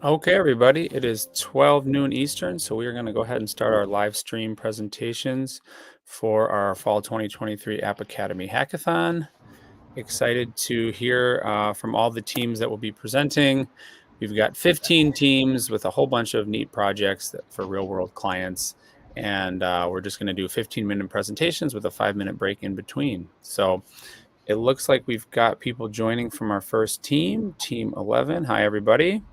Okay, everybody, it is 12 noon Eastern, so we are going to go ahead and start our live stream presentations for our Fall 2023 App Academy Hackathon. Excited to hear from all the teams that will be presenting. We've got 15 teams with a whole bunch of neat projects for real-world clients, and we're just going to do 15-minute presentations with a 5-minute break in between. So it looks like we've got people joining from our first team, Team 11. Hi, everybody.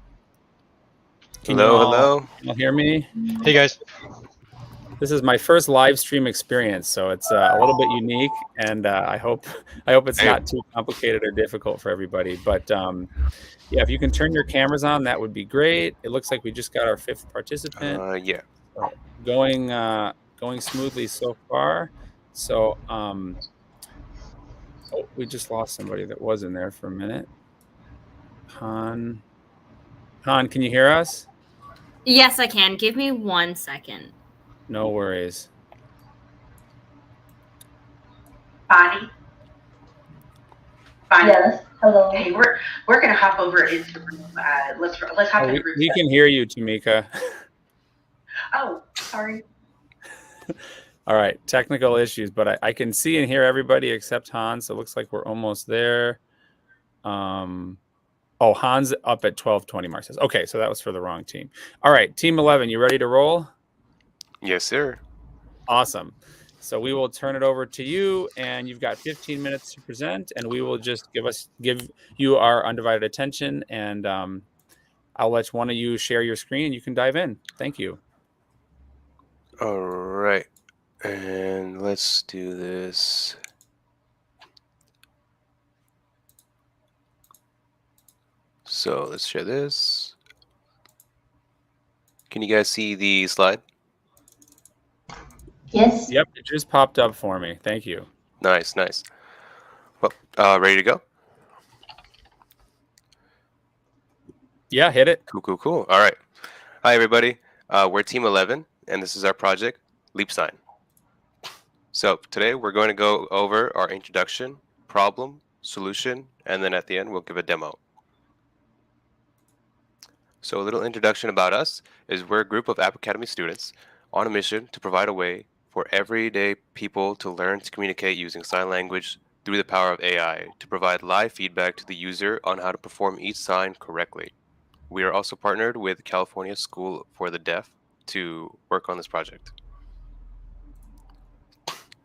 Can Hello. you all hear me? Hey guys. This is my first live stream experience, so it's a little bit unique, and I hope it's not too complicated or difficult for everybody. But yeah, if you can turn your cameras on, that would be great. It looks like we just got our 5th participant. Yeah. So going smoothly so far. So oh, we just lost somebody that was in there for a minute. Han, can you hear us? Yes, I can. Give me 1 second. No worries. Bonnie? Yes. Hello. Hey, we're gonna hop over into the room. Let's hop in the room. We can hear you, Tamika. Oh, sorry. All right, technical issues, but I can see and hear everybody except Hans. So it looks like we're almost there. Oh, Hans up at 12:20, Mark says. Okay, so that was for the wrong team. All right, Team 11, you ready to roll? Yes, sir. Awesome. So we will turn it over to you, and you've got 15 minutes to present, and we will just give you our undivided attention, and I'll let one of you share your screen, and you can dive in. Thank you. All right, and let's do this. So let's share this. Can you guys see the slide? Yes. Yep, it just popped up for me. Thank you. Nice. Well, ready to go? Yeah, hit it. Cool. All right. Hi, everybody. We're Team 11, and this is our project, Leap Sign. So today we're going to go over our introduction, problem, solution, and then at the end we'll give a demo. So a little introduction about us is we're a group of App Academy students on a mission to provide a way for everyday people to learn to communicate using sign language through the power of AI to provide live feedback to the user on how to perform each sign correctly. We are also partnered with California School for the Deaf to work on this project.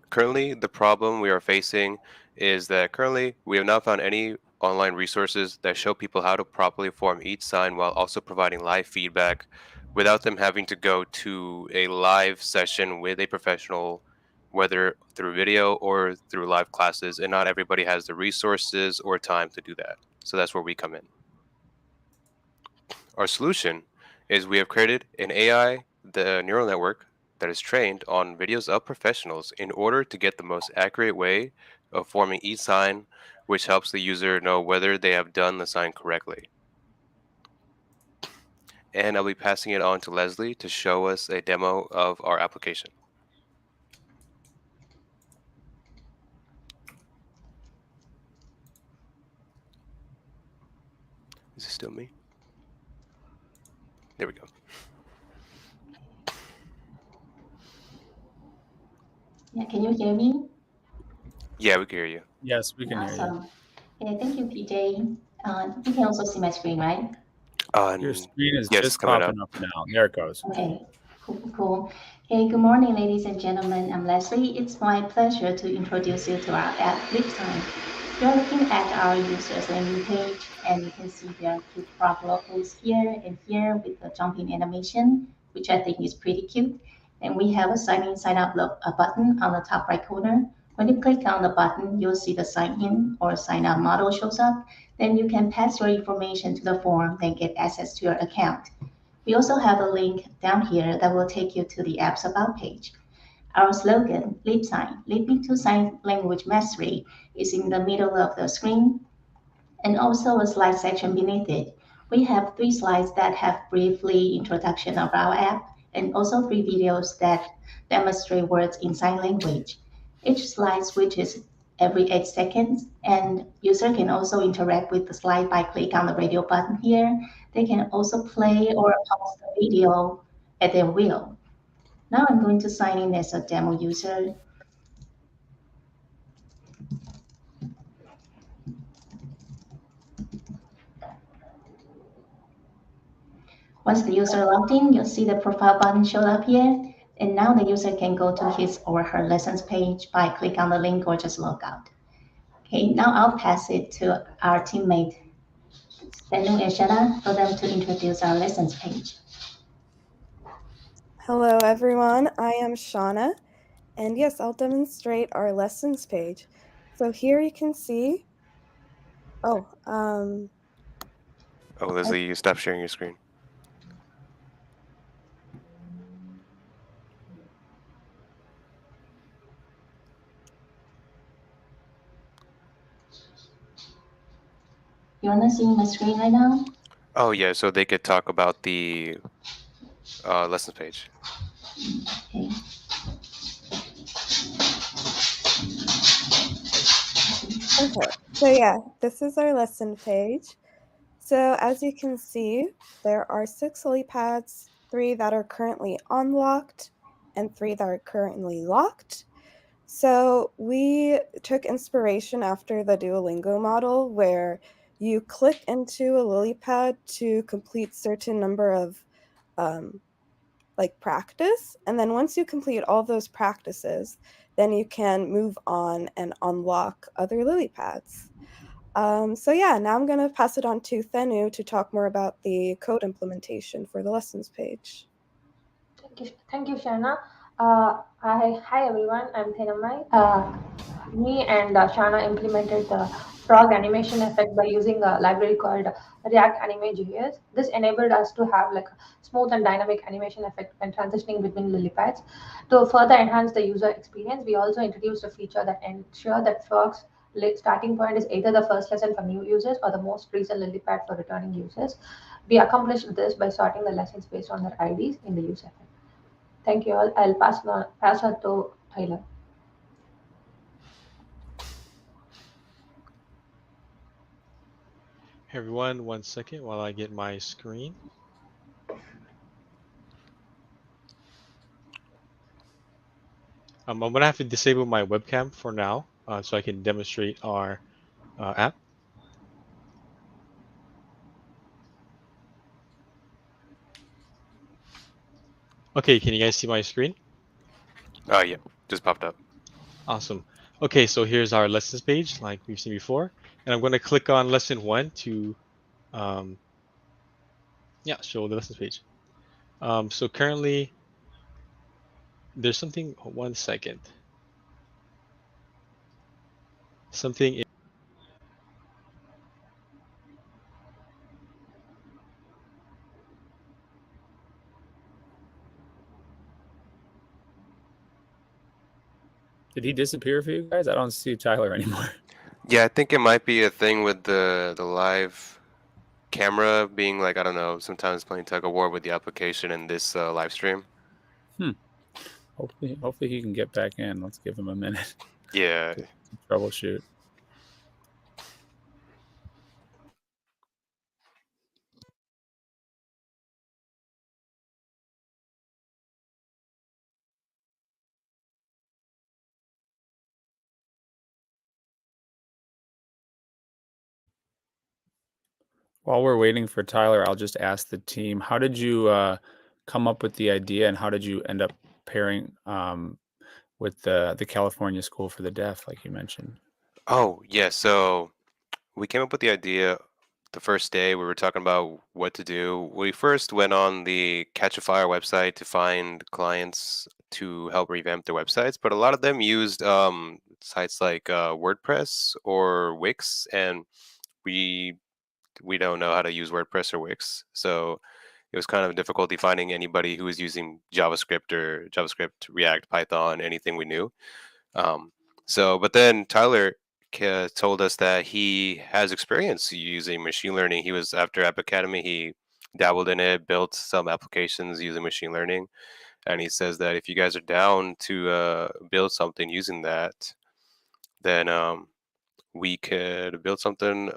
Currently, the problem we are facing is that currently we have not found any online resources that show people how to properly form each sign while also providing live feedback without them having to go to a live session with a professional, whether through video or through live classes, and not everybody has the resources or time to do that. So that's where we come in. Our solution is we have created an AI, the neural network, that is trained on videos of professionals in order to get the most accurate way of forming each sign, which helps the user know whether they have done the sign correctly. And I'll be passing it on to Leslie to show us a demo of our application. Is it still me? There we go. Yeah, can you hear me? Yeah, we can hear you. Yes, we can hear you. Awesome. Yeah, thank you, PJ. You can also see my screen, right? Your screen is yes, just coming popping up now. There it goes. Okay, cool. Hey, good morning, ladies and gentlemen. I'm Leslie. It's my pleasure to introduce you to our app, LeapSign. You're looking at our users landing page, and you can see there are cute frog logos here and here with the jumping animation, which I think is pretty cute. And we have a sign in, sign up a button on the top right corner. When you click on the button, you'll see the sign in or sign up model shows up. Then you can pass your information to the form, then get access to your account. We also have a link down here that will take you to the app's about page. Our slogan, Leap Sign, Leaping to Sign Language Mastery, is in the middle of the screen, and also a slide section beneath it. We have 3 slides that have briefly introduction of our app, and also 3 videos that demonstrate words in sign language. Each slide switches every 8 seconds, and user can also interact with the slide by clicking on the radio button here. They can also play or pause the video at their will. Now I'm going to sign in as a demo user. Once the user logged in, you'll see the profile button show up here. And now the user can go to his or her lessons page by clicking on the link or just log out. Okay, now I'll pass it to our teammate, Stenu and Shana, for them to introduce our lessons page. Hello, everyone. I am Shauna, and yes, I'll demonstrate our lessons page. So here you can see. Leslie, you stop sharing your screen. You wanna see my screen right now? Oh, yeah, so they could talk about the lessons page. Okay. Okay, so yeah, this is our lesson page. So as you can see, there are 6 lily pads, 3 that are currently unlocked, and 3 that are currently locked. So we took inspiration after the Duolingo model where you click into a lily pad to complete certain number of practice. And then once you complete all those practices, then you can move on and unlock other lily pads. So yeah, now I'm going to pass it on to Thenu to talk more about the code implementation for the lessons page. Thank you, Shana. Hi everyone, I'm Thenamai. Me and Shana implemented the frog animation effect by using a library called React Anime.js. This enabled us to have like a smooth and dynamic animation effect when transitioning between lily pads. To further enhance the user experience, we also introduced a feature that ensure that frog's starting point is either the first lesson for new users or the most recent lily pad for returning users. We accomplished this by sorting the lessons based on their IDs in the user effect. Thank you all. I'll pass on to Tyler. Hey everyone, 1 second while I get my screen. I'm gonna have to disable my webcam for now, so I can demonstrate our app. Okay, can you guys see my screen? Yeah, just popped up. Awesome. Okay, so here's our lessons page like we've seen before, and I'm going to click on lesson 1 to show the lessons page. So currently there's something. 1 second. Something. Did he disappear for you guys? I don't see Tyler anymore. Yeah, I think it might be a thing with the live camera being like, I don't know, sometimes playing tug of war with the application and this live stream. Hopefully he can get back in. Let's give him a minute Yeah. to troubleshoot. While we're waiting for Tyler, I'll just ask the team, how did you come up with the idea, and how did you end up pairing with the California School for the Deaf, like you mentioned? Oh, yeah. So we came up with the idea the first day we were talking about what to do. We first went on the Catch a Fire website to find clients to help revamp their websites, but a lot of them used sites like WordPress or Wix, and we we don't know how to use WordPress or Wix, so it was kind of difficulty finding anybody who was using JavaScript, React, Python, anything we knew. Um, but then Tyler told us that he has experience using machine learning. He was after App Academy. He dabbled in it, built some applications using machine learning, and he says that if you guys are down to build something using that, then we could build something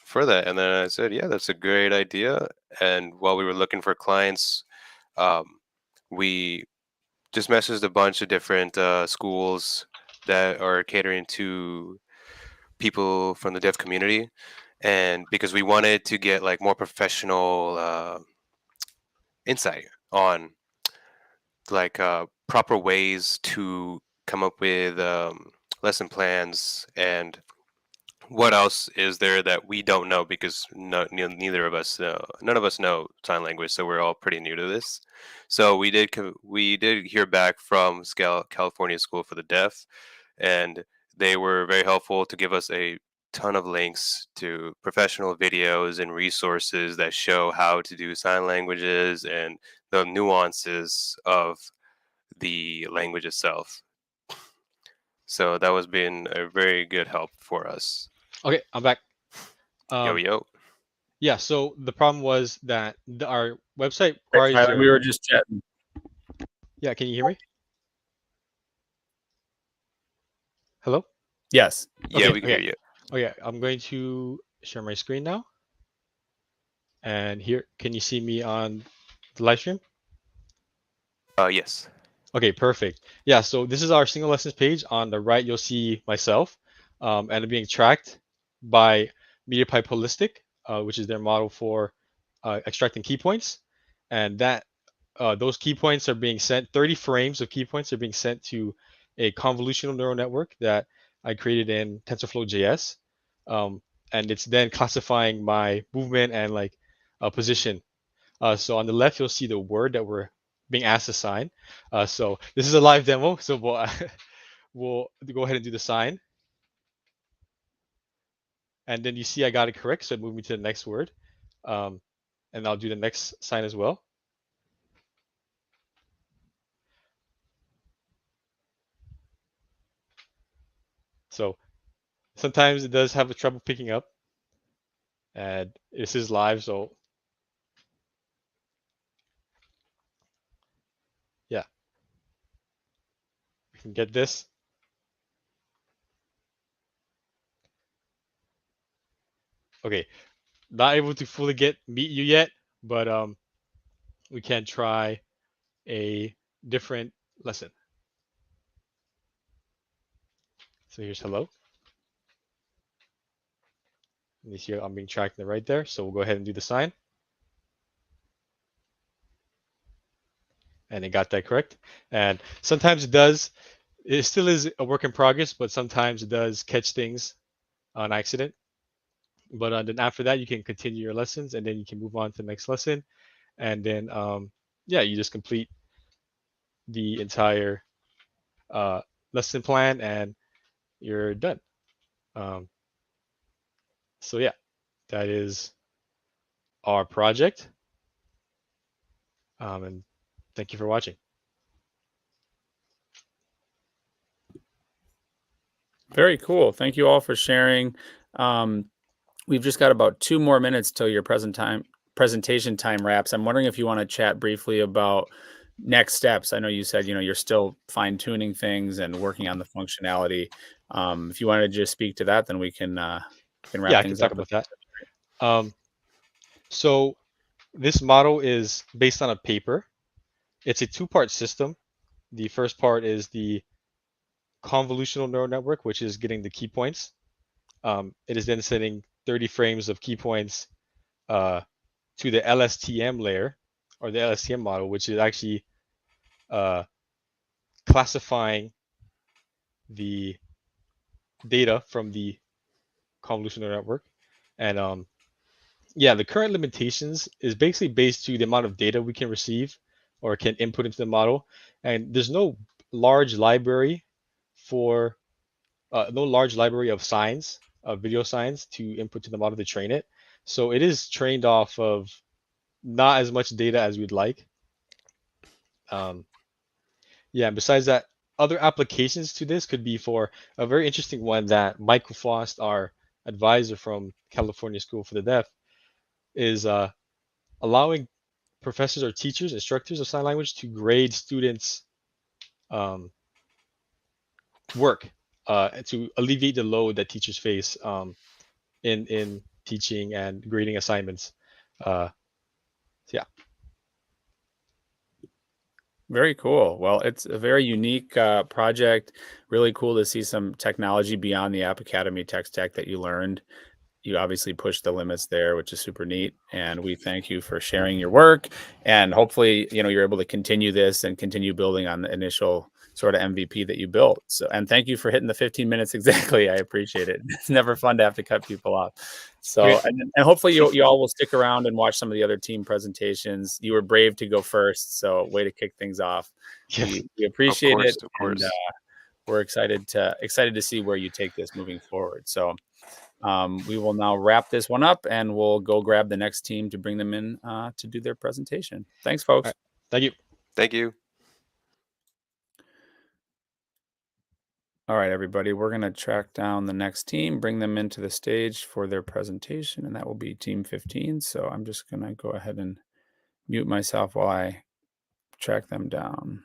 for that. And then I said, yeah, that's a great idea. And while we were looking for clients, um, we just messaged a bunch of different schools that are catering to people from the deaf community, and because we wanted to get like more professional insight on like proper ways to come up with lesson plans, and what else is there that we don't know, because neither of us know, none of us know sign language, so we're all pretty new to this. So we did hear back from California School for the Deaf, and they were very helpful to give us a ton of links to professional videos and resources that show how to do sign languages and the nuances of the language itself. So that was been a very good help for us. Okay, I'm back. Yo. Yeah. So the problem was that our website Hey, requires Tyler, we were just chatting. Yeah, can you hear me? Hello? Yes. Yeah, Okay, we can okay. hear you. Okay, I'm going to share my screen now. And here, can you see me on the live stream? Yes. Okay, perfect. Yeah, so this is our single lessons page. On the right, you'll see myself, and I'm being tracked by MediaPipe Holistic, which is their model for extracting key points. And that those key points are being sent, 30 frames of key points are being sent to a convolutional neural network that I created in TensorFlow.js. And it's then classifying my movement and like position. So on the left, you'll see the word that we're being asked to sign. So this is a live demo, so we'll, we'll go ahead and do the sign. And then you see I got it correct, so it moved me to the next word. And I'll do the next sign as well. So sometimes it does have a trouble picking up. And this is live, so yeah, we can get this. Okay, not able to fully meet you yet, but we can try a different lesson. So here's hello. And you see I'm being tracked right there, so we'll go ahead and do the sign. And it got that correct. And sometimes it still is a work in progress, but sometimes it does catch things on accident. But then after that, you can continue your lessons, and then you can move on to the next lesson. And then, yeah, you just complete the entire lesson plan, and you're done. So yeah, that is our project. And thank you for watching. Very cool. Thank you all for sharing. We've just got about 2 more minutes till your presentation time wraps. I'm wondering if you want to chat briefly about next steps. I know you said, you're still fine-tuning things and working on the functionality. If you wanted to just speak to that, then we can wrap Yeah, I can things talk up. about that. So this model is based on a paper. It's a 2-part system. The first part is the convolutional neural network, which is getting the key points. It is then sending 30 frames of key points to the LSTM layer, or the LSTM model, which is actually classifying the data from the convolutional network. And yeah, the current limitations is basically based to the amount of data we can receive or can input into the model. And there's no large library for no large library of signs, of video signs to input to the model to train it. So it is trained off of not as much data as we'd like. Yeah, and besides that, other applications to this could be for a very interesting one that Michael Fost, our advisor from California School for the Deaf, is allowing professors or teachers, instructors of sign language to grade students' work to alleviate the load that teachers face in teaching and grading assignments. Yeah. Very cool. Well, it's a very unique project. Really cool to see some technology beyond the App Academy tech stack that you learned. You obviously pushed the limits there, which is super neat. And we thank you for sharing your work. And hopefully, you're able to continue this and continue building on the initial sort of MVP that you built. So, and thank you for hitting the 15 minutes exactly. I appreciate it. It's never fun to have to cut people off. So, Okay. and hopefully you all will stick around and watch some of the other team presentations. You were brave to go first. So way to kick things off. Yes. We appreciate it. Of course. And we're excited to see where you take this moving forward. So we will now wrap this one up, and we'll go grab the next team to bring them in to do their presentation. Thanks, folks. All right. Thank you. Thank you. All right, everybody, we're going to track down the next team, bring them into the stage for their presentation, and that will be Team 15. So I'm just going to go ahead and mute myself while I track them down.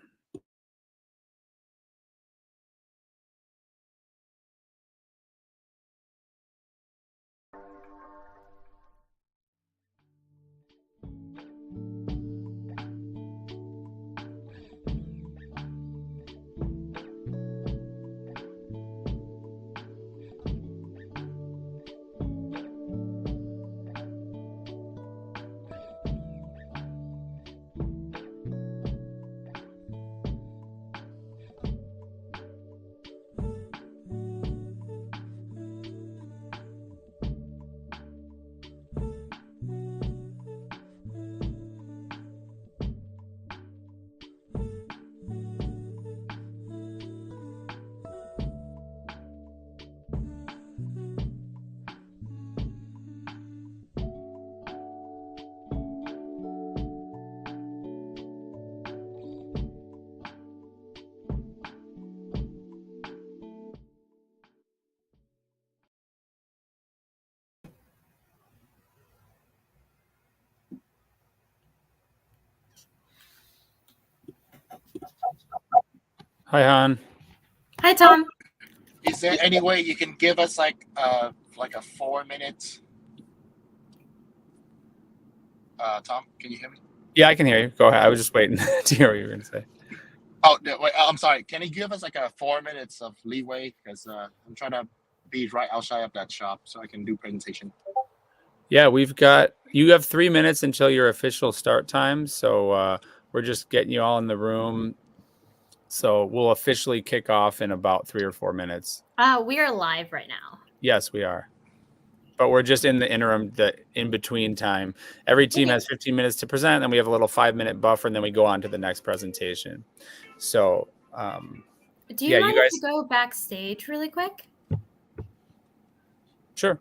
Hi, Han. Hi, Tom. Is there any way you can give us like a 4 minute? Tom, can you hear me? Yeah, I can hear you. Go ahead. I was just waiting to hear what you were going to say. Oh, no, wait, I'm sorry. Can you give us like a 4 minutes of leeway? Because I'm trying to be right outside of that shop so I can do presentation. Yeah, you have 3 minutes until your official start time. So we're just getting you all in the room. So we'll officially kick off in about 3 or 4 minutes. We are live right now. Yes, we are. But we're just in the interim, the in-between time. Every team has 15 minutes to present, and we have a little 5-minute buffer, and then we go on to the next presentation. So, do you mind if we go backstage really quick? Sure.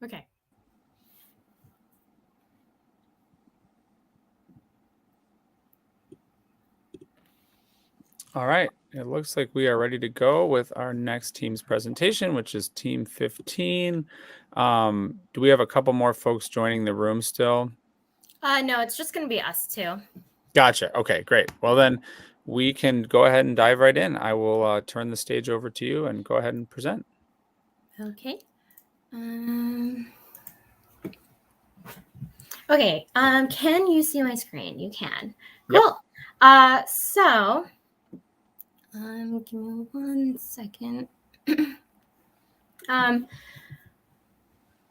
Okay. All right. It looks like we are ready to go with our next team's presentation, which is Team 15. Do we have a couple more folks joining the room still? No, it's just going to be us two. Gotcha. Okay, great. Well, then we can go ahead and dive right in. I will turn the stage over to you and go ahead and present. Okay. Okay. Can you see my screen? You can. Cool. Yep. So, give me 1 second.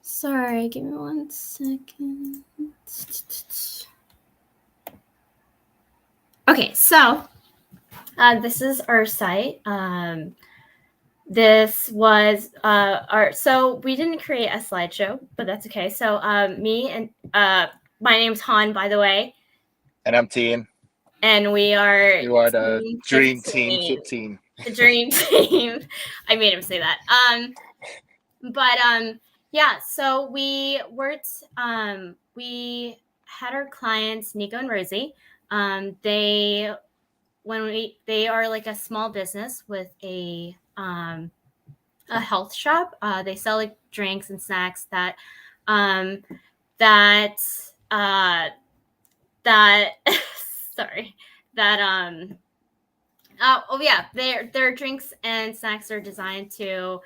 Sorry, give me 1 second. Okay, so This is our site. This was so we didn't create a slideshow, but that's okay. So me and my name's Han, by the way. And I'm Tien. And we are You are the Dream 15. Team 15. The Dream Team. I made him say that. Yeah, so we worked, we had our clients, Nico and Rosie. They are like a small business with a health shop. They sell like drinks and snacks that sorry, their drinks and snacks are designed to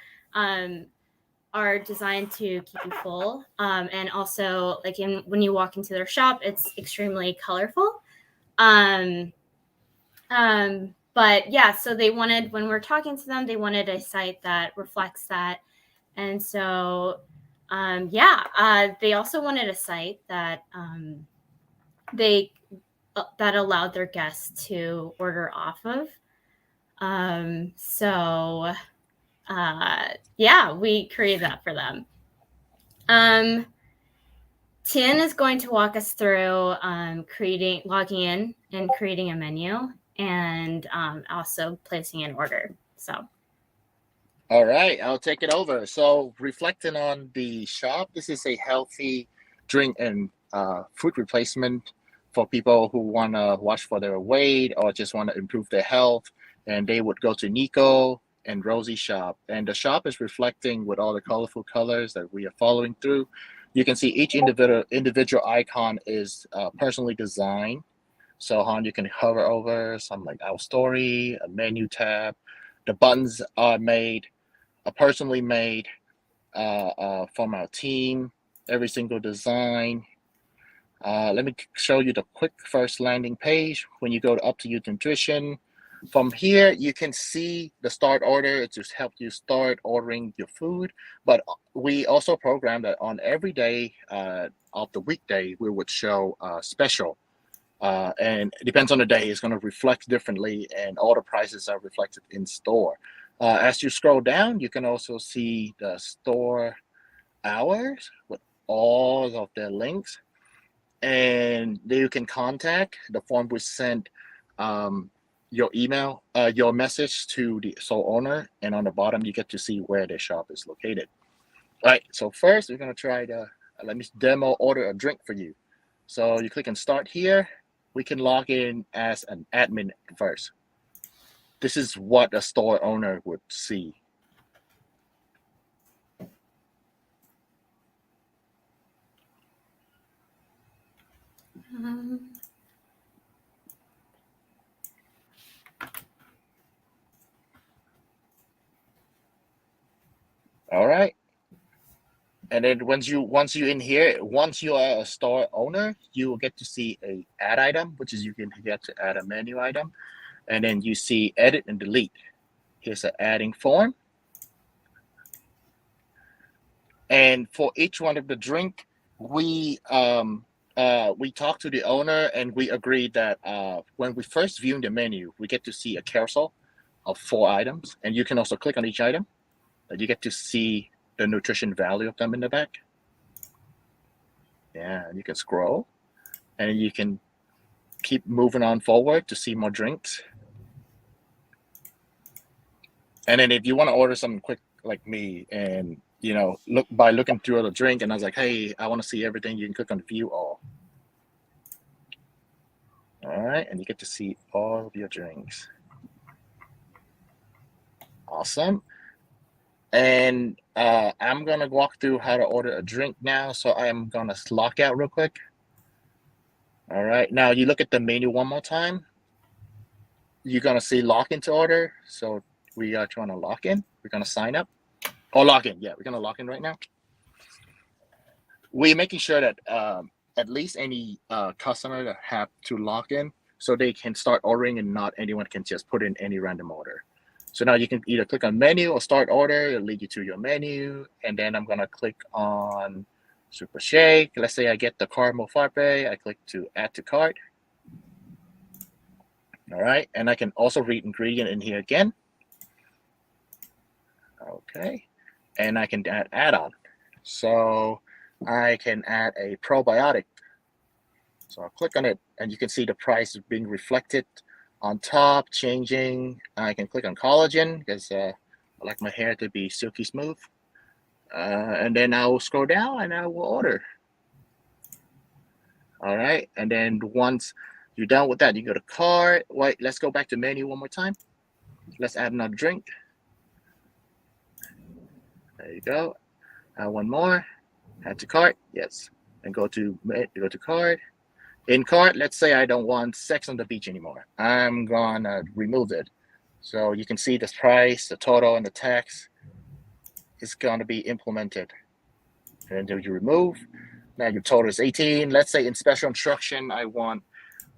keep you full, and also like when you walk into their shop, it's extremely colorful. But yeah, so when we're talking to them, they wanted a site that reflects that. And so, they also wanted a site that that allowed their guests to order off of. We created that for them. Tien is going to walk us through logging in and creating a menu, and also placing an order. So. All right, I'll take it over. So reflecting on the shop, this is a healthy drink and food replacement for people who want to watch for their weight or just want to improve their health. And they would go to Nico and Rosie's shop. And the shop is reflecting with all the colorful colors that we are following through. You can see each individual icon is personally designed. So Han, you can hover over some like our story, a menu tab. The buttons are personally made from our team, every single design. Let me show you the quick first landing page. When you go up to Youth Nutrition, from here, you can see the start order. It just helps you start ordering your food. But we also program that on every day of the weekday, we would show special. And it depends on the day. It's going to reflect differently, and all the prices are reflected in store. As you scroll down, you can also see the store hours with all of their links. And there you can contact. The form will send your email, your message to the sole owner. And on the bottom, you get to see where their shop is located. All right, so first we're going to try let me demo order a drink for you. So you click on start here. We can log in as an admin first. This is what a store owner would see. All right. And then once you in here, once you are a store owner, you will get to see a add item, which is you can get to add a menu item. And then you see edit and delete. Here's an adding form. And for each one of the drink, we talked to the owner and we agreed that when we first view the menu, we get to see a carousel of 4 items. And you can also click on each item. And you get to see the nutrition value of them in the back. Yeah, and you can scroll. And you can keep moving on forward to see more drinks. And then if you want to order something quick like me and looking through the drink and I was like, hey, I want to see everything, you can click on view all. All right, and you get to see all of your drinks. Awesome. And I'm going to walk through how to order a drink now. So I'm going to lock out real quick. All right, now you look at the menu one more time. You're going to see lock into order. So we are trying to lock in. We're going to sign up. Oh, log in. Yeah, we're going to log in right now. We're making sure that at least any customer that have to log in so they can start ordering and not anyone can just put in any random order. So now you can either click on menu or start order. It'll lead you to your menu. And then I'm going to click on Super Shake. Let's say I get the caramel frappe. I click to add to cart. All right, and I can also read ingredient in here again. Okay, and I can add add-on. So I can add a probiotic. So I'll click on it, and you can see the price being reflected on top, changing. I can click on collagen because I like my hair to be silky smooth. And then I will scroll down and I will order. All right, and then once you're done with that, you go to cart. Wait, let's go back to menu one more time. Let's add another drink. There you go. One more. Add to cart. Yes, and go to cart. In cart, let's say I don't want Sex on the Beach anymore. I'm gonna remove it. So you can see this price, the total, and the tax is gonna be implemented. And then you remove. Now your total is 18. Let's say in special instruction, I want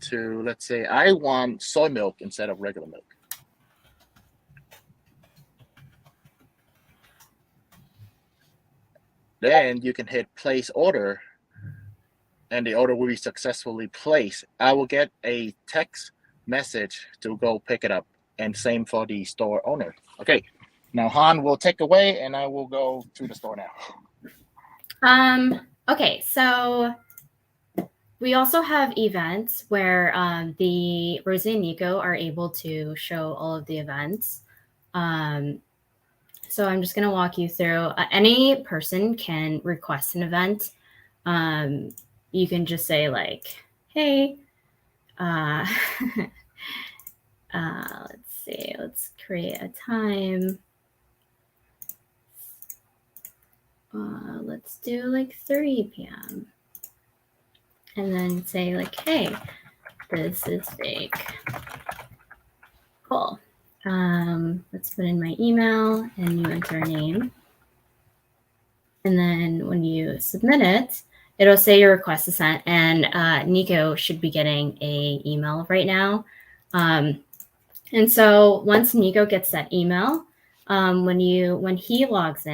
soy milk instead of regular milk. Then you can hit place order, and the order will be successfully placed. I will get a text message to go pick it up, and same for the store owner. Okay, now Han will take away, and I will go to the store now. Okay, so we also have events where the Rosie and Nico are able to show all of the events. So I'm just going to walk you through. Any person can request an event. You can just say like, hey, let's see, let's create a time. Let's do like 3 p.m. And then say like, hey, this is fake. Cool. Let's put in my email and you enter a name. And then when you submit it, it'll say your request is sent, and Nico should be getting a email right now. And so once Nico gets that email, when he logs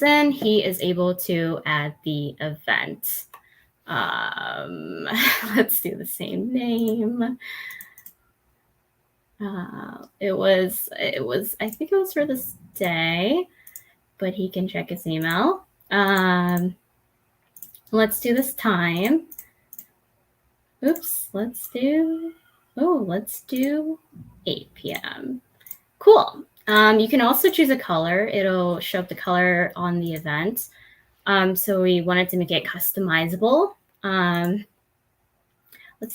in, he is able to add the event. Let's do the same name. It was, I think it was for this day, but he can check his email. Let's do this time. Oops, let's do 8 p.m. Cool. You can also choose a color. It'll show up the color on the event. So we wanted to make it customizable. Let's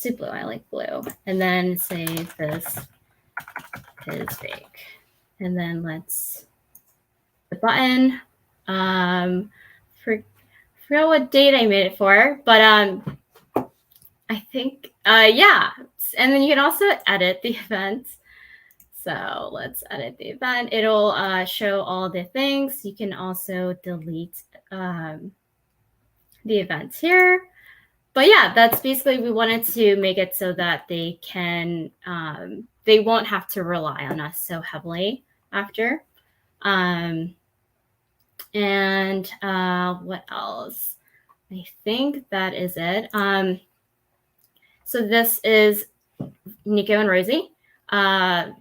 do blue. I like blue. And then say this is fake. And then let's the button. Forgot what date I made it for, but I think yeah. And then you can also edit the event. So let's edit the event. It'll show all the things. You can also delete the events here. But yeah, that's basically, we wanted to make it so that they can, they won't have to rely on us so heavily after. And what else? I think that is it. So this is Nico and Rosie. That's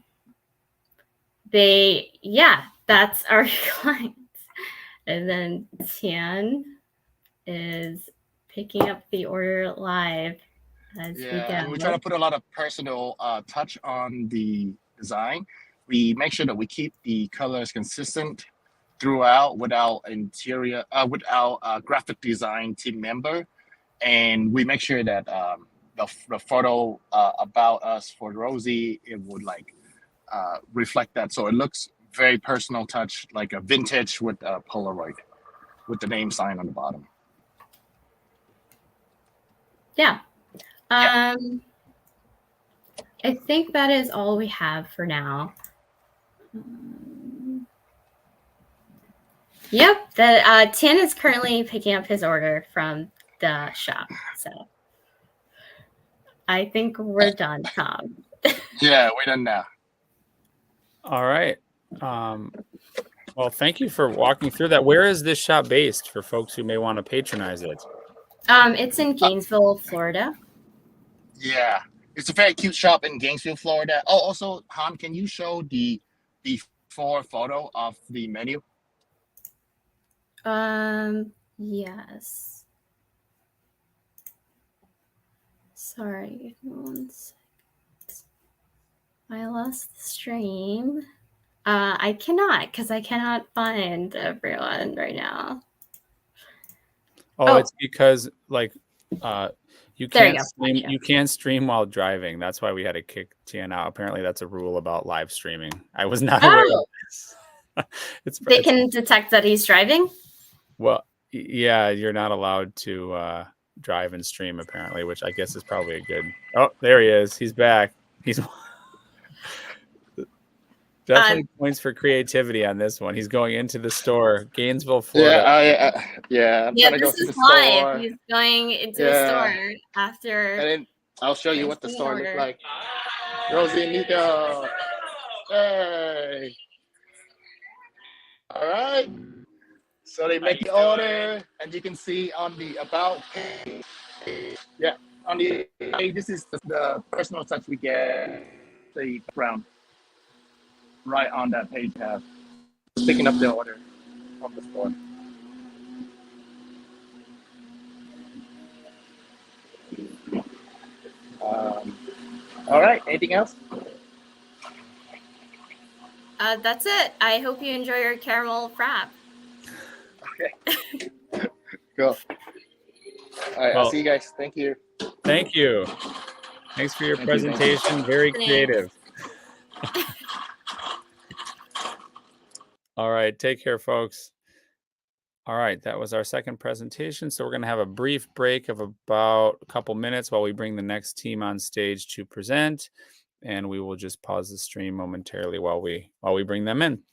our clients. And then Tian is picking up the order live as we go. And we try to put a lot of personal touch on the design. We make sure that we keep the colors consistent throughout without graphic design team member, and we make sure that the photo about us for Rosie, it would like reflect that, so it looks very personal touch, like a vintage with a Polaroid with the name sign on the bottom. Yeah. I think that is all we have for now. Yep, the Tian is currently picking up his order from the shop, so I think we're done, Tom. Yeah, we're done now. All right. Well, thank you for walking through that. Where is this shop based for folks who may want to patronize it? It's in Gainesville, Florida. Yeah, it's a very cute shop in Gainesville, Florida. Oh, also, Han, can you show the before photo of the menu? Yes. Sorry, give me 1 second. I lost the stream. I cannot, because I cannot find everyone right now. Oh, it's because like you There you can't go. stream Gotcha. you can't stream while driving. That's why we had to kick Tian out. Apparently that's a rule about live streaming. I was not aware of this. They can detect that he's driving? Well, yeah, you're not allowed to drive and stream apparently, which I guess is probably a good. Oh, there he is. He's back. He's definitely points for creativity on this one. He's going into the store, Gainesville, Florida. I'm trying to go to the live. store. He's going into the store after. And then I'll show you what the store looks like. Rosie and Nico. Hey. All right. So they make the order, and you can see on the about page. Yeah, on the page, this is the personal touch we get. The background. Right on that page, have picking up the order from the store. All right. Anything else? That's it. I hope you enjoy your caramel frap. Okay. Go. All right. I'll see you guys. Thank you. Thank you. Thanks for your presentation. Very creative. All right. Take care, folks. All right. That was our second presentation. So we're going to have a brief break of about a couple minutes while we bring the next team on stage to present. And we will just pause the stream momentarily while we bring them in.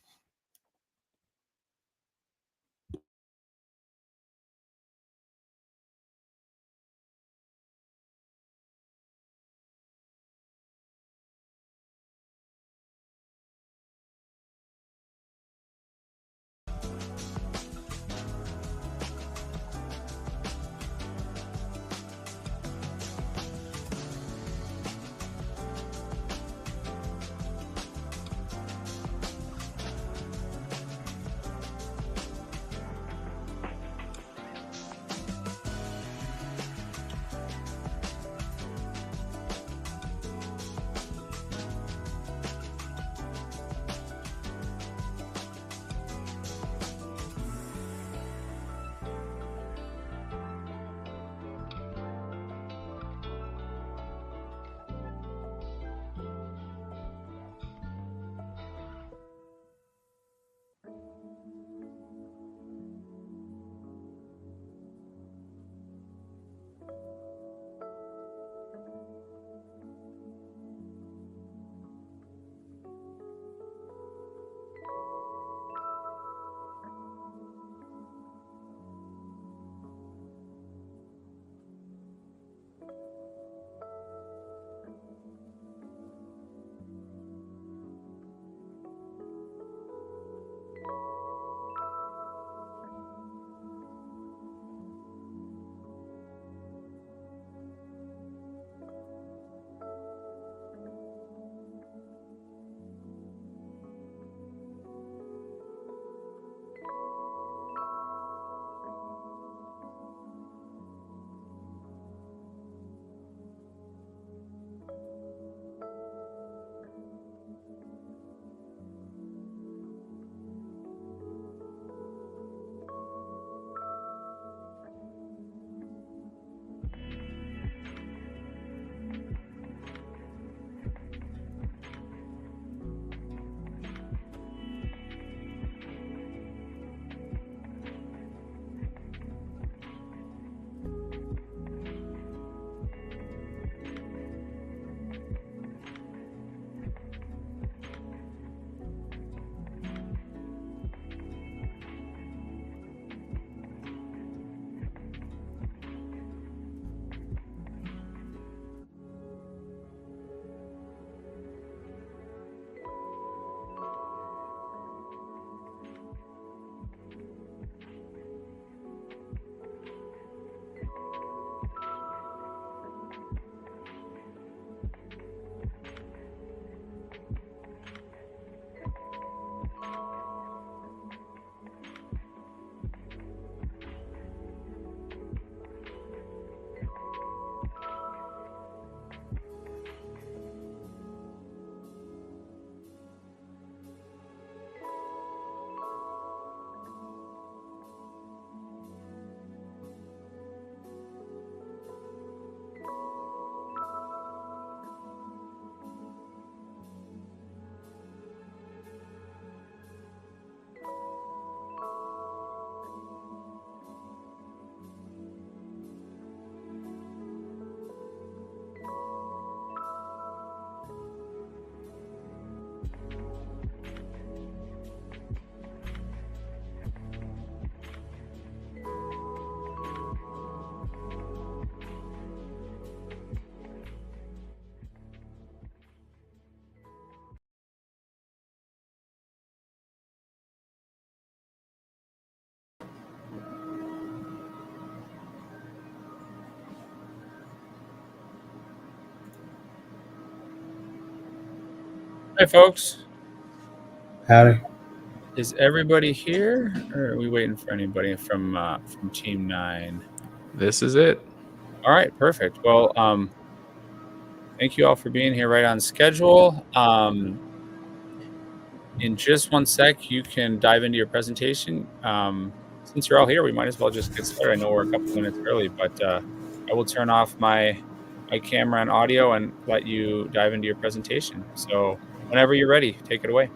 Hi, folks. Howdy. Is everybody here, or are we waiting for anybody from Team 9? This is it. All right, perfect. Well, thank you all for being here right on schedule. In just one sec, you can dive into your presentation. Since you're all here, we might as well just get started. I know we're a couple minutes early, but I will turn off my camera and audio and let you dive into your presentation. So whenever you're ready, take it away.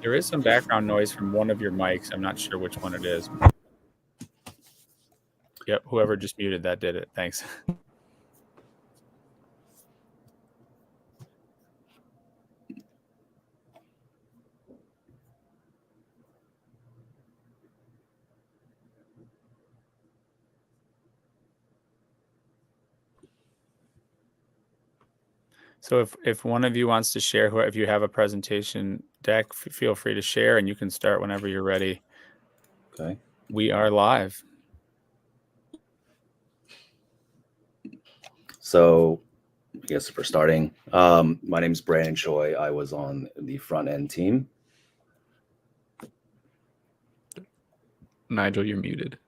There is some background noise from one of your mics. I'm not sure which one it is. Yep, whoever just muted that did it. Thanks. So if one of you wants to share, if you have a presentation deck, feel free to share, and you can start whenever you're ready. Okay. We are live. So I guess for starting, my name is Brandon Choi. I was on the front end team. Nigel, you're muted.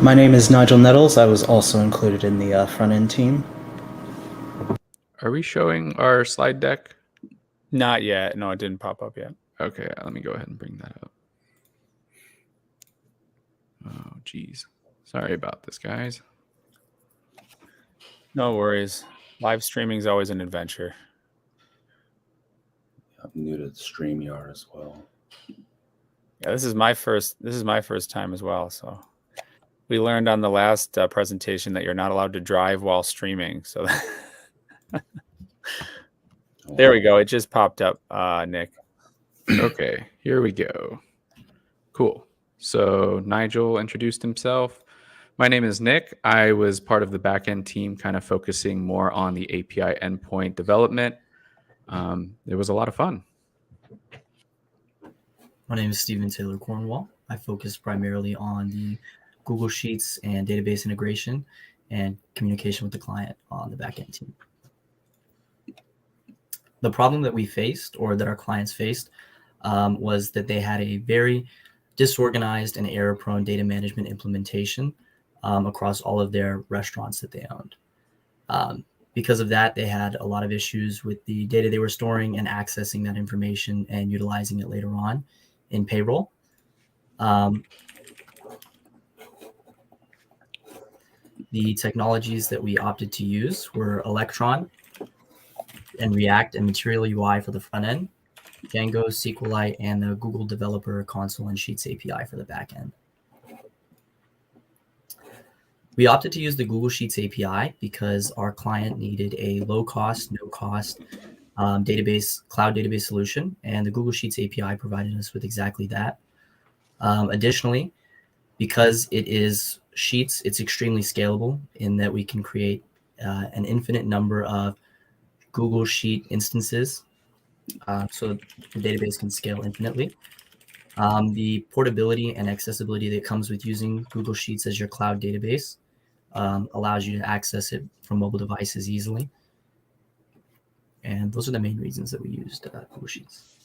My name is Nigel Nettles. I was also included in the front end team. Are we showing our slide deck? Not yet. No, it didn't pop up yet. Okay, let me go ahead and bring that up. Oh, geez. Sorry about this, guys. No worries. Live streaming is always an adventure. I'm new to StreamYard as well. Yeah, this is my first time as well. So we learned on the last presentation that you're not allowed to drive while streaming. So there we go. It just popped up, Nick. Okay, here we go. Cool. So Nigel introduced himself. My name is Nick. I was part of the backend team, kind of focusing more on the API endpoint development. It was a lot of fun. My name is Stephen Taylor Cornwall. I focus primarily on the Google Sheets and database integration and communication with the client on the backend team. The problem that we faced, or that our clients faced, was that they had a very disorganized and error-prone data management implementation across all of their restaurants that they owned. Because of that, they had a lot of issues with the data they were storing and accessing that information and utilizing it later on in payroll. The technologies that we opted to use were Electron and React and Material UI for the front end, Django, SQLite, and the Google Developer Console and Sheets API for the back end. We opted to use the Google Sheets API because our client needed a low-cost, no-cost cloud database solution, and the Google Sheets API provided us with exactly that. Additionally, because it is Sheets, it's extremely scalable in that we can create an infinite number of Google Sheet instances, so the database can scale infinitely. The portability and accessibility that comes with using Google Sheets as your cloud database allows you to access it from mobile devices easily. And those are the main reasons that we used Google Sheets.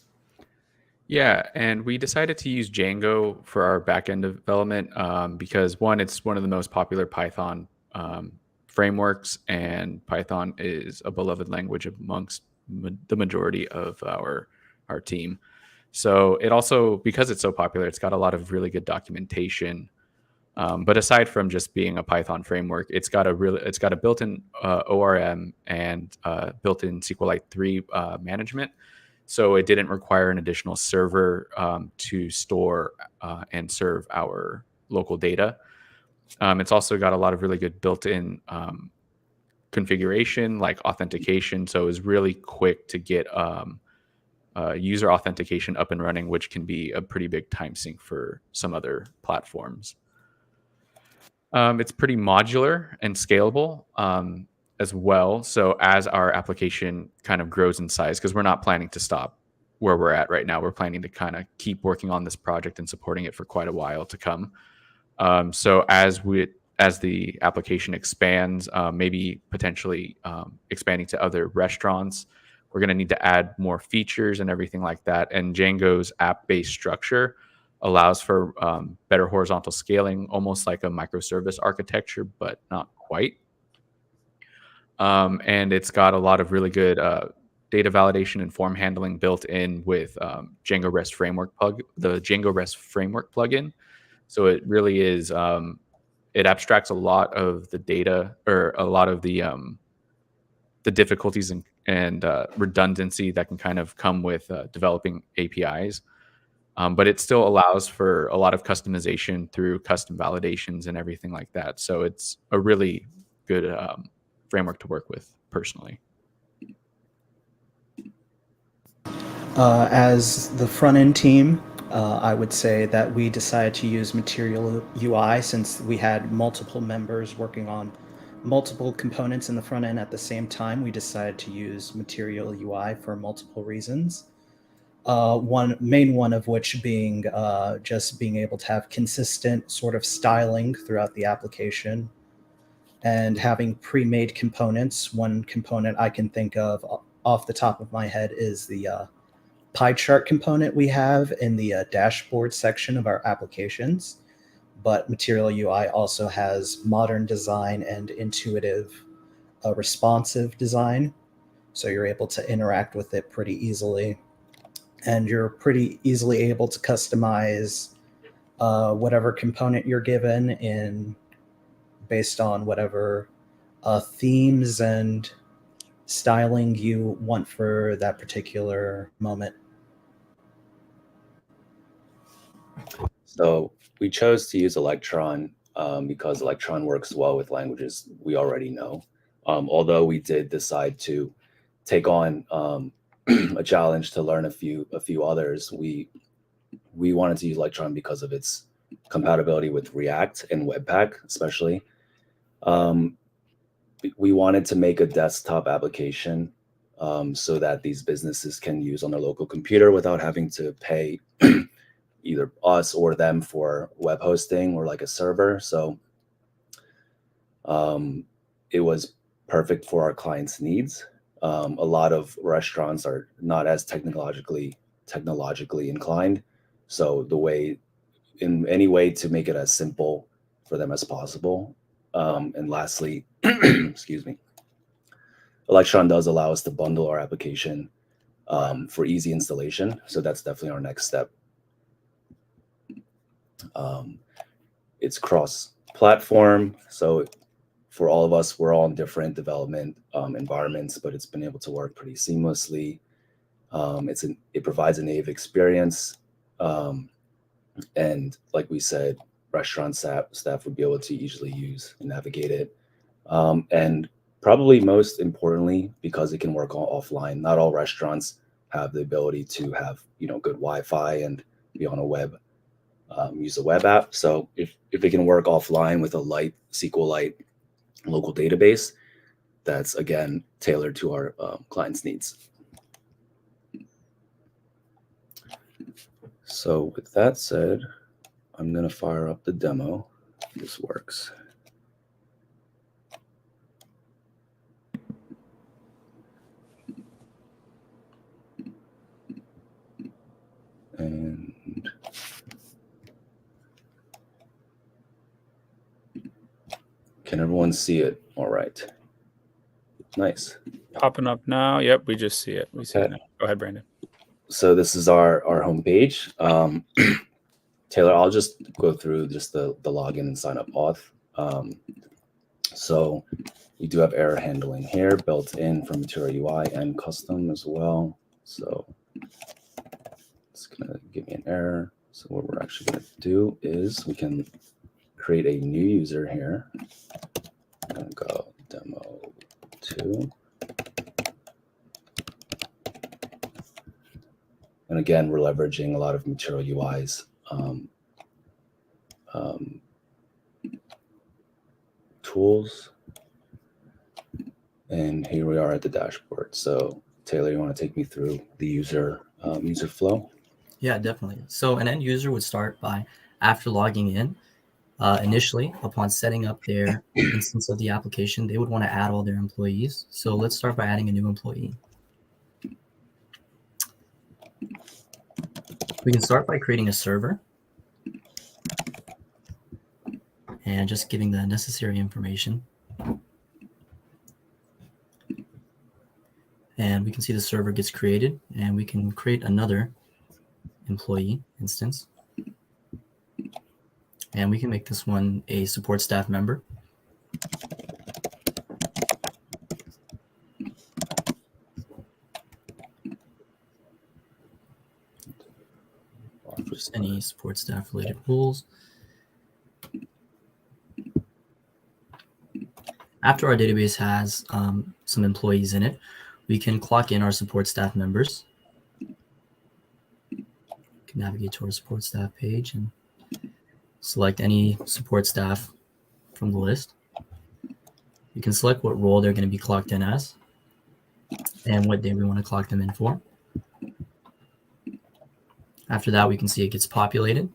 Yeah, and we decided to use Django for our backend development because one, it's one of the most popular Python frameworks, and Python is a beloved language amongst the majority of our team. So it also, because it's so popular, it's got a lot of really good documentation. But aside from just being a Python framework, it's got a built-in ORM and built-in SQLite 3 management. So it didn't require an additional server to store and serve our local data. It's also got a lot of really good built-in configuration, like authentication. So it was really quick to get user authentication up and running, which can be a pretty big time sink for some other platforms. It's pretty modular and scalable as well. So as our application kind of grows in size, because we're not planning to stop where we're at right now, we're planning to kind of keep working on this project and supporting it for quite a while to come. So as the application expands, maybe potentially expanding to other restaurants, we're going to need to add more features and everything like that. And Django's app-based structure allows for better horizontal scaling, almost like a microservice architecture, but not quite. And it's got a lot of really good data validation and form handling built in with the Django REST framework plugin. So it really is. It abstracts a lot of the data, or a lot of the difficulties and redundancy that can kind of come with developing APIs. But it still allows for a lot of customization through custom validations and everything like that. So it's a really good framework to work with personally. As the front end team, I would say that we decided to use Material UI since we had multiple members working on multiple components in the front end at the same time. We decided to use Material UI for multiple reasons. One main one of which being just being able to have consistent sort of styling throughout the application and having pre-made components. One component I can think of off the top of my head is the pie chart component we have in the dashboard section of our applications. But Material UI also has modern design and intuitive, responsive design. So you're able to interact with it pretty easily. And you're pretty easily able to customize whatever component you're given based on whatever themes and styling you want for that particular moment. So we chose to use Electron because Electron works well with languages we already know. Although we did decide to take on a challenge to learn a few others, we wanted to use Electron because of its compatibility with React and Webpack, especially. We wanted to make a desktop application so that these businesses can use on their local computer without having to pay either us or them for web hosting or like a server. So it was perfect for our clients' needs. A lot of restaurants are not as technologically inclined. So in any way to make it as simple for them as possible. And lastly, excuse me, Electron does allow us to bundle our application for easy installation. So that's definitely our next step. It's cross-platform. So for all of us, we're all in different development environments, but it's been able to work pretty seamlessly. It provides a native experience. And like we said, restaurant staff would be able to easily use and navigate it. And probably most importantly, because it can work offline, not all restaurants have the ability to have good Wi-Fi and be on a web, use a web app. So if it can work offline with a light SQLite local database, that's again tailored to our clients' needs. So with that said, I'm going to fire up the demo if this works. And can everyone see it all right? Nice. Popping up now. Yep, we just see it. We see it now. Go ahead, Brandon. So this is our homepage. Taylor, I'll just go through just the login and sign up auth. So we do have error handling here built in from Material UI and custom as well. So it's going to give me an error. So what we're actually going to do is we can create a new user here. I'm going to go demo 2. And again, we're leveraging a lot of Material UI's tools. And here we are at the dashboard. So Taylor, you want to take me through the user flow? Yeah, definitely. So an end user would start by, after logging in, Initially, upon setting up their instance of the application, they would want to add all their employees. So let's start by adding a new employee. We can start by creating a server and just giving the necessary information. And we can see the server gets created, and we can create another employee instance. And we can make this one a support staff member. Just any support staff related rules. After our database has some employees in it, we can clock in our support staff members. We can navigate to our support staff page and select any support staff from the list. You can select what role they're going to be clocked in as and what day we want to clock them in for. After that, we can see it gets populated.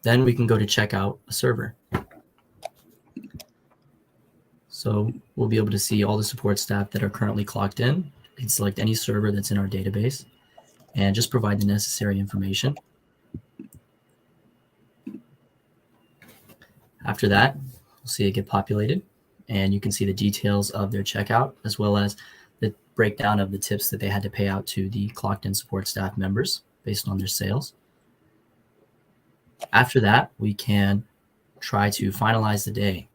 Then we can go to check out a server. So we'll be able to see all the support staff that are currently clocked in. We can select any server that's in our database and just provide the necessary information. After that, we'll see it get populated, and you can see the details of their checkout as well as the breakdown of the tips that they had to pay out to the clocked in support staff members based on their sales. After that, we can try to finalize the day.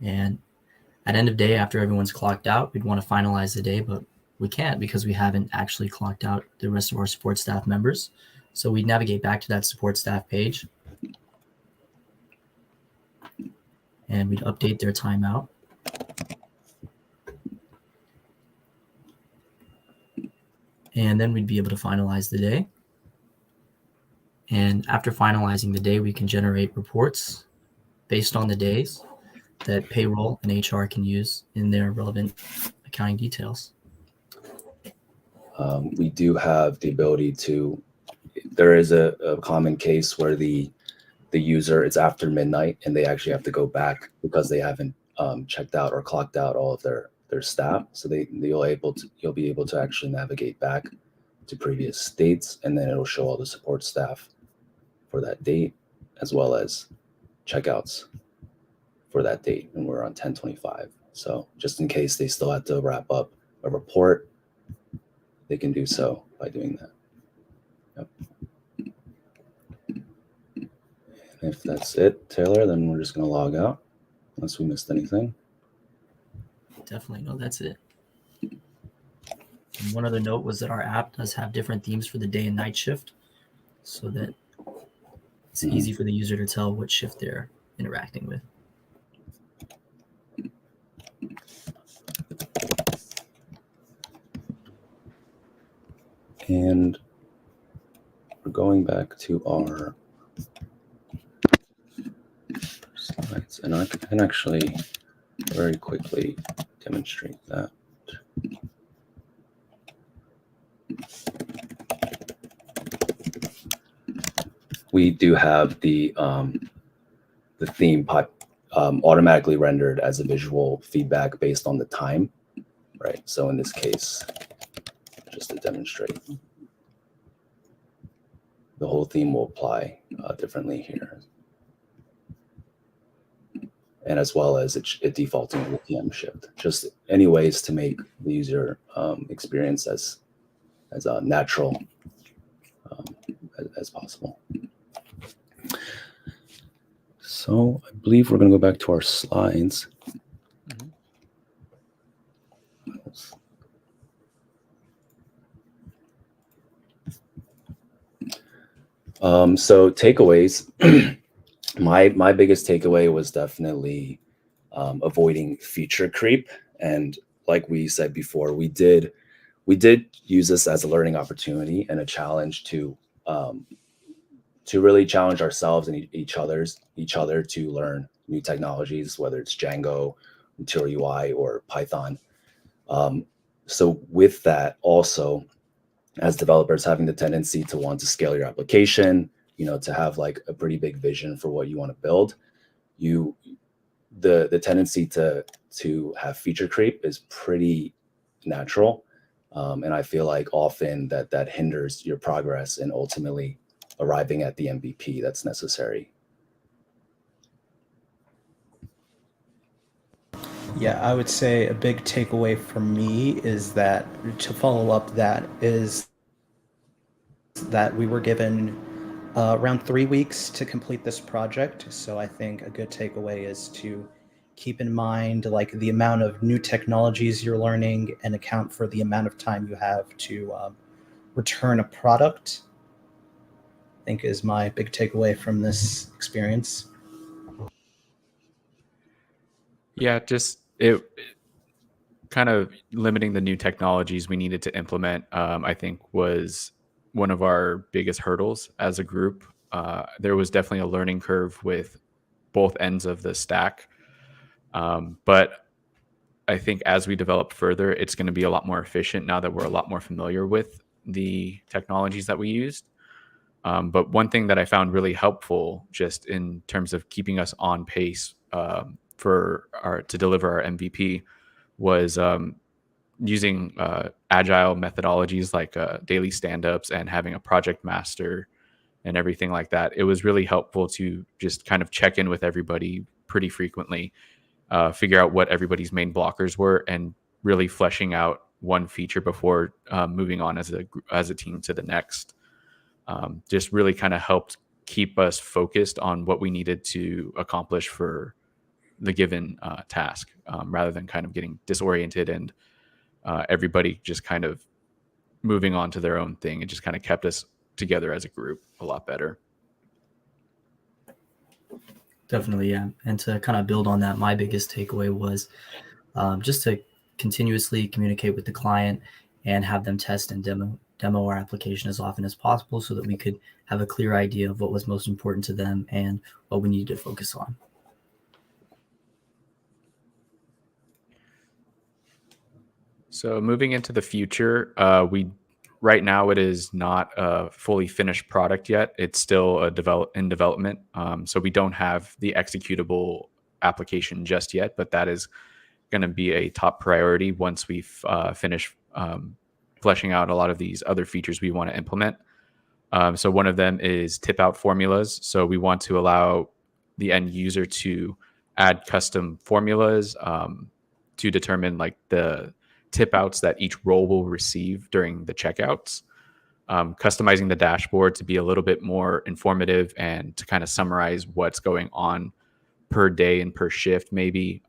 And at end of day, after everyone's clocked out, we'd want to finalize the day, but we can't because we haven't actually clocked out the rest of our support staff members. So we'd navigate back to that support staff page and we'd update their timeout. And then we'd be able to finalize the day. And after finalizing the day, we can generate reports based on the days that payroll and HR can use in their relevant accounting details. We do have the ability to, there is a common case where the user, it's after midnight and they actually have to go back because they haven't checked out or clocked out all of their staff. So you'll be able to actually navigate back to previous dates, and then it'll show all the support staff for that date, as well as checkouts for that date. And we're on 10/25. So just in case they still have to wrap up a report, they can do so by doing that. Yep. And if that's it, Taylor, then we're just going to log out unless we missed anything. Definitely, no, that's it. And one other note was that our app does have different themes for the day and night shift, so that it's easy for the user to tell what shift they're interacting with. And we're going back to our slides, and I can actually very quickly demonstrate that. We do have the theme automatically rendered as a visual feedback based on the time, right? So in this case, just to demonstrate, the whole theme will apply differently here. And as well as it defaulting to the PM shift. Just any ways to make the user experience as natural as possible. So I believe we're going to go back to our slides. So takeaways. My biggest takeaway was definitely avoiding feature creep. And like we said before, we did use this as a learning opportunity and a challenge to really challenge ourselves and each other to learn new technologies, whether it's Django, Material UI, or Python. So with that, also as developers having the tendency to want to scale your application, to have like a pretty big vision for what you want to build, the tendency to have feature creep is pretty natural. And I feel like often that hinders your progress and ultimately arriving at the MVP that's necessary. Yeah, I would say a big takeaway for me is that, to follow up that, is that we were given around 3 weeks to complete this project. So I think a good takeaway is to keep in mind like the amount of new technologies you're learning and account for the amount of time you have to return a product, I think is my big takeaway from this experience. Yeah, just it kind of limiting the new technologies we needed to implement, I think was one of our biggest hurdles as a group. There was definitely a learning curve with both ends of the stack. But I think as we develop further, it's going to be a lot more efficient now that we're a lot more familiar with the technologies that we used. But one thing that I found really helpful, just in terms of keeping us on pace to deliver our MVP, was using agile methodologies like daily stand-ups and having a project master and everything like that. It was really helpful to just kind of check in with everybody pretty frequently, figure out what everybody's main blockers were, and really fleshing out one feature before moving on as a team to the next. Just really kind of helped keep us focused on what we needed to accomplish for the given task, rather than kind of getting disoriented and everybody just kind of moving on to their own thing. It just kind of kept us together as a group a lot better. Definitely, yeah. And to kind of build on that, my biggest takeaway was just to continuously communicate with the client and have them test and demo our application as often as possible so that we could have a clear idea of what was most important to them and what we needed to focus on. So moving into the future, right now it is not a fully finished product yet. It's still in development. So we don't have the executable application just yet, but that is going to be a top priority once we finish fleshing out a lot of these other features we want to implement. So one of them is tip out formulas. So we want to allow the end user to add custom formulas to determine like the tip outs that each role will receive during the checkouts. Customizing the dashboard to be a little bit more informative and to kind of summarize what's going on per day and per shift, maybe.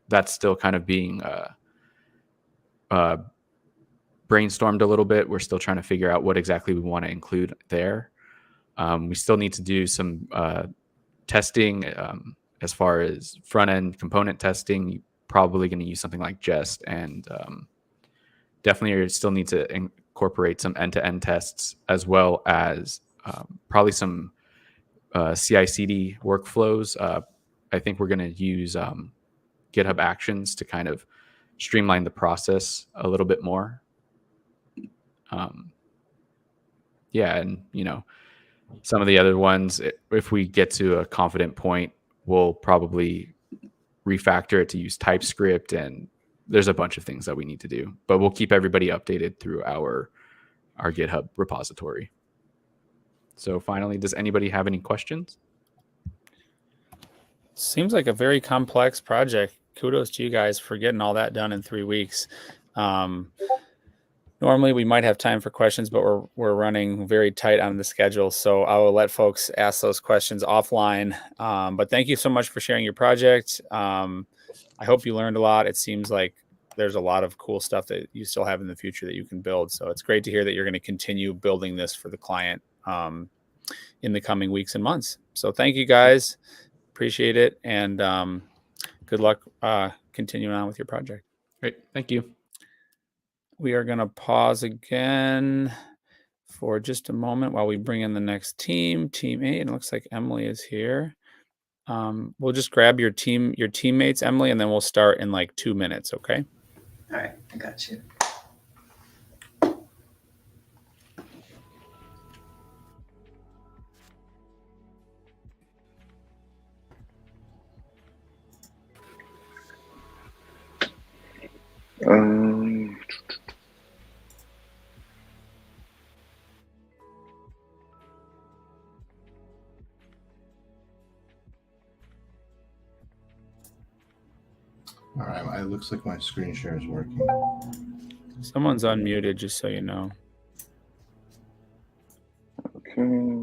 That's still kind of being brainstormed a little bit. We're still trying to figure out what exactly we want to include there. We still need to do some testing as far as front-end component testing. You're probably going to use something like Jest, and definitely still need to incorporate some end-to-end tests, as well as probably some CI/CD workflows. I think we're going to use GitHub Actions to kind of streamline the process a little bit more. Yeah, and some of the other ones, if we get to a confident point, we'll probably refactor it to use TypeScript, and there's a bunch of things that we need to do, but we'll keep everybody updated through our GitHub repository. So finally, does anybody have any questions? Seems like a very complex project. Kudos to you guys for getting all that done in 3 weeks. Normally we might have time for questions, but we're running very tight on the schedule. So I will let folks ask those questions offline. But thank you so much for sharing your project. I hope you learned a lot. It seems like there's a lot of cool stuff that you still have in the future that you can build. So it's great to hear that you're going to continue building this for the client in the coming weeks and months. So thank you guys. Appreciate it. And good luck continuing on with your project. Great. Thank you. We are going to pause again for just a moment while we bring in the next team, Team 8. And it looks like Emily is here. We'll just grab your teammates, Emily, and then we'll start in like 2 minutes, okay? All right, I got you. All right, it looks like my screen share is working. Someone's unmuted, just so you know. Okay.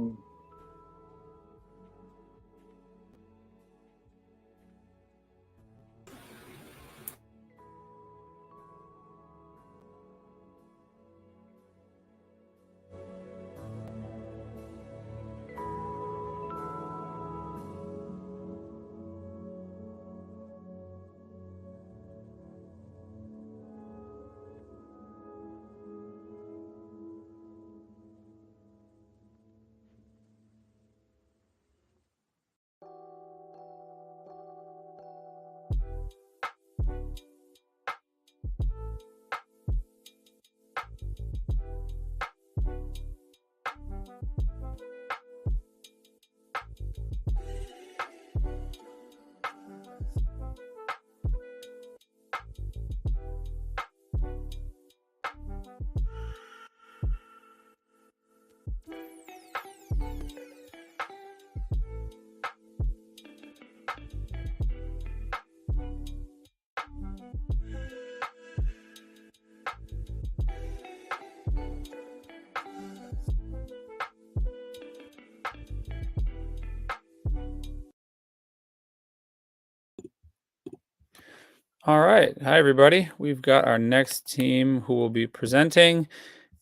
All right. Hi, everybody. We've got our next team who will be presenting,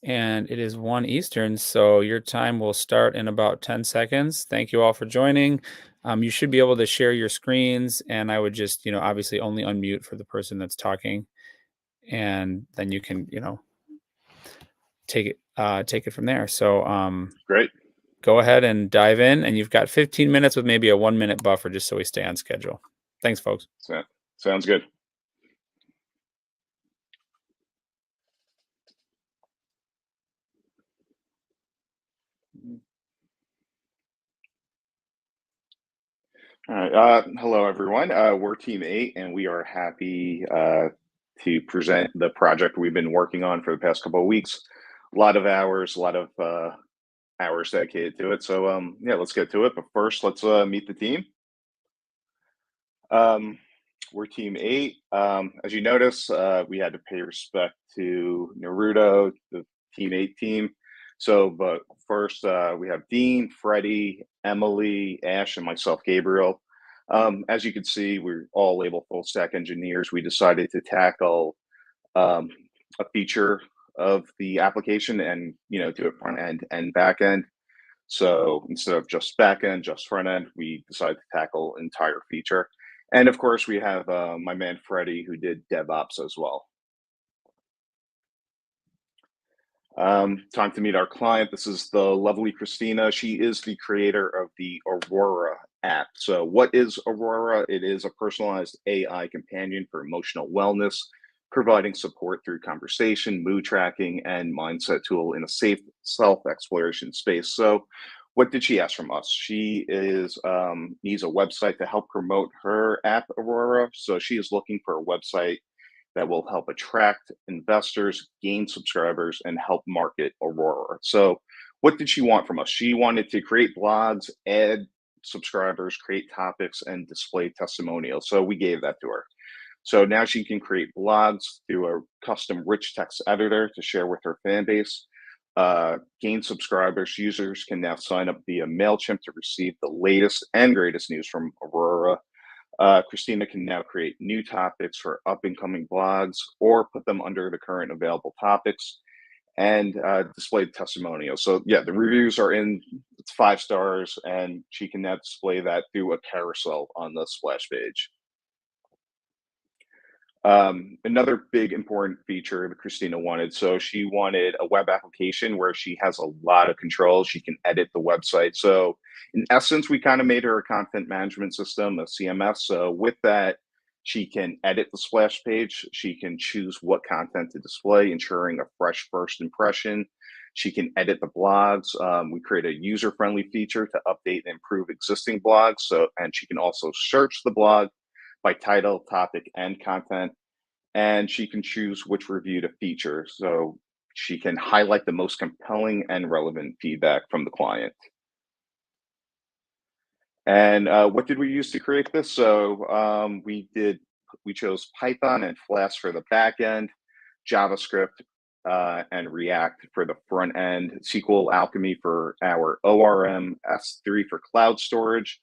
and it is 1 Eastern, so your time will start in about 10 seconds. Thank you all for joining. You should be able to share your screens, and I would just, obviously only unmute for the person that's talking, and then you can, take it from there. So Great. Go ahead and dive in, and you've got 15 minutes with maybe a 1-minute buffer just so we stay on schedule. Thanks, folks. Sounds good. All right. Hello, everyone. We're Team 8, and we are happy to present the project we've been working on for the past couple of weeks. A lot of hours dedicated to it. So, yeah, let's get to it. But first, let's meet the team. We're Team 8. As you notice, we had to pay respect to Naruto, the Team 8 team. So, but first, we have Dean, Freddie, Emily, Ash, and myself, Gabriel. As you can see, we're all labeled full stack engineers. We decided to tackle a feature of the application and do it front end and back end. So instead of just back end, just front end, we decided to tackle entire feature. And of course, we have my man Freddie, who did DevOps as well. Time to meet our client. This is the lovely Christina. She is the creator of the Aurora app. So what is Aurora? It is a personalized AI companion for emotional wellness, providing support through conversation, mood tracking, and mindset tool in a safe self-exploration space. So what did she ask from us? She needs a website to help promote her app, Aurora. So she is looking for a website that will help attract investors, gain subscribers, and help market Aurora. So what did she want from us? She wanted to create blogs, add subscribers, create topics, and display testimonials. So we gave that to her. So now she can create blogs through a custom rich text editor to share with her fan base. Gain subscribers. Users can now sign up via MailChimp to receive the latest and greatest news from Aurora. Christina can now create new topics for up and coming blogs or put them under the current available topics and display testimonials. So yeah, the reviews are in, it's 5 stars, and she can now display that through a carousel on the splash page. Another big important feature that Christina wanted. So she wanted a web application where she has a lot of control. She can edit the website. So in essence, we kind of made her a content management system, a CMS. So with that, she can edit the splash page. She can choose what content to display, ensuring a fresh first impression. She can edit the blogs. We create a user-friendly feature to update and improve existing blogs. And she can also search the blog by title, topic, and content. and she can choose which review to feature. So she can highlight the most compelling and relevant feedback from the client. And what did we use to create this? So we chose Python and Flask for the back end, JavaScript and React for the front end, SQL Alchemy for our ORM, S3 for cloud storage,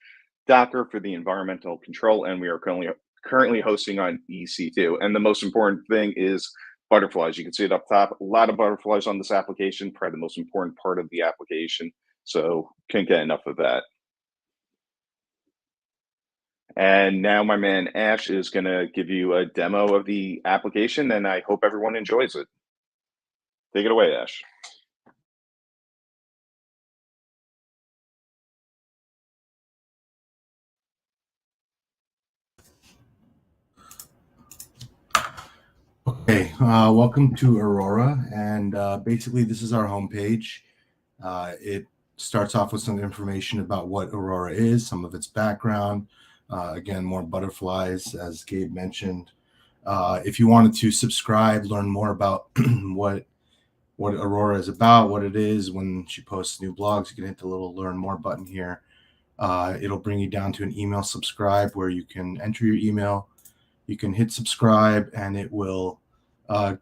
Docker for the environmental control, and we are currently hosting on EC2. And the most important thing is butterflies. You can see it up top, a lot of butterflies on this application, probably the most important part of the application. So can't get enough of that. And now my man Ash is going to give you a demo of the application, and I hope everyone enjoys it. Take it away, Ash. Okay, welcome to Aurora, and basically this is our homepage. It starts off with some information about what Aurora is, some of its background. Again, more butterflies, as Gabe mentioned. If you wanted to subscribe, learn more about what Aurora is about, what it is, when she posts new blogs, you can hit the little learn more button here. It'll bring you down to an email subscribe where you can enter your email. You can hit subscribe and it will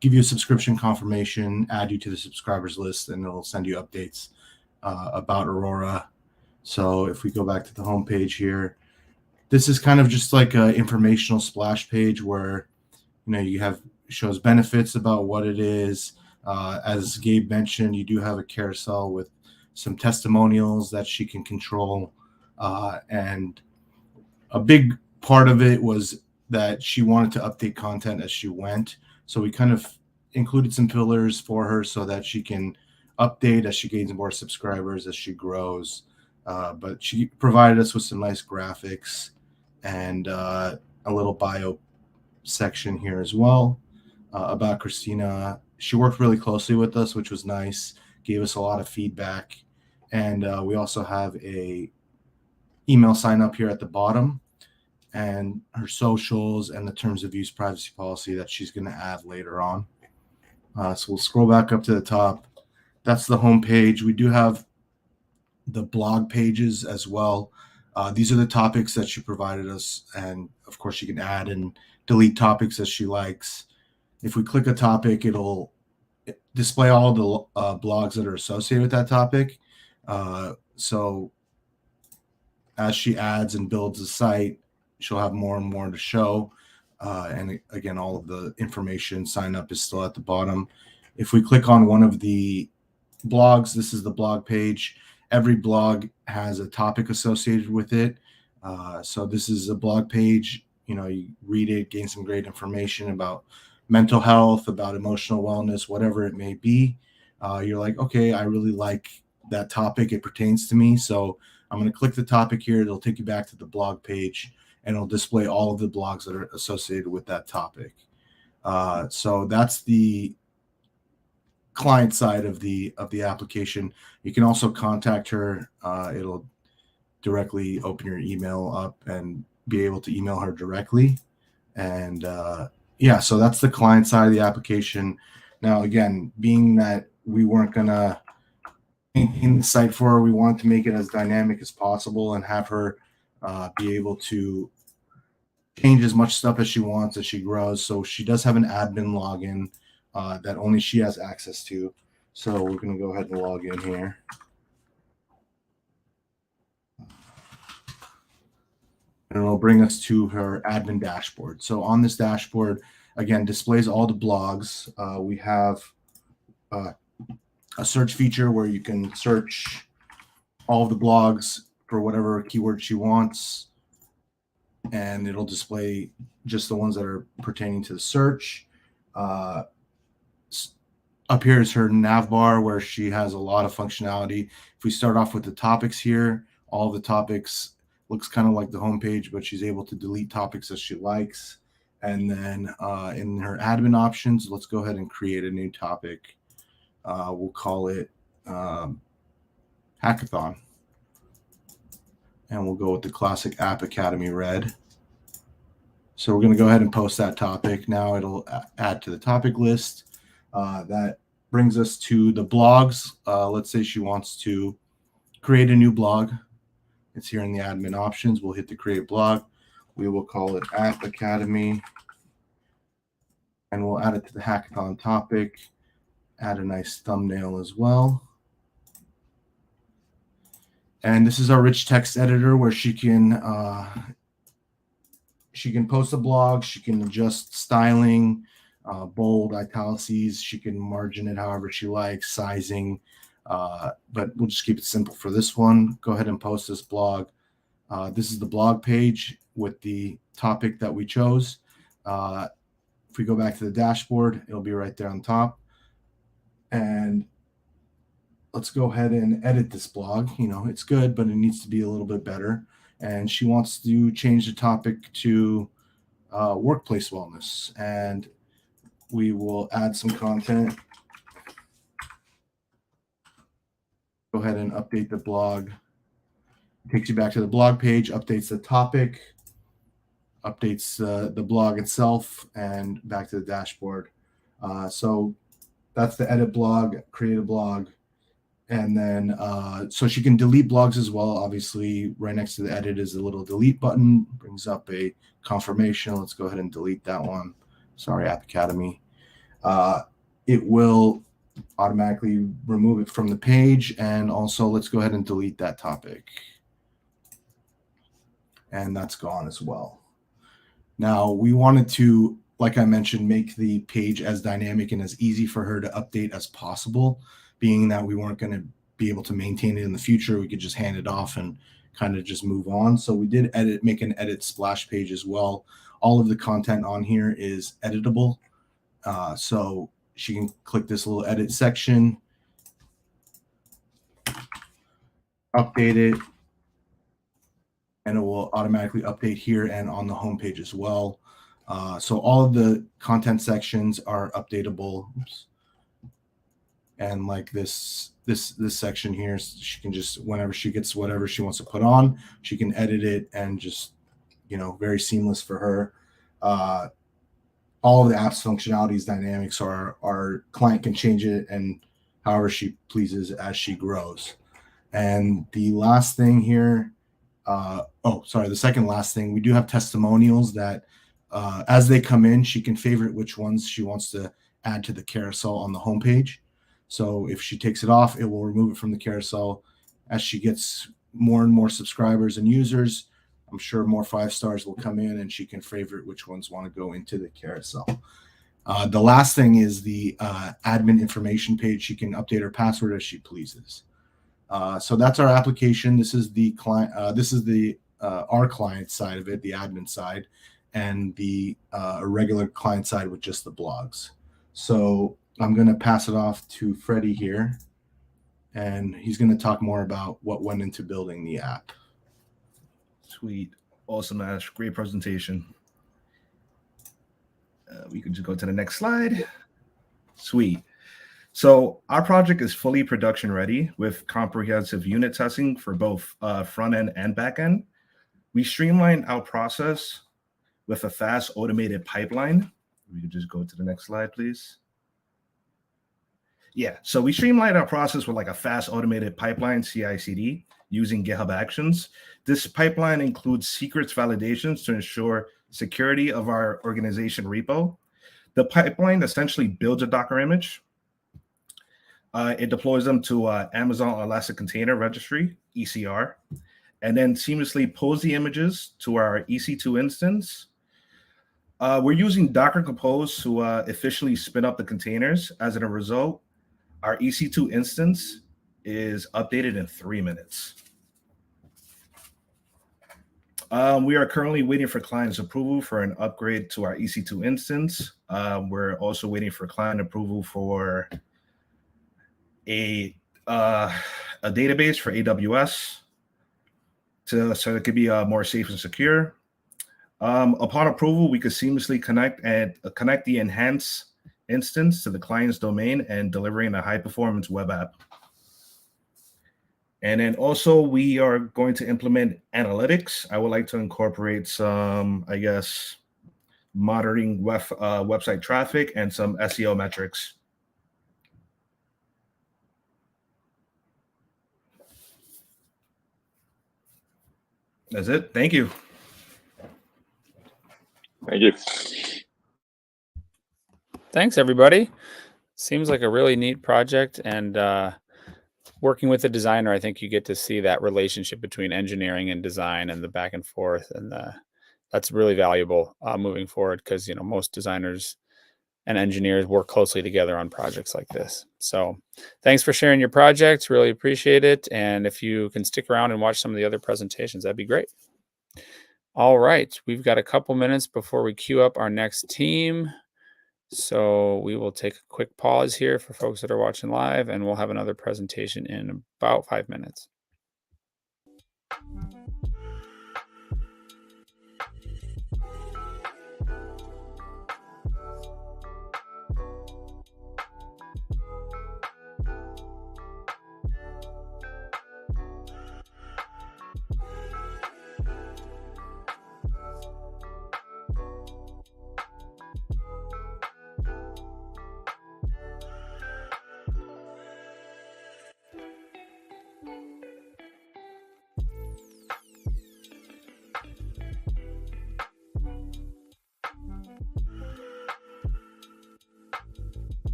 give you a subscription confirmation, add you to the subscribers list, and it'll send you updates about Aurora. So if we go back to the homepage here, this is kind of just like an informational splash page where you shows benefits about what it is. As Gabe mentioned, you do have a carousel with some testimonials that she can control, and a big part of it was that she wanted to update content as she went. So we kind of included some fillers for her so that she can update as she gains more subscribers, as she grows. But she provided us with some nice graphics and a little bio section here as well about Christina. She worked really closely with us, which was nice, gave us a lot of feedback. And we also have a email sign up here at the bottom, and her socials and the terms of use privacy policy that she's going to add later on. So we'll scroll back up to the top. That's the home page. We do have the blog pages as well. These are the topics that she provided us, and of course she can add and delete topics as she likes. If we click a topic, it'll display all the blogs that are associated with that topic. So as she adds and builds the site, she'll have more and more to show. And again, all of the information, sign up is still at the bottom. If we click on one of the blogs, this is the blog page. Every blog has a topic associated with it. So this is a blog page. You read it, gain some great information about mental health, about emotional wellness, whatever it may be. You're like, okay, I really like that topic. It pertains to me. So I'm going to click the topic here. It'll take you back to the blog page, and it'll display all of the blogs that are associated with that topic. So that's the client side of the application. You can also contact her. It'll directly open your email up and be able to email her directly. And yeah, so that's the client side of the application. Now, again, being that we weren't going to maintain the site for her, we wanted to make it as dynamic as possible and have her be able to change as much stuff as she wants as she grows. So she does have an admin login that only she has access to. So we're going to go ahead and log in here. And it'll bring us to her admin dashboard. So on this dashboard, again, displays all the blogs. We have a search feature where you can search all of the blogs for whatever keyword she wants, and it'll display just the ones that are pertaining to the search. Up here is her nav bar where she has a lot of functionality. If we start off with the topics here, all the topics looks kind of like the homepage, but she's able to delete topics as she likes. And then in her admin options, let's go ahead and create a new topic. We'll call it Hackathon. And we'll go with the classic App Academy red. So we're going to go ahead and post that topic. Now it'll add to the topic list. That brings us to the blogs. Let's say she wants to create a new blog. It's here in the admin options. We'll hit the create blog. We will call it App Academy. And we'll add it to the hackathon topic. Add a nice thumbnail as well. And this is our rich text editor where she can post a blog. She can adjust styling, bold, italics. She can margin it however she likes, sizing. But we'll just keep it simple for this one. Go ahead and post this blog. This is the blog page with the topic that we chose. If we go back to the dashboard, it'll be right there on top. And let's go ahead and edit this blog. You know, it's good, but it needs to be a little bit better. And she wants to change the topic to workplace wellness. And we will add some content. Go ahead and update the blog. It takes you back to the blog page, updates the topic, updates the blog itself, and back to the dashboard. So that's the edit blog, create a blog. And then, so she can delete blogs as well. Obviously, right next to the edit is a little delete button, brings up a confirmation. Let's go ahead and delete that one. Sorry, App Academy. It will automatically remove it from the page. And also, let's go ahead and delete that topic. And that's gone as well. Now, we wanted to, like I mentioned, make the page as dynamic and as easy for her to update as possible. Being that we weren't going to be able to maintain it in the future, we could just hand it off and kind of just move on. So we did make an edit splash page as well. All of the content on here is editable. So she can click this little edit section, update it, and it will automatically update here and on the homepage as well. So all of the content sections are updatable. Oops. And like this section here, she can just, whenever she gets whatever she wants to put on, she can edit it and just, you know, very seamless for her. All of the app's functionalities, dynamics, so our client can change it and however she pleases as she grows. And the last thing here, the second last thing, we do have testimonials that as they come in, she can favorite which ones she wants to add to the carousel on the homepage. So if she takes it off, it will remove it from the carousel. As she gets more and more subscribers and users, I'm sure more 5 stars will come in and she can favorite which ones want to go into the carousel. The last thing is the admin information page. She can update her password as she pleases. So that's our application. This is the client. This is the our client side of it, the admin side, and the regular client side with just the blogs. So I'm going to pass it off to Freddie here, and he's going to talk more about what went into building the app. Sweet. Awesome, Ash. Great presentation. We can just go to the next slide. Sweet. So our project is fully production ready with comprehensive unit testing for both front end and back end. We streamlined our process with a fast automated pipeline. We can just go to the next slide, please. Yeah, so we streamlined our process with like a fast automated pipeline, CI/CD, using GitHub Actions. This pipeline includes secrets validations to ensure security of our organization repo. The pipeline essentially builds a Docker image. It deploys them to Amazon Elastic Container Registry, ECR, and then seamlessly pulls the images to our EC2 instance. We're using Docker Compose to efficiently spin up the containers. As a result, our EC2 instance is updated in 3 minutes. We are currently waiting for client's approval for an upgrade to our EC2 instance. We're also waiting for client approval for a database for AWS so it could be more safe and secure. Upon approval, we could seamlessly connect the enhanced instance to the client's domain and delivering a high-performance web app. And then also we are going to implement analytics. I would like to incorporate some, I guess, monitoring website traffic, and some SEO metrics. That's it. Thank you. Thank you. Thanks, everybody. Seems like a really neat project, and working with the designer, I think you get to see that relationship between engineering and design and the back and forth, and that's really valuable moving forward, because most designers and engineers work closely together on projects like this. So thanks for sharing your project. Really appreciate it. And if you can stick around and watch some of the other presentations, that'd be great. All right, we've got a couple minutes before we queue up our next team. So we will take a quick pause here for folks that are watching live, and we'll have another presentation in about 5 minutes.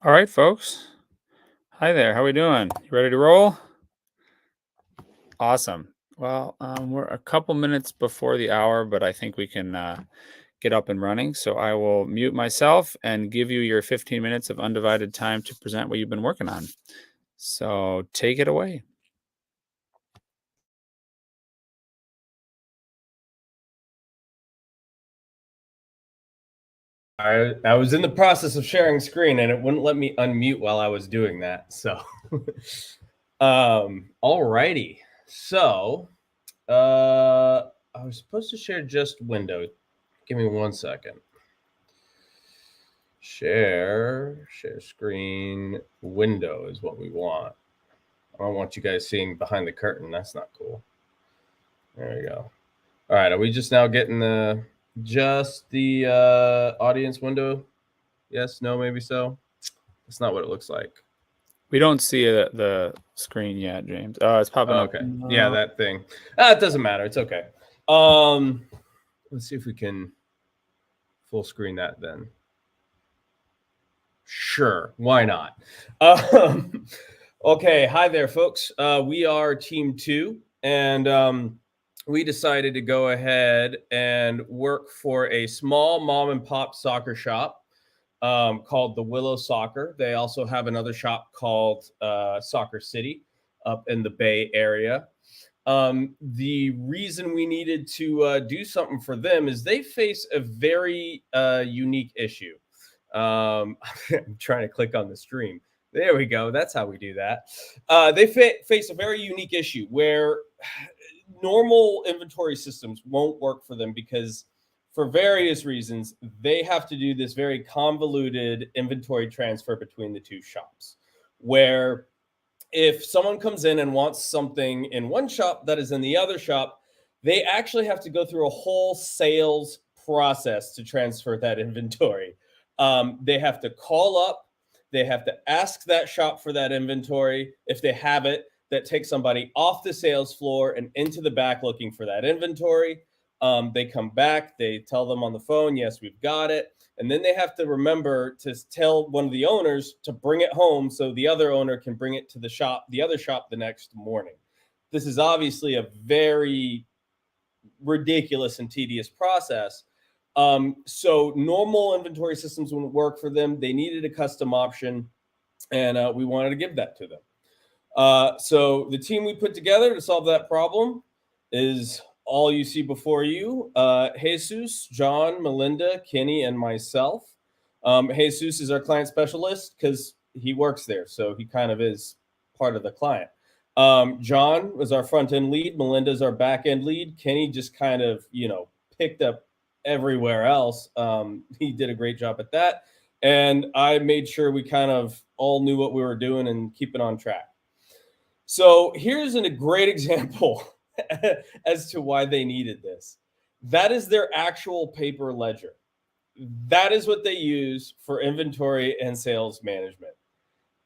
All right, folks. Hi there. How we doing? You ready to roll? Awesome. Well, we're a couple minutes before the hour, but I think we can get up and running. So I will mute myself and give you your 15 minutes of undivided time to present what you've been working on. So take it away. I was in the process of sharing screen and it wouldn't let me unmute while I was doing that. So, alrighty. So, I was supposed to share just window. Give me 1 second. Share screen window is what we want. I don't want you guys seeing behind the curtain. That's not cool. There we go. All right. Are we just now getting just the audience window? Yes, no, maybe so. That's not what it looks like. We don't see the screen yet, James. It's popping up. Okay. Yeah, that thing. It doesn't matter. It's okay. Let's see if we can full screen that then. Sure. Why not? Okay. Hi there, folks. We are Team 2, and we decided to go ahead and work for a small mom and pop soccer shop called the Willow Soccer. They also have another shop called Soccer City up in the Bay Area. The reason we needed to do something for them is they face a very unique issue. I'm trying to click on the stream. There we go. That's how we do that. They face a very unique issue where normal inventory systems won't work for them because for various reasons, they have to do this very convoluted inventory transfer between the two shops, where if someone comes in and wants something in one shop that is in the other shop, they actually have to go through a whole sales process to transfer that inventory. They have to call up, they have to ask that shop for that inventory. If they have it, that takes somebody off the sales floor and into the back looking for that inventory. They come back, they tell them on the phone, yes, we've got it. And then they have to remember to tell one of the owners to bring it home so the other owner can bring it to the other shop the next morning. This is obviously a very ridiculous and tedious process. So normal inventory systems wouldn't work for them. They needed a custom option, and we wanted to give that to them. So the team we put together to solve that problem is all you see before you. Jesus, John, Melinda, Kenny, and myself. Jesus is our client specialist because he works there, so he kind of is part of the client. John was our front end lead. Melinda's our back end lead. Kenny just kind of, picked up everywhere else. He did a great job at that. And I made sure we kind of all knew what we were doing and keep it on track. So here's a great example as to why they needed this. That is their actual paper ledger. That is what they use for inventory and sales management.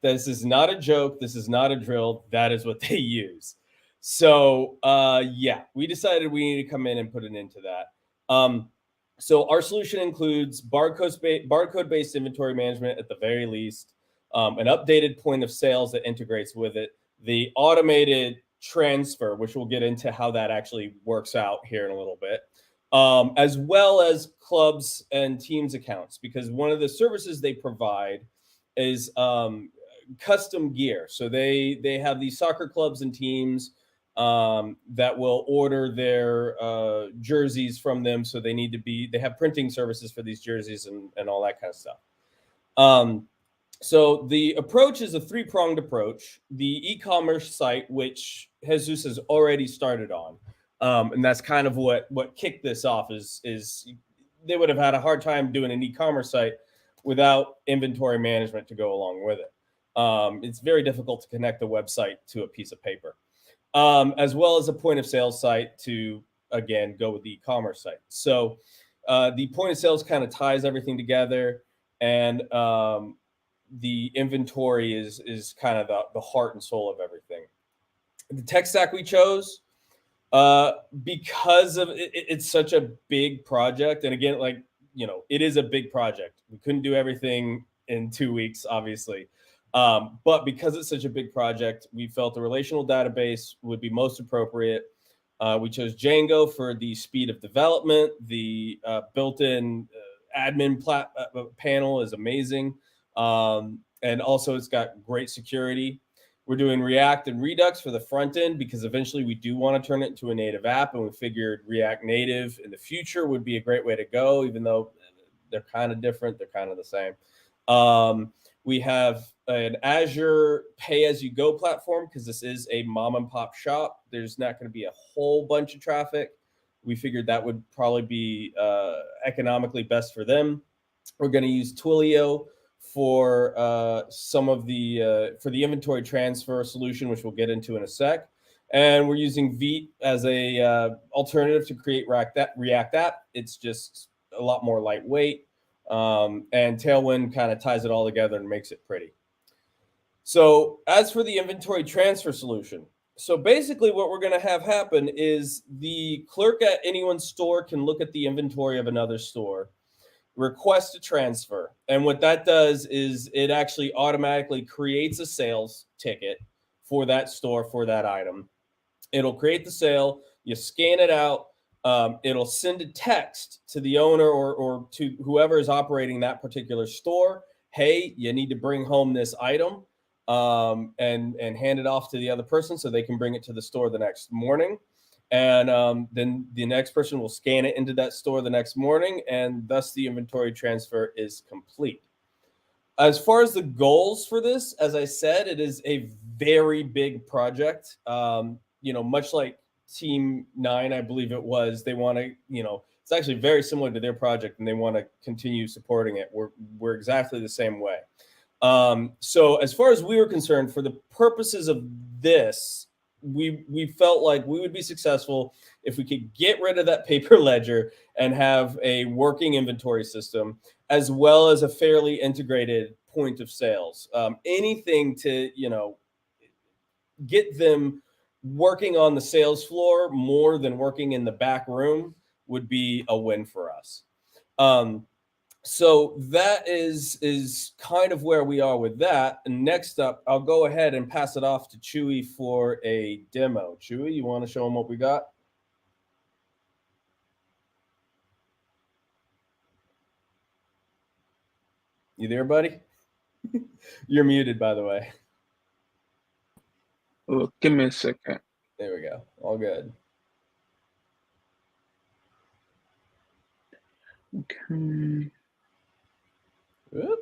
This is not a joke. This is not a drill. That is what they use. So yeah, we decided we need to come in and put an end to that. So our solution includes barcode-based inventory management at the very least, an updated point of sales that integrates with it, the automated transfer, which we'll get into how that actually works out here in a little bit, as well as clubs and teams accounts, because one of the services they provide is custom gear. So they have these soccer clubs and teams that will order their jerseys from them. So they have printing services for these jerseys and all that kind of stuff. So the approach is a three-pronged approach. The e-commerce site, which Jesus has already started on, and that's kind of what kicked this off is they would have had a hard time doing an e-commerce site without inventory management to go along with it. It's very difficult to connect a website to a piece of paper, as well as a point of sale site to, again, go with the e-commerce site. So the point of sales kind of ties everything together, and the inventory is kind of the heart and soul of everything. The tech stack we chose, because of it's such a big project, and again, it is a big project. We couldn't do everything in 2 weeks, obviously. But because it's such a big project, we felt the relational database would be most appropriate. We chose Django for the speed of development. The built-in admin panel is amazing. And also it's got great security. We're doing React and Redux for the front end because eventually we do want to turn it into a native app, and we figured React Native in the future would be a great way to go, even though they're kind of different. They're kind of the same. We have an Azure pay-as-you-go platform because this is a mom-and-pop shop. There's not going to be a whole bunch of traffic. We figured that would probably be economically best for them. We're going to use Twilio for some of the for the inventory transfer solution, which we'll get into in a sec. And we're using Vite as a alternative to create React app. It's just a lot more lightweight. And Tailwind kind of ties it all together and makes it pretty. So as for the inventory transfer solution, so basically what we're going to have happen is the clerk at anyone's store can look at the inventory of another store, request a transfer. And what that does is it actually automatically creates a sales ticket for that store for that item. It'll create the sale, you scan it out, it'll send a text to the owner or to whoever is operating that particular store. Hey, you need to bring home this item, and hand it off to the other person so they can bring it to the store the next morning. And then the next person will scan it into that store the next morning, and thus the inventory transfer is complete. As far as the goals for this, as I said, it is a very big project. Much like Team 9, I believe it was, they want to, it's actually very similar to their project, and they want to continue supporting it. We're exactly the same way. So as far as we were concerned, for the purposes of this, we felt like we would be successful if we could get rid of that paper ledger and have a working inventory system, as well as a fairly integrated point of sales. Anything to, get them working on the sales floor more than working in the back room would be a win for us. So that is kind of where we are with that. And next up, I'll go ahead and pass it off to Chewy for a demo. Chewy, you want to show them what we got? You there, buddy? You're muted, by the way. Oh, give me a second. There we go. All good. Okay. Whoop.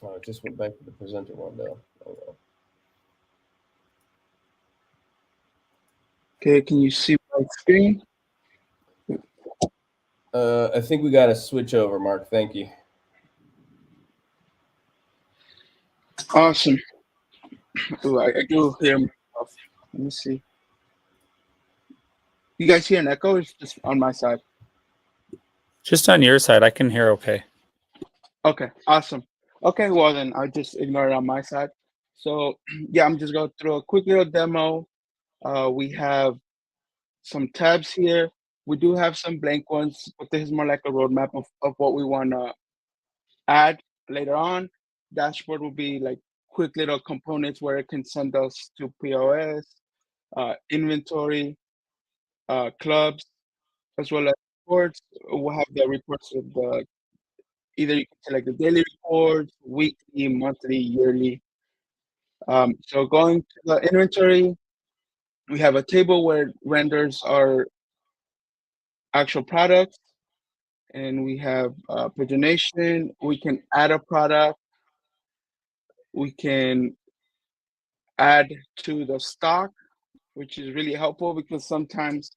Oh, it just went back to the presenter window. Oh, well. Okay, can you see my screen? I think we got to switch over, Mark. Thank you. Awesome. Ooh, I do hear myself. Let me see. You guys hear an echo, or it's just on my side? Just on your side, I can hear okay. Okay, awesome. Okay, well then I'll just ignore it on my side. So yeah, I'm just going through a quick little demo. We have some tabs here. We do have some blank ones, but this is more like a roadmap of what we want to add later on. Dashboard will be like quick little components where it can send us to POS, inventory, clubs, as well as reports. We'll have the reports of the, either you can select the daily reports, weekly, monthly, yearly. So going to the inventory, we have a table where renders our actual products, and we have pagination. We can add a product. We can add to the stock, which is really helpful because sometimes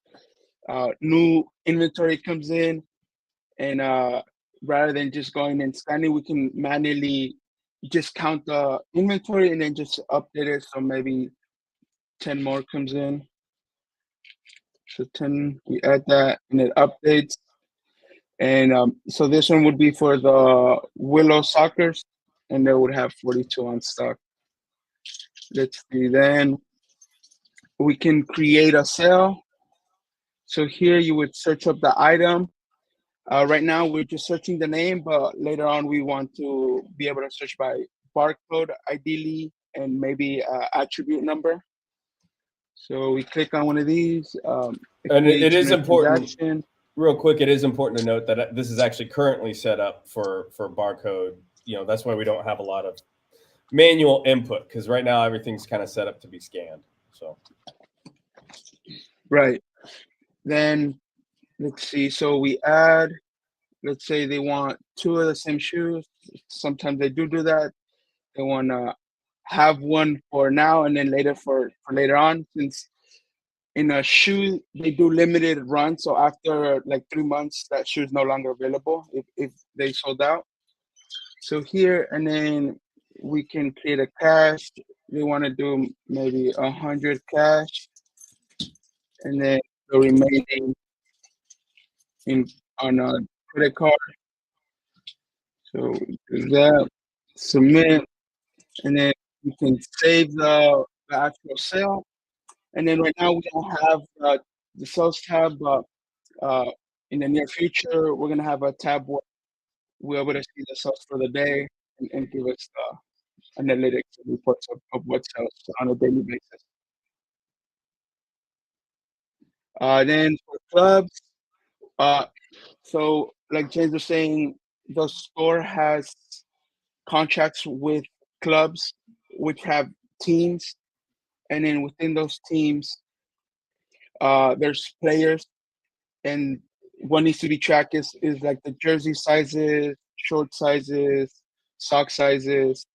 new inventory comes in, and rather than just going and scanning, we can manually just count the inventory and then just update it. So maybe 10 more comes in. So 10, we add that and it updates. And so this one would be for the Willow Sockers, and they would have 42 on stock. Let's see, then we can create a sale. So here you would search up the item. Right now we're just searching the name, but later on we want to be able to search by barcode ideally, and maybe attribute number. So we click on one of these. And it is important, transaction. real quick, it is important to note that this is actually currently set up for barcode. You know, that's why we don't have a lot of manual input, because right now everything's kind of set up to be scanned. So Right. Then let's see. So we add, let's say they want 2 of the same shoes. Sometimes they do that. They want to have one for now and then later for later on, since in a shoe they do limited run. So after like 3 months, that shoe is no longer available if they sold out. So here, and then we can create a cash. They want to do maybe 100 cash, and then the remaining on a credit card. So do that, submit, and then you can save the actual sale. And then right now we don't have the sales tab, but in the near future we're gonna have a tab where we're able to see the sales for the day and give us the analytics and reports of what sells on a daily basis. Then for clubs, so like James was saying, the store has contracts with clubs which have teams, and then within those teams, there's players, and what needs to be tracked is like the jersey sizes, short sizes, sock sizes,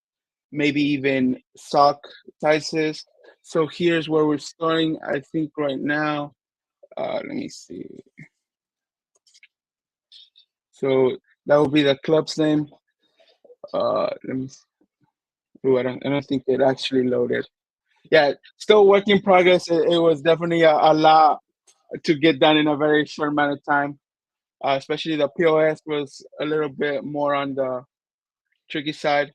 maybe even sock sizes. So here's where we're starting. I think right now, let me see. So that would be the club's name. Let me see. Ooh, I don't think it actually loaded. Yeah, still work in progress. It was definitely a lot to get done in a very short amount of time. Especially the POS was a little bit more on the tricky side.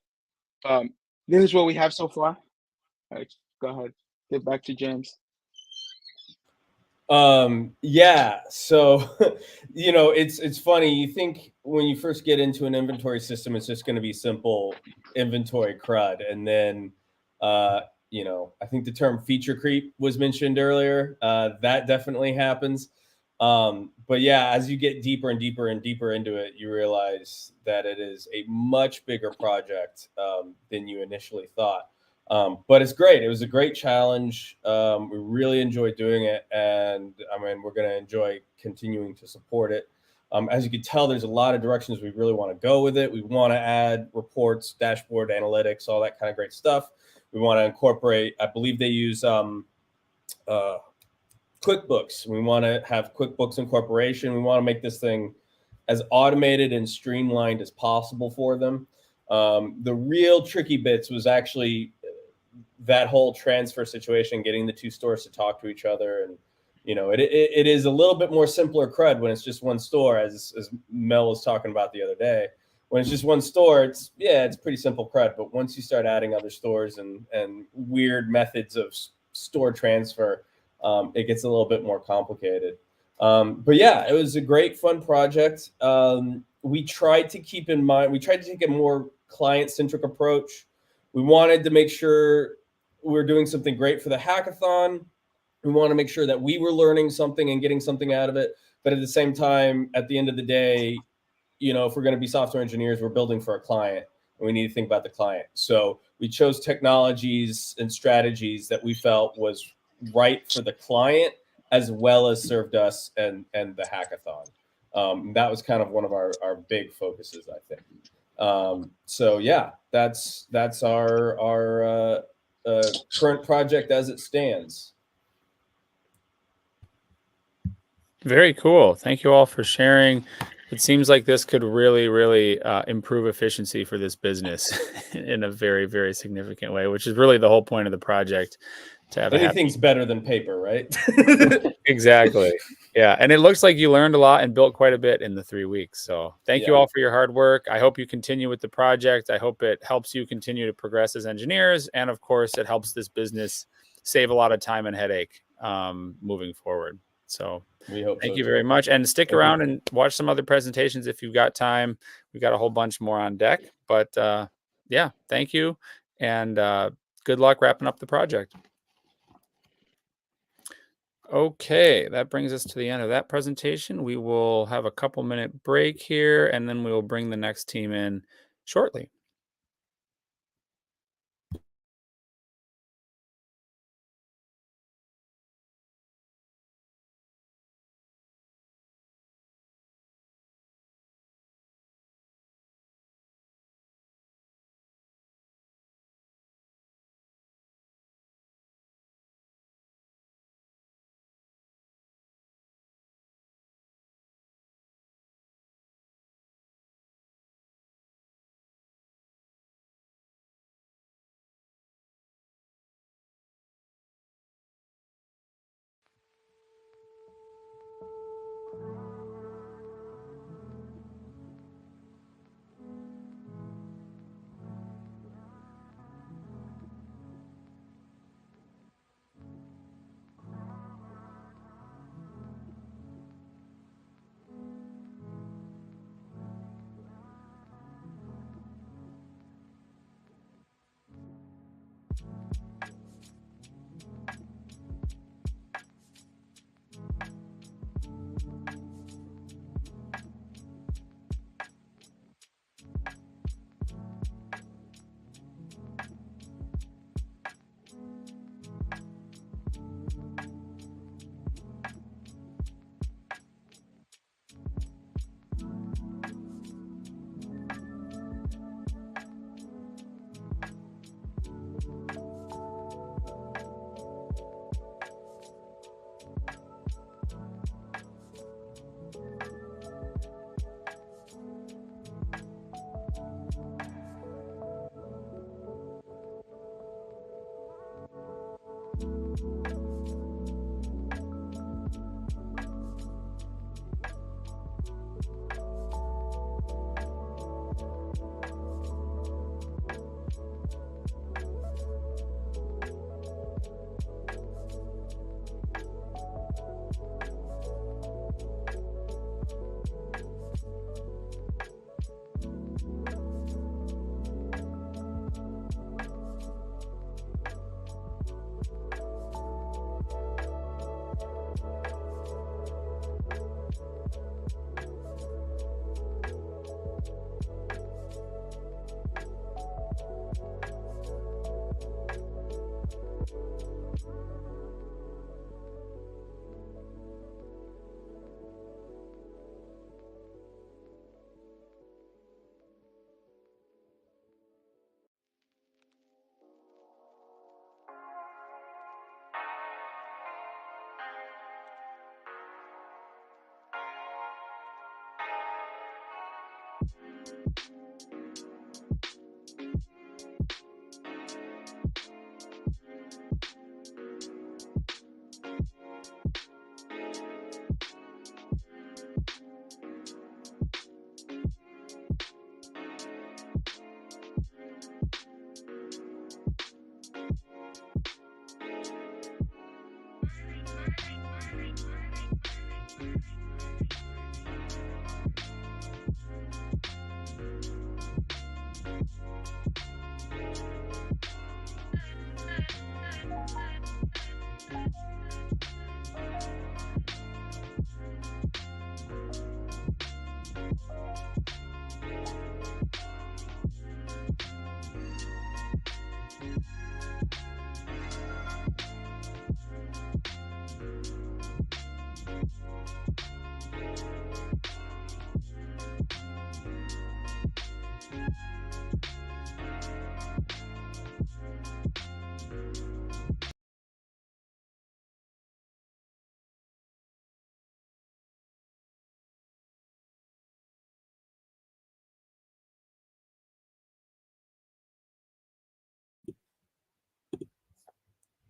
This is what we have so far. All right, go ahead. Get back to James. Yeah, so you know, it's funny. You think when you first get into an inventory system, it's just going to be simple inventory crud, and then you know, I think the term feature creep was mentioned earlier. That definitely happens. But yeah, as you get deeper and deeper and deeper into it, you realize that it is a much bigger project than you initially thought. But it's great. It was a great challenge. We really enjoyed doing it, and I mean, we're going to enjoy continuing to support it. As you can tell, there's a lot of directions we really want to go with it. We want to add reports, dashboard analytics, all that kind of great stuff. We want to incorporate, I believe they use QuickBooks. We want to have QuickBooks incorporation. We want to make this thing as automated and streamlined as possible for them. The real tricky bits was actually that whole transfer situation, getting the 2 stores to talk to each other. And, you know, it is a little bit more simpler crud when it's just one store, as Mel was talking about the other day. When it's just one store, it's pretty simple crud. But once you start adding other stores and weird methods of store transfer, it gets a little bit more complicated. But yeah, it was a great, fun project. We tried to keep in mind, we tried to take a more client-centric approach. We wanted to make sure we're doing something great for the hackathon. We want to make sure that we were learning something and getting something out of it. But at the same time, at the end of the day, you know, if we're going to be software engineers, we're building for a client, and we need to think about the client. So we chose technologies and strategies that we felt was right for the client, as well as served us and the hackathon. That was kind of one of our big focuses, I think. So yeah, that's our current project as it stands. Very cool. Thank you all for sharing. It seems like this could really, really improve efficiency for this business in a very, very significant way, which is really the whole point of the project. To have anything's better than paper, right? Exactly. Yeah, and it looks like you learned a lot and built quite a bit in the 3 weeks. So thank you all for your hard work. I hope you continue with the project. I hope it helps you continue to progress as engineers. And of course, it helps this business save a lot of time and headache moving forward. So We hope thank so you too. very much. And stick Thank you. around and watch some other presentations if you've got time. We've got a whole bunch more on deck. But yeah, thank you. And good luck wrapping up the project. Okay, that brings us to the end of that presentation. We will have a couple-minute break here, and then we will bring the next team in shortly.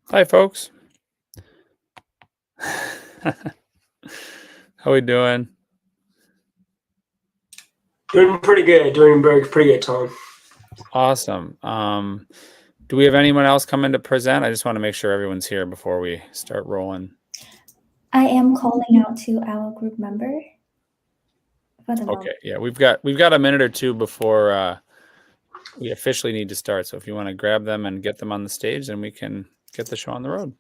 Hi, folks. How we doing? Doing pretty good. Doing pretty good, Tom. Awesome. Do we have anyone else coming to present? I just want to make sure everyone's here before we start rolling. I am calling out to our group member for the moment. Okay, yeah, we've got a minute or two before we officially need to start. So if you want to grab them and get them on the stage, then we can get the show on the road.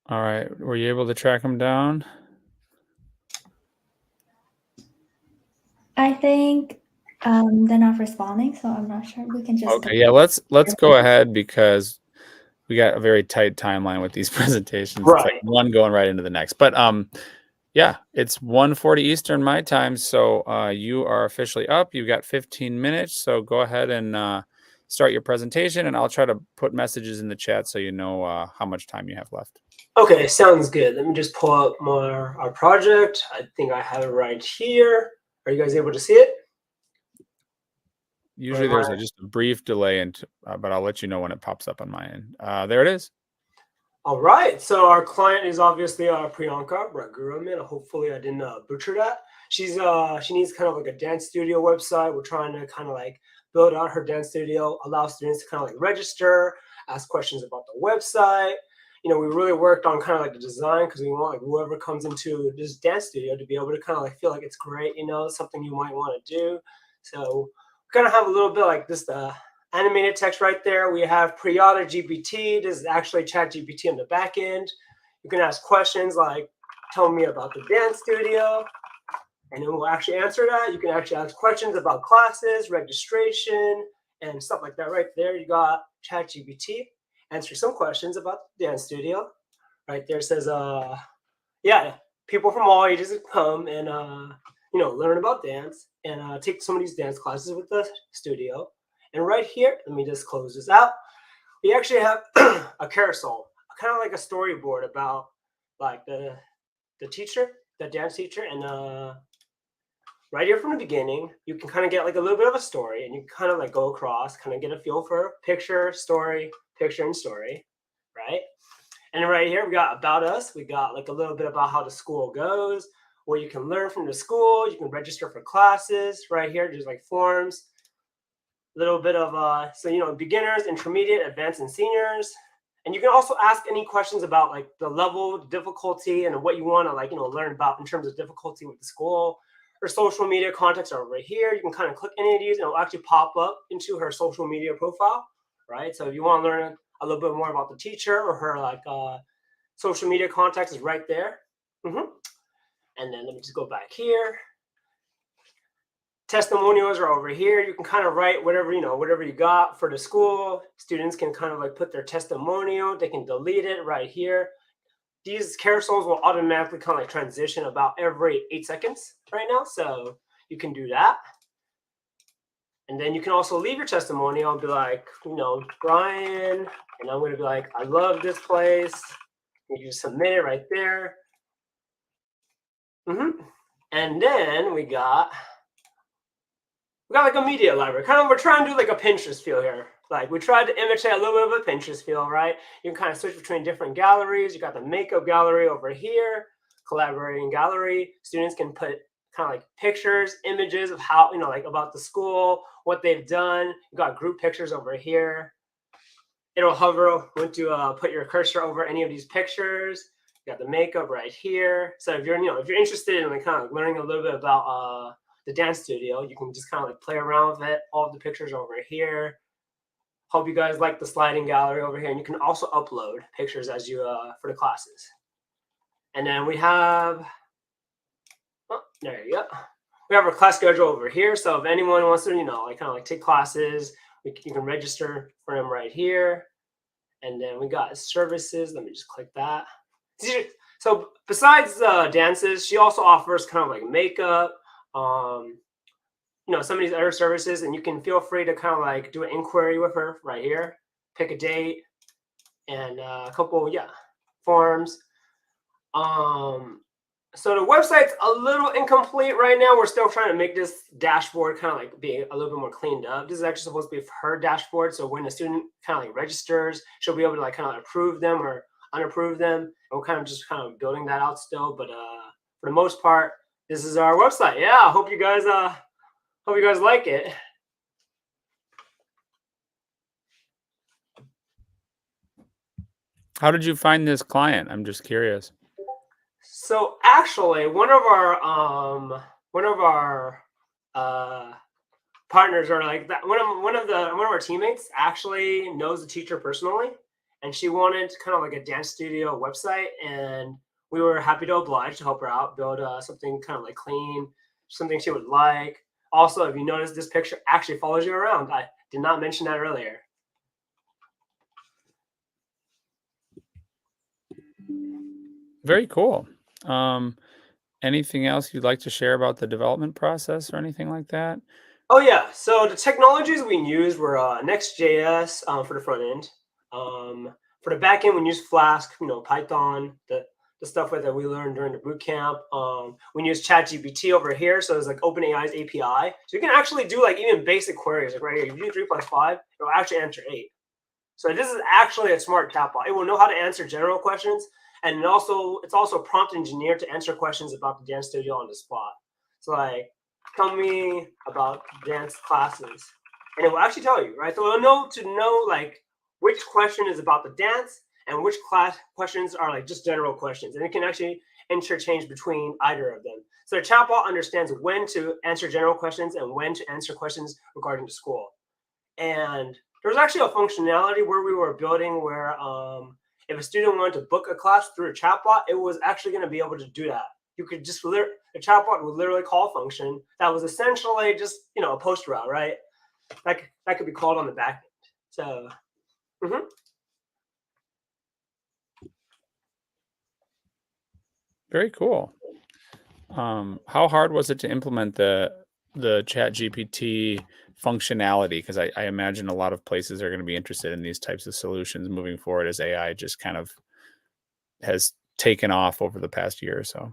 All right, were you able to track them down? I think they're not responding, so I'm not sure. We can just Okay, yeah, let's go ahead because we got a very tight timeline with these presentations. It's like one going right into the next. But yeah, it's 1:40 Eastern my time, so you are officially up. You've got 15 minutes, so go ahead and start your presentation, and I'll try to put messages in the chat so you know how much time you have left. Okay, sounds good. Let me just pull up our project. I think I have it right here. Are you guys able to see it? Usually there's just a brief delay, but I'll let you know when it pops up on my end. There it is. All right. So our client is obviously Priyanka Raghuram. Hopefully I didn't butcher that. She needs kind of like a dance studio website. We're trying to kind of like build out her dance studio, allow students to kind of like register, ask questions about the website. You know, we really worked on kind of like the design because we want like whoever comes into this dance studio to be able to kind of like feel like it's great, you know, something you might want to do. So we kind of have a little bit like this animated text right there. We have Priyata GPT. This is actually Chat GPT on the back end. You can ask questions like, tell me about the dance studio, and it will actually answer that. You can actually ask questions about classes, registration, and stuff like that right there. You got Chat GPT answer some questions about the dance studio. Right there says, yeah, people from all ages come and, you know, learn about dance and take some of these dance classes with the studio. And right here, let me just close this out. We actually have a carousel, kind of like a storyboard about like the teacher, the dance teacher. And right here from the beginning, you can kind of get like a little bit of a story and you kind of like go across, kind of get a feel for picture, story, picture, and story, right? And then right here, we got about us. We got like a little bit about how the school goes, what you can learn from the school. You can register for classes right here. There's like forms. A little bit of, so, you know, beginners, intermediate, advanced, and seniors. And you can also ask any questions about like the level, difficulty, and what you want to like, you know, learn about in terms of difficulty with the school. Her social media contacts are over here. You can kind of click any of these and it'll actually pop up into her social media profile, right? So if you want to learn a little bit more about the teacher or her like social media contacts is right there. And then let me just go back here. Testimonials are over here. You can kind of write whatever, you know, whatever you got for the school. Students can kind of like put their testimonial. They can delete it right here. These carousels will automatically kind of like transition about every 8 seconds right now. So you can do that. And then you can also leave your testimonial and be like, you know, Brian, and I'm going to be like, I love this place. You submit it right there. And then we got like a media library. Kind of, we're trying to do like a Pinterest feel here. Like we tried to imitate a little bit of a Pinterest feel, right? You can kind of switch between different galleries. You got the makeup gallery over here, collaborating gallery. Students can put kind of like pictures, images of how, you know, like about the school, what they've done. You got group pictures over here. It'll hover when to put your cursor over any of these pictures. You got the makeup right here. So if you're, you know, if you're interested in like kind of learning a little bit about the dance studio, you can just kind of like play around with it. All of the pictures over here. Hope you guys like the sliding gallery over here. And you can also upload pictures as you for the classes. And then we have, oh, there you go. We have our class schedule over here. So if anyone wants to, you know, like kind of like take classes, You can register for them right here. And then we got services. Let me just click that. So besides dances, she also offers kind of like makeup, some of these other services, and you can feel free to kind of like do an inquiry with her right here, pick a date, and a couple, forms. So the website's a little incomplete right now. We're still trying to make this dashboard kind of like be a little bit more cleaned up. This is actually supposed to be her dashboard. So when the student kind of like registers, she'll be able to like kind of approve them or unapprove them. And we're kind of building that out still. But for the most part, this is our website. Yeah, I hope you guys like it. How did you find this client? I'm just curious. So actually, one of our partners, or like that, one of our teammates actually knows the teacher personally, and she wanted kind of like a dance studio website, and we were happy to oblige to help her out build something kind of like clean, something she would like. Also, if you notice, this picture actually follows you around. I did not mention that earlier. Very cool. Anything else you'd like to share about the development process or anything like that? Oh yeah, so the technologies we used were Next.js for the front end. For the back end, we used Flask, Python, the stuff that we learned during the boot camp. We use ChatGPT over here, so it's like OpenAI's API. So you can actually do like even basic queries, like right here. If you do 3 + 5, it'll actually answer 8. So this is actually a smart chatbot. It will know how to answer general questions, and it's also prompt engineered to answer questions about the dance studio on the spot. So like, tell me about dance classes, and it will actually tell you, right? So it'll know like which question is about the dance and which class questions are like just general questions, and it can actually interchange between either of them. So the chatbot understands when to answer general questions and when to answer questions regarding the school. And there was actually a functionality where we were building where if a student wanted to book a class through a chatbot, it was actually going to be able to do that. You could just the chatbot would literally call a function that was essentially just a post route, right? That could be called on the back end. So, Very cool. How hard was it to implement the ChatGPT functionality? Because I imagine a lot of places are going to be interested in these types of solutions moving forward as AI just kind of has taken off over the past year or so.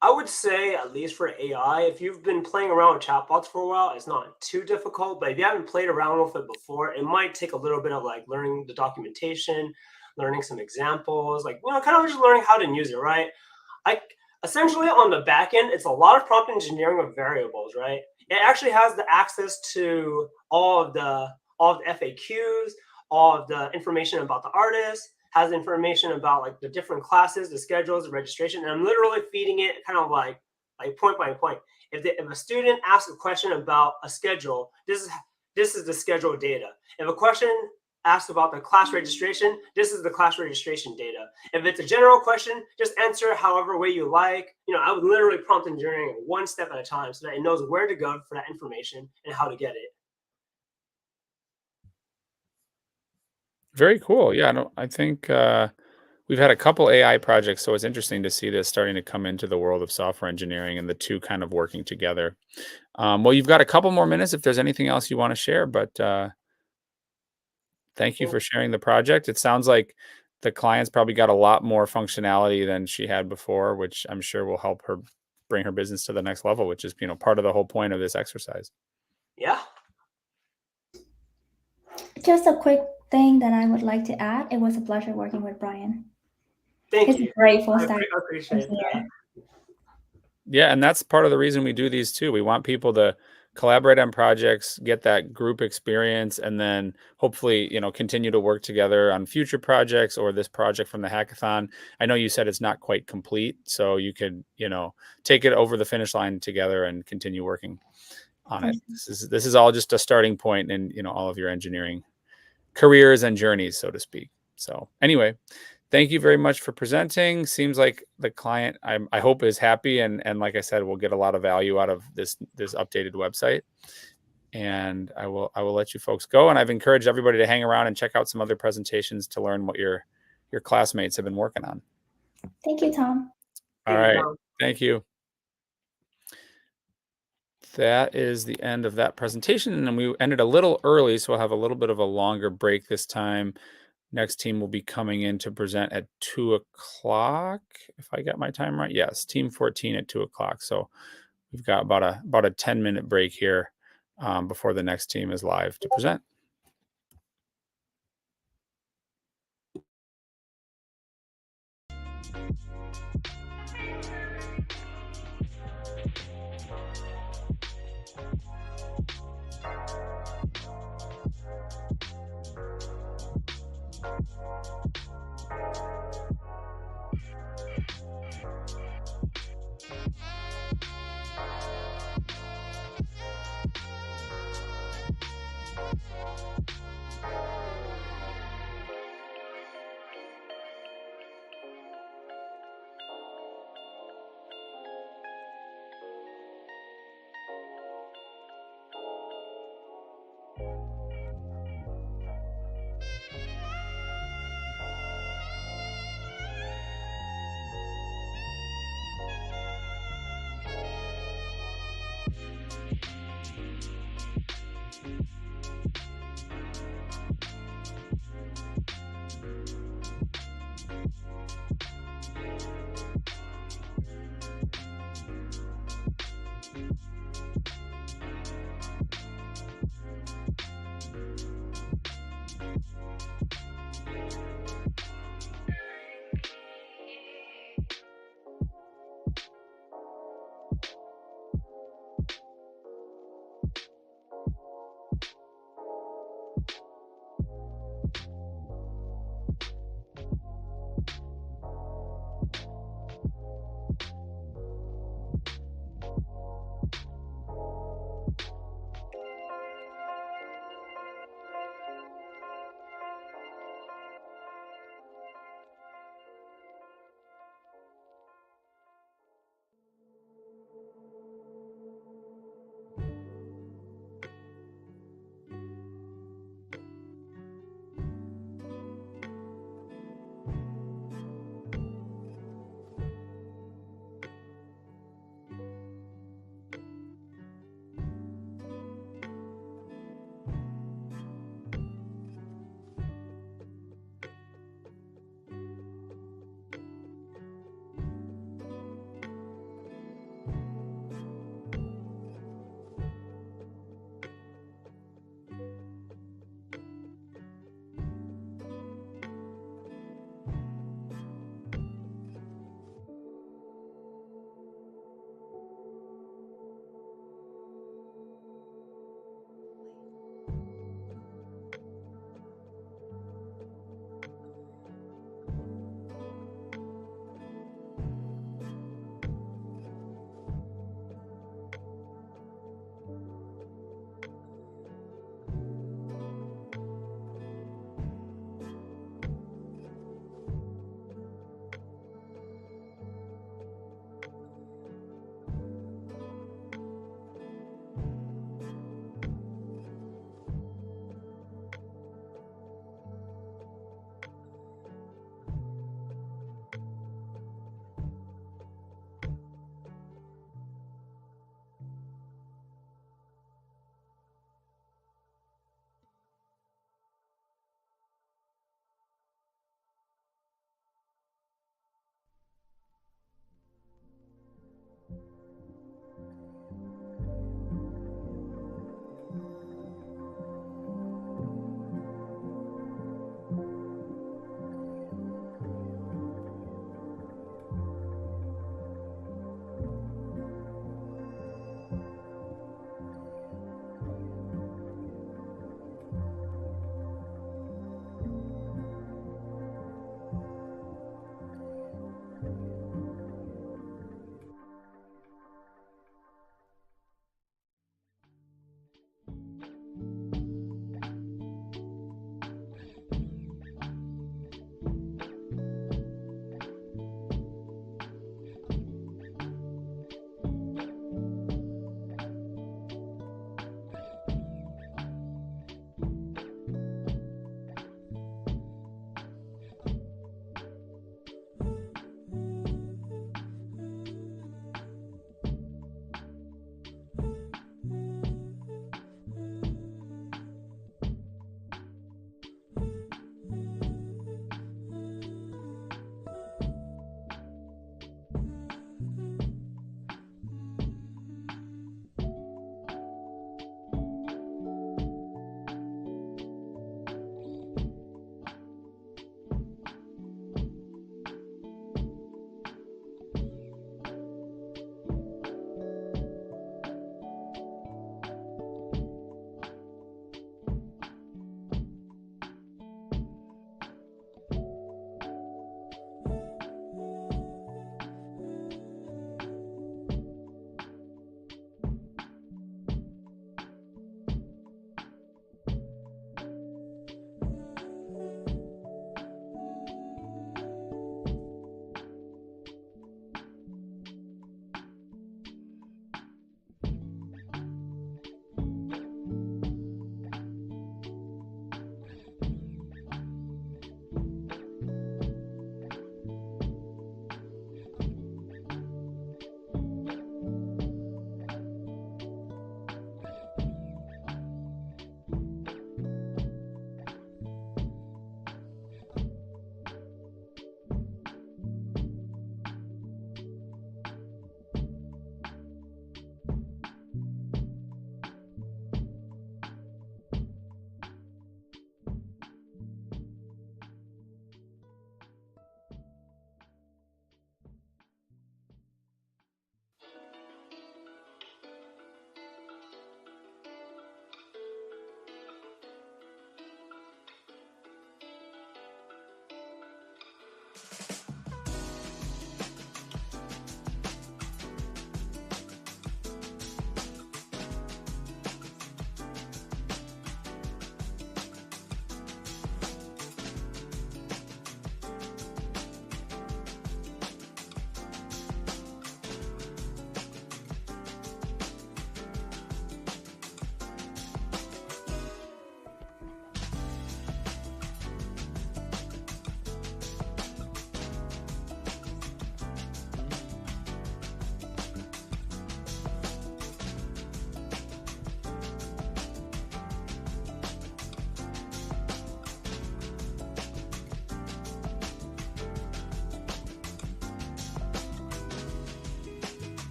I would say, at least for AI, if you've been playing around with chatbots for a while, it's not too difficult. But if you haven't played around with it before, it might take a little bit of like learning the documentation, learning some examples, like kind of just learning how to use it, right? Essentially on the back end, it's a lot of prompt engineering of variables, right? It actually has the access to all of the FAQs, all of the information about the artist, has information about like the different classes, the schedules, the registration, and I'm literally feeding it kind of like point by point. If a student asks a question about a schedule, this is the schedule data. If a question asks about the class registration, this is the class registration data. If it's a general question, just answer however way you like. I would literally prompt engineering one step at a time so that it knows where to go for that information and how to get it. Very cool. Yeah, I think we've had a couple AI projects, so it's interesting to see this starting to come into the world of software engineering and the two kind of working together. Well, you've got a couple more minutes if there's anything else you want to share, but thank you for sharing the project. It sounds like the client's probably got a lot more functionality than she had before, which I'm sure will help her bring her business to the next level, which is, part of the whole point of this exercise. Yeah. Just a quick thing that I would like to add. It was a pleasure working with Brian. Thank you. He's great full I stack appreciate that. Yeah, and that's part of the reason we do these too. We want people to collaborate on projects, get that group experience, and then hopefully, continue to work together on future projects or this project from the hackathon. I know you said it's not quite complete, so you could, take it over the finish line together and continue working on it. This is all just a starting point in, all of your engineering careers and journeys, so to speak. So anyway, thank you very much for presenting. Seems like the client, I hope, is happy, and like I said, we'll get a lot of value out of this updated website. and I will let you folks go. And I've encouraged everybody to hang around and check out some other presentations to learn what your classmates have been working on. Thank you, Tom. All right. Thank you. That is the end of that presentation. And we ended a little early, so we'll have a little bit of a longer break this time. Next team will be coming in to present at 2 o'clock, if I got my time right. Yes, team 14 at 2 o'clock. So we've got about a 10-minute break here before the next team is live to present.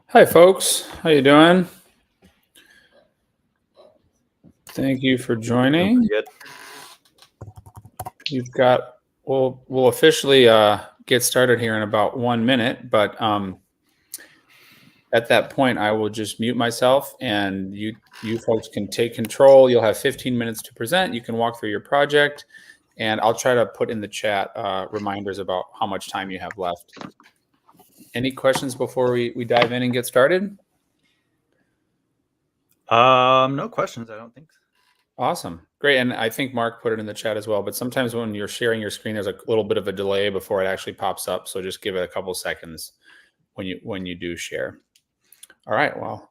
Hi, folks. How you doing? Thank you for joining. Good. You've got. We'll officially get started here in about 1 minute, but at that point, I will just mute myself, and you folks can take control. You'll have 15 minutes to present. You can walk through your project, and I'll try to put in the chat reminders about how much time you have left. Any questions before we dive in and get started? No questions, I don't think. Awesome. Great. And I think Mark put it in the chat as well, but sometimes when you're sharing your screen, there's a little bit of a delay before it actually pops up. So just give it a couple seconds when you do share. All right. Well,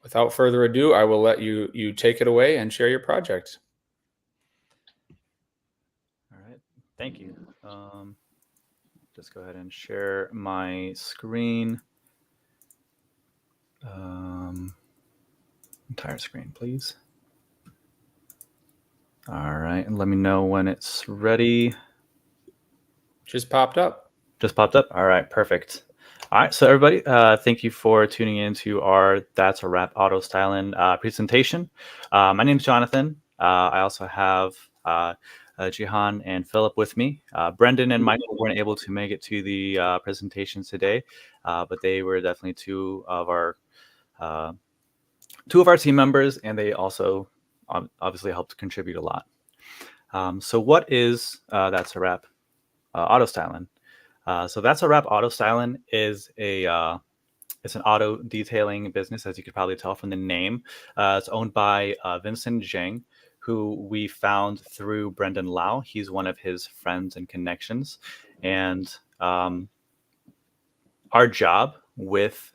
without further ado, I will let you take it away and share your project. All right. Thank you. Just go ahead and share my screen. Entire screen, please. All right, and let me know when it's ready. Just popped up. Just popped up. All right, perfect. All right, so everybody, thank you for tuning in to our That's a Wrap Auto Styling presentation. My name is Jonathan. I also have Jihan and Philip with me. Brendan and Michael weren't able to make it to the presentation today, but they were definitely two of our team members, and they also obviously helped contribute a lot. So what is That's a Wrap Auto Styling? So That's a Wrap Auto Styling is it's an auto detailing business, as you could probably tell from the name. It's owned by Vincent Zhang, who we found through Brendan Lau. He's one of his friends and connections. And our job with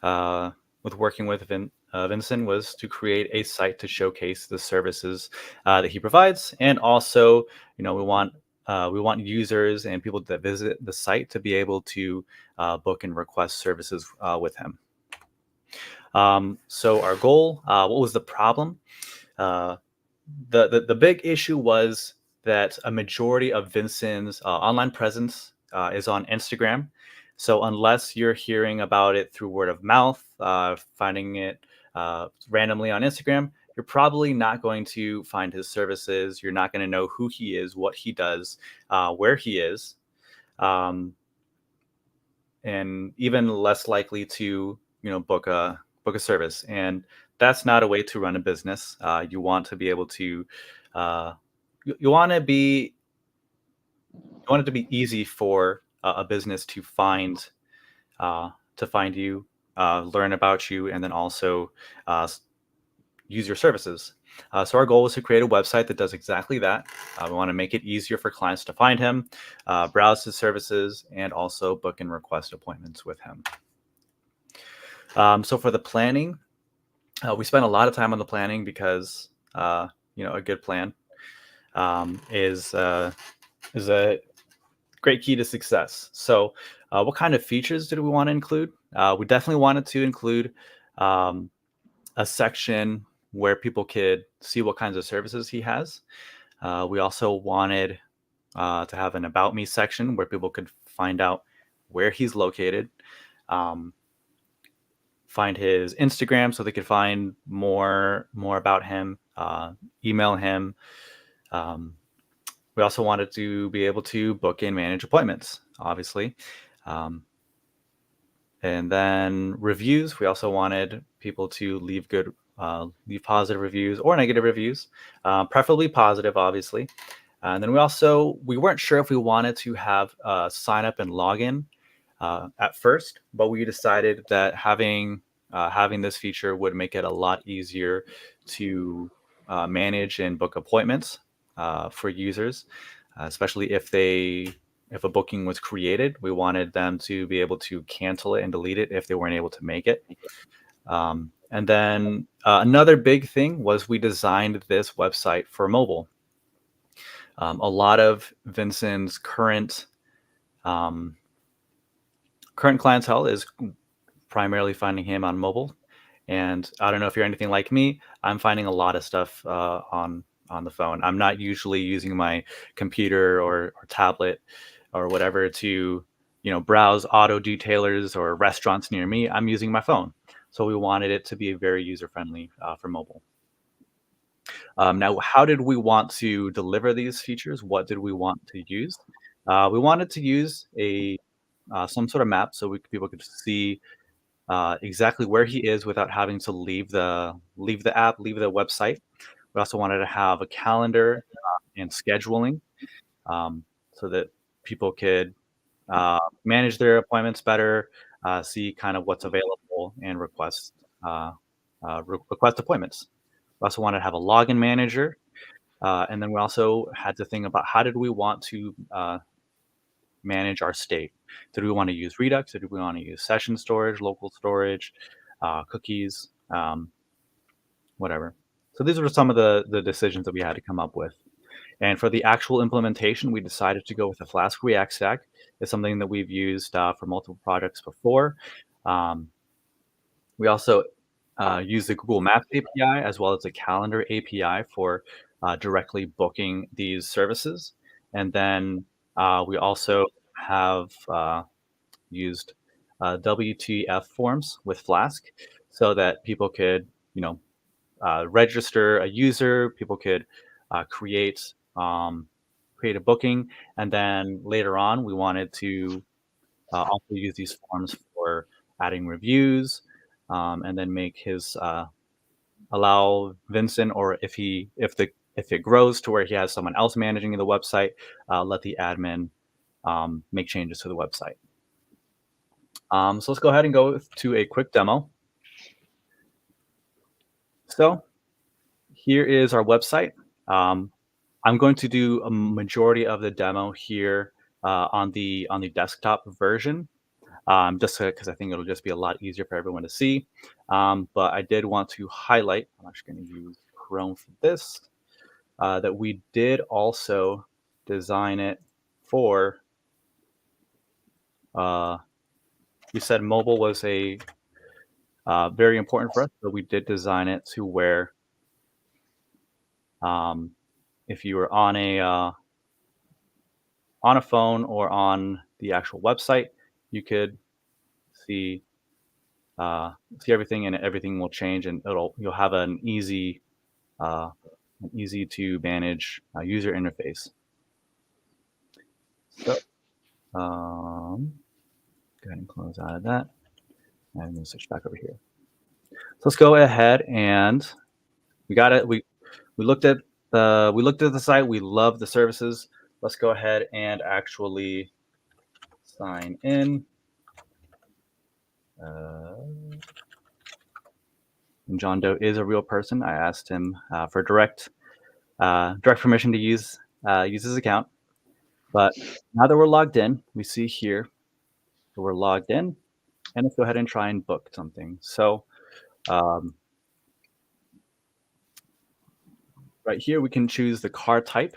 working with Vincent was to create a site to showcase the services that he provides, and also, we want users and people that visit the site to be able to book and request services with him. So our goal, what was the problem? The big issue was that a majority of Vincent's online presence is on Instagram. So unless you're hearing about it through word of mouth, finding it randomly on Instagram, you're probably not going to find his services. You're not going to know who he is, what he does, where he is, and even less likely to book a service. And that's not a way to run a business. You want to be able to you want it to be easy for a business to find you, learn about you, and then also use your services. So our goal was to create a website that does exactly that. We want to make it easier for clients to find him, browse his services, and also book and request appointments with him. So for the planning, we spent a lot of time on the planning because a good plan is a great key to success. So what kind of features did we want to include? We definitely wanted to include a section where people could see what kinds of services he has. We also wanted to have an About Me section where people could find out where he's located, find his Instagram so they could find more about him, email him. We also wanted to be able to book and manage appointments, obviously. And then reviews, we also wanted people to leave leave positive reviews or negative reviews, preferably positive, obviously. And then we weren't sure if we wanted to have sign up and login at first, but we decided that having this feature would make it a lot easier to manage and book appointments for users, especially if a booking was created. We wanted them to be able to cancel it and delete it if they weren't able to make it. And then another big thing was we designed this website for mobile. A lot of Vincent's current clientele is primarily finding him on mobile. And I don't know if you're anything like me, I'm finding a lot of stuff on the phone. I'm not usually using my computer or tablet or whatever to browse auto detailers or restaurants near me. I'm using my phone. So we wanted it to be very user-friendly for mobile. Now, how did we want to deliver these features? What did we want to use? We wanted to use some sort of map so people could see exactly where he is without having to leave the app, leave the website. We also wanted to have a calendar and scheduling so that people could manage their appointments better, see kind of what's available, and request appointments. We also wanted to have a login manager, and then we also had to think about how did we want to manage our state. Did we want to use Redux? Or did we want to use session storage, local storage, cookies, whatever? So these were some of the decisions that we had to come up with. And for the actual implementation, we decided to go with a Flask React stack. It's something that we've used for multiple projects before. We also use the Google Maps API as well as the Calendar API for directly booking these services. And then we also have used WTF forms with Flask so that people could, register a user, people could create a booking, and then later on we wanted to also use these forms for adding reviews, and then make his allow Vincent, or if it grows to where he has someone else managing the website, let the admin make changes to the website. So let's go ahead and go to a quick demo. So here is our website. I'm going to do a majority of the demo here on the desktop version. just because I think it'll just be a lot easier for everyone to see. But I did want to highlight, I'm actually going to use Chrome for this, that we did also design it for, we said mobile was a very important for us, so we did design it to where if you were on a phone or on the actual website, you could see everything, and everything will change, and you'll have an easy to manage user interface. So go ahead and close out of that, and I'm going to switch back over here. So let's go ahead, and we got it. We looked at the site. We love the services. Let's go ahead and actually sign in. And John Doe is a real person. I asked him for direct permission to use his account. But now that we're logged in, we see here that we're logged in, and let's go ahead and try and book something. So right here, we can choose the car type.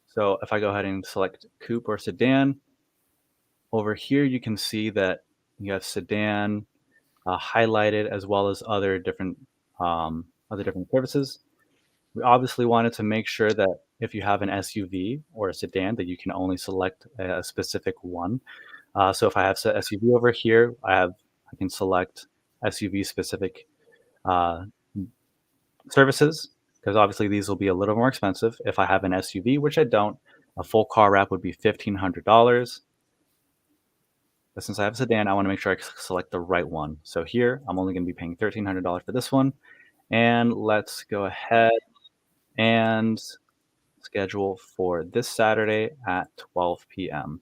So if I go ahead and select coupe or sedan, over here you can see that you have sedan highlighted, as well as other different services. We obviously wanted to make sure that if you have an SUV or a sedan, that you can only select a specific one. So if I have SUV over here, I can select SUV specific services, because obviously these will be a little more expensive. If I have an SUV, which I don't, a full car wrap would be $1,500. But since I have a sedan, I want to make sure I select the right one. So here, I'm only going to be paying $1,300 for this one. And let's go ahead and schedule for this Saturday at 12 p.m.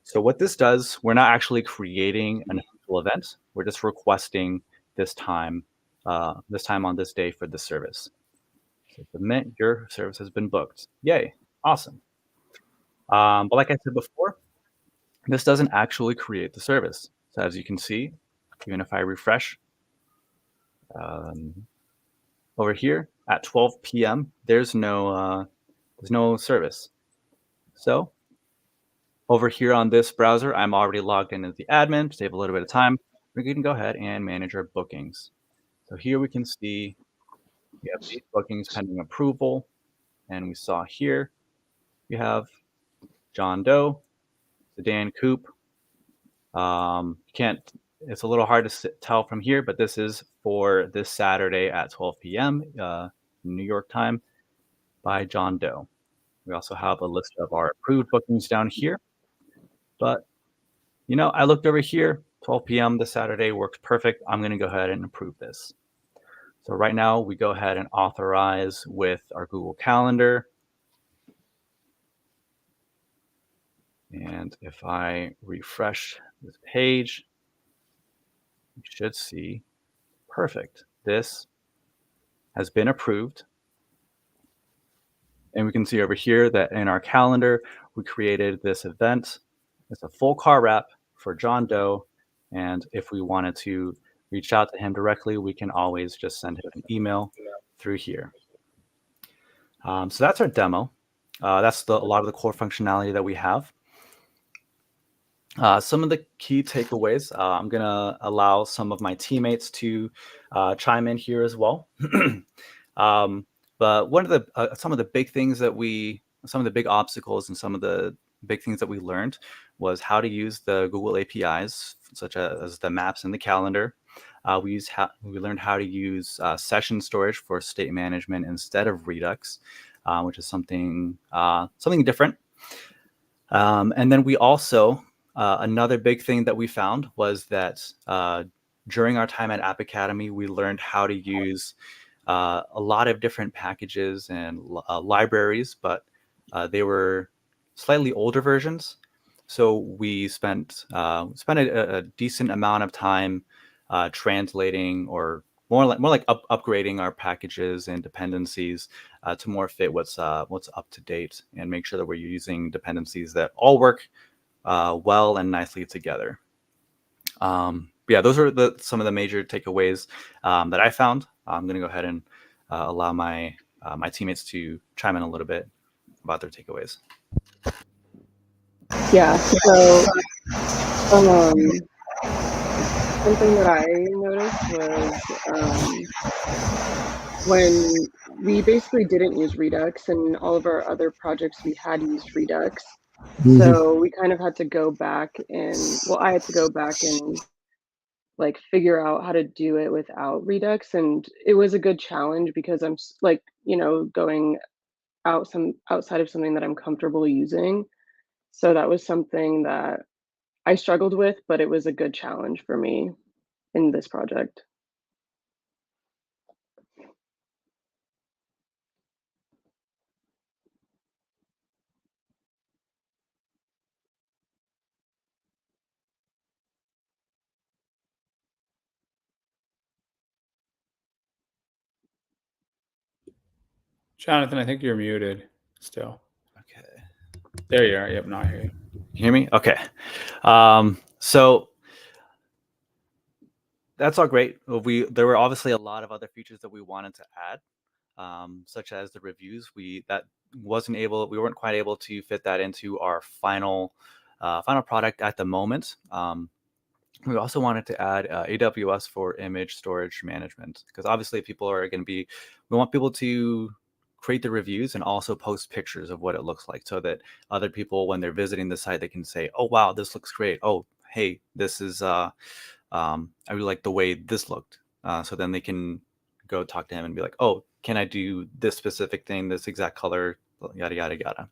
So what this does, we're not actually creating an official event. We're just requesting this time on this day for the service. So submit, your service has been booked. Yay, awesome. But like I said before, this doesn't actually create the service. So as you can see, even if I refresh over here at 12 p.m., there's no service. So over here on this browser, I'm already logged in as the admin to save a little bit of time. We can go ahead and manage our bookings. So here we can see we have these bookings pending approval, and we saw here we have John Doe, sedan coupe. It's a little hard to tell from here, but this is for this Saturday at 12 p.m. New York time by John Doe. We also have a list of our approved bookings down here. But, I looked over here, 12 p.m. this Saturday works perfect. I'm going to go ahead and approve this. So right now we go ahead and authorize with our Google Calendar. And if I refresh this page, you should see, perfect. This has been approved. And we can see over here that in our calendar, we created this event. It's a full car wrap for John Doe. And if we wanted to reach out to him directly, we can always just send him an email through here. So that's our demo. That's a lot of the core functionality that we have. Some of the key takeaways, I'm going to allow some of my teammates to chime in here as well. But one of the some of the big things some of the big obstacles and some of the big things that we learned was how to use the Google APIs, such as the maps and the calendar. We learned how to use session storage for state management instead of Redux, which is something different. And then we also another big thing that we found was that during our time at App Academy, we learned how to use a lot of different packages and libraries, but they were slightly older versions. So we spent a decent amount of time translating, or more like upgrading our packages and dependencies to more fit what's up to date, and make sure that we're using dependencies that all work well and nicely together. Yeah, those are some of the major takeaways that I found. I'm going to go ahead and allow my my teammates to chime in a little bit about their takeaways. Yeah, so something that I noticed was when we basically didn't use Redux, and all of our other projects we had used Redux. So we kind of had to go back and, well, I had to go back and like figure out how to do it without Redux, and it was a good challenge because I'm like, going outside of something that I'm comfortable using. So that was something that I struggled with, but it was a good challenge for me in this project. Jonathan, I think you're muted still. Okay. There you are. Yep, now I hear you. You hear me? Okay. So that's all great. There were obviously a lot of other features that we wanted to add, such as the reviews. We weren't quite able to fit that into our final product at the moment. We also wanted to add AWS for image storage management, because obviously we want people to create the reviews and also post pictures of what it looks like, so that other people, when they're visiting the site, they can say, oh, wow, this looks great. Oh, hey, this is, I really like the way this looked. So then they can go talk to him and be like, oh, can I do this specific thing, this exact color, yada, yada, yada.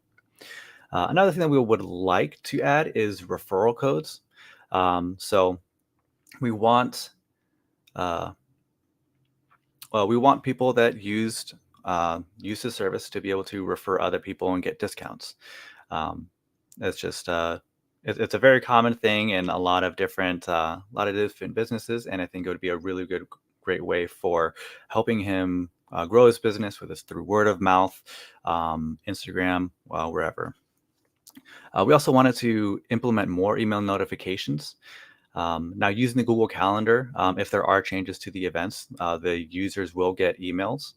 Another thing that we would like to add is referral codes. So we want people that used the service to be able to refer other people and get discounts. It's just it's a very common thing in a lot of different businesses, and I think it would be a really great way for helping him grow his business, whether it's through word of mouth, Instagram, wherever. We also wanted to implement more email notifications. Now, using the Google Calendar, if there are changes to the events, the users will get emails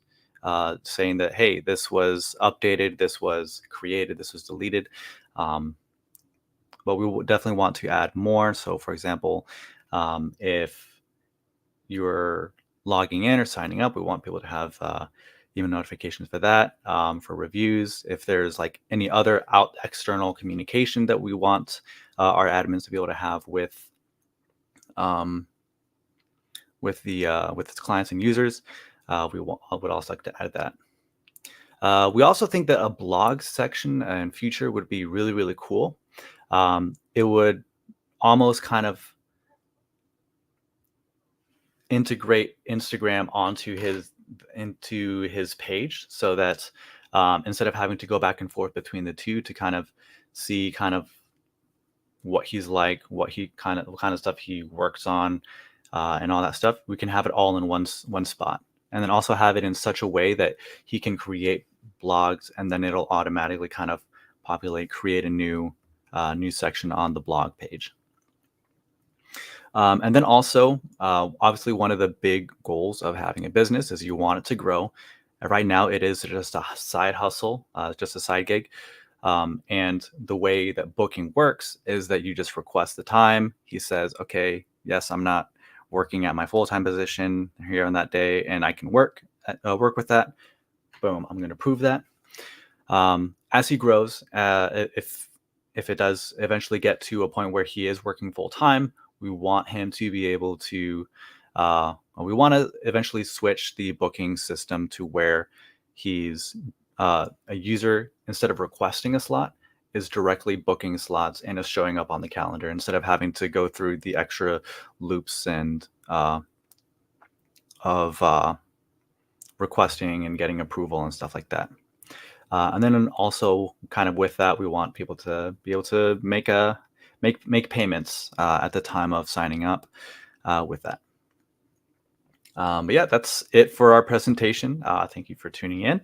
saying that, hey, this was updated, this was created, this was deleted. But we will definitely want to add more. So, for example, if you're logging in or signing up, we want people to have email notifications for that, for reviews. If there's like any other external communication that we want our admins to be able to have with its clients and users, we would also like to add that. We also think that a blog section in future would be really, really cool. It would almost kind of integrate Instagram into his page, so that instead of having to go back and forth between the two to kind of see kind of what he's like, what kind of stuff he works on, and all that stuff, we can have it all in one spot, and then also have it in such a way that he can create blogs, and then it'll automatically kind of create a new section on the blog page. And then also, obviously, one of the big goals of having a business is you want it to grow. Right now, it is just a side hustle, just a side gig. And the way that booking works is that you just request the time. He says, okay, yes, I'm not working at my full-time position here on that day, and I can work with that. Boom, I'm going to prove that. As he grows, if it does eventually get to a point where he is working full-time, we want him to be able to, we want to eventually switch the booking system to where he's a user, instead of requesting a slot, is directly booking slots and is showing up on the calendar, instead of having to go through the extra loops and of requesting and getting approval and stuff like that. And then also, kind of with that, we want people to be able to make payments at the time of signing up with that. But yeah, that's it for our presentation. Thank you for tuning in.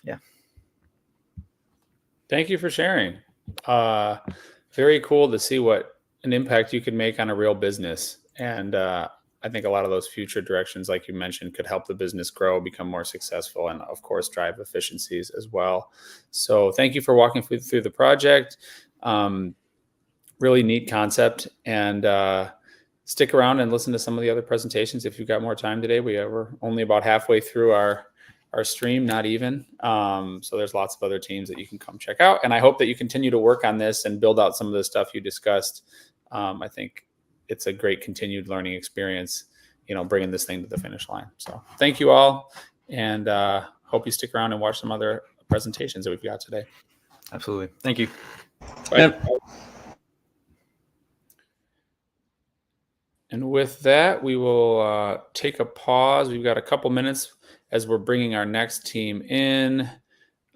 Yeah. Thank you for sharing. Very cool to see what an impact you can make on a real business. And I think a lot of those future directions, like you mentioned, could help the business grow, become more successful, and of course, drive efficiencies as well. So thank you for walking through the project. Really neat concept. And stick around and listen to some of the other presentations if you've got more time today. We're only about halfway through our stream, not even. So there's lots of other teams that you can come check out. And I hope that you continue to work on this and build out some of the stuff you discussed. I think it's a great continued learning experience, bringing this thing to the finish line. So thank you all. And hope you stick around and watch some other presentations that we've got today. Absolutely. Thank you. Bye. Yep. And with that, we will take a pause. We've got a couple minutes as we're bringing our next team in.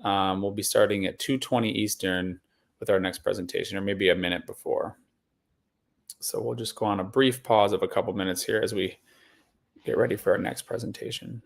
We'll be starting at 2:20 Eastern with our next presentation, or maybe a minute before. So we'll just go on a brief pause of a couple minutes here as we get ready for our next presentation.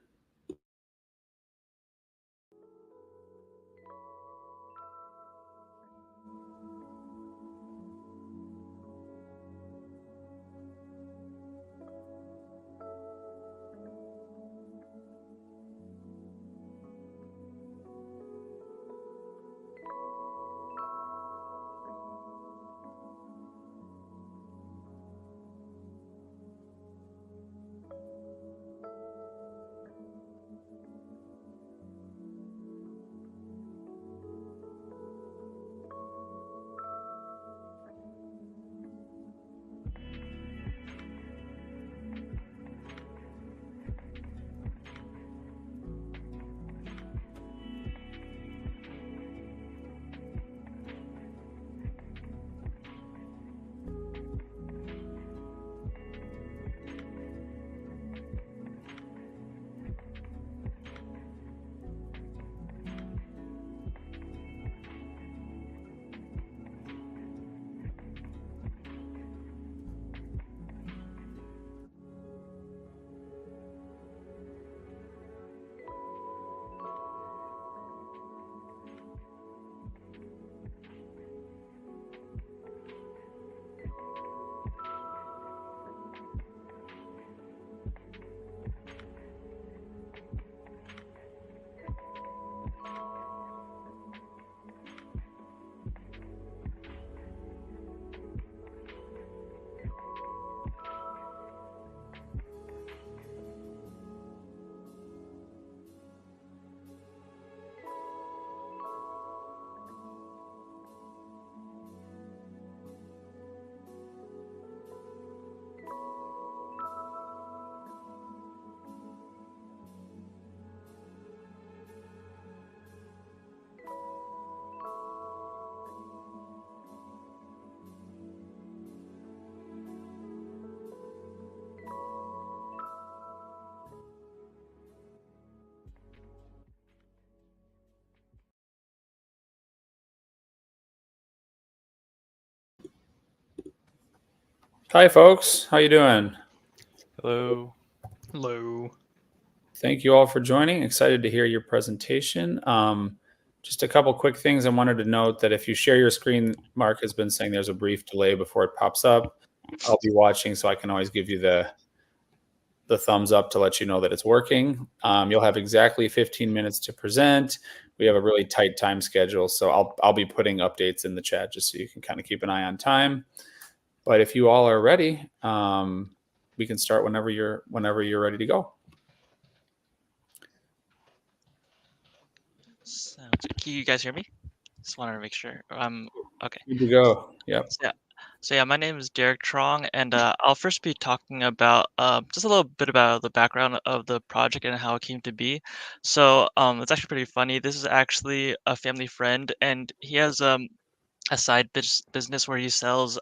Hi, folks. How you doing? Hello. Hello. Thank you all for joining. Excited to hear your presentation. Just a couple quick things I wanted to note that if you share your screen, Mark has been saying there's a brief delay before it pops up. I'll be watching, so I can always give you the thumbs up to let you know that it's working. You'll have exactly 15 minutes to present. We have a really tight time schedule, so I'll be putting updates in the chat just so you can kind of keep an eye on time. But if you all are ready, we can start whenever you're ready to go. Sounds good. Can you guys hear me? Just wanted to make sure. Okay. Good to go. Yep. So yeah, my name is Derek Trong, and I'll first be talking about just a little bit about the background of the project and how it came to be. So it's actually pretty funny. This is actually a family friend, and he has a side business where he sells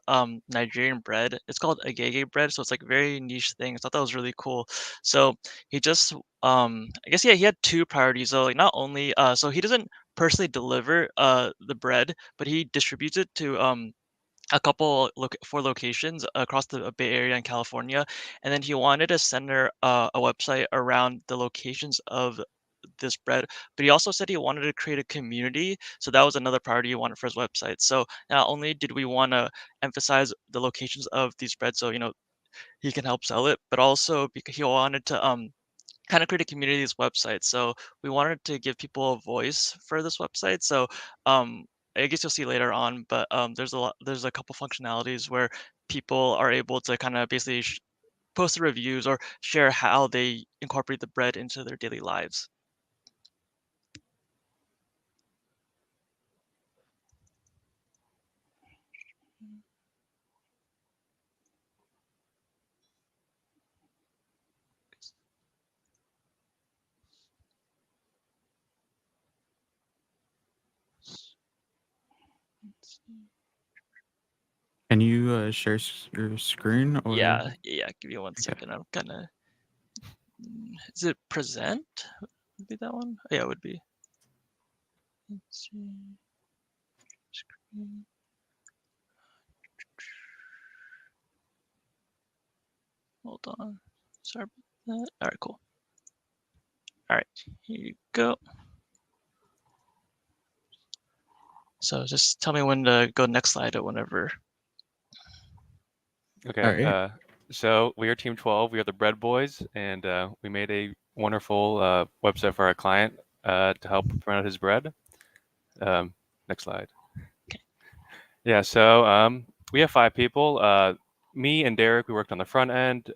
Nigerian bread. It's called agege bread, so it's like a very niche thing. I thought that was really cool. So he just I guess yeah, he had two priorities though. Like not only so he doesn't personally deliver the bread, but he distributes it to a couple four locations across the Bay Area in California, and then he wanted to center a website around the locations of this bread. But he also said he wanted to create a community, so that was another priority he wanted for his website. So not only did we want to emphasize the locations of these breads, so he can help sell it, but also because he wanted to kind of create a community of this website. So we wanted to give people a voice for this website. So I guess you'll see later on, but there's a couple functionalities where people are able to kind of basically post the reviews or share how they incorporate the bread into their daily lives. Can you share your screen? Or Yeah. Give me one second. I'm gonna. Is it present? Would be that one? Oh, yeah, it would be. Let's see. Screen. Hold on. Sorry about that. All right, cool. All right, here you go. So just tell me when to go next slide or whenever. Okay. Alright. So we are Team 12. We are the Bread Boys, and we made a wonderful website for our client to help promote his bread. Next slide. Yeah. So we have 5 people. Me and Derek, we worked on the front end.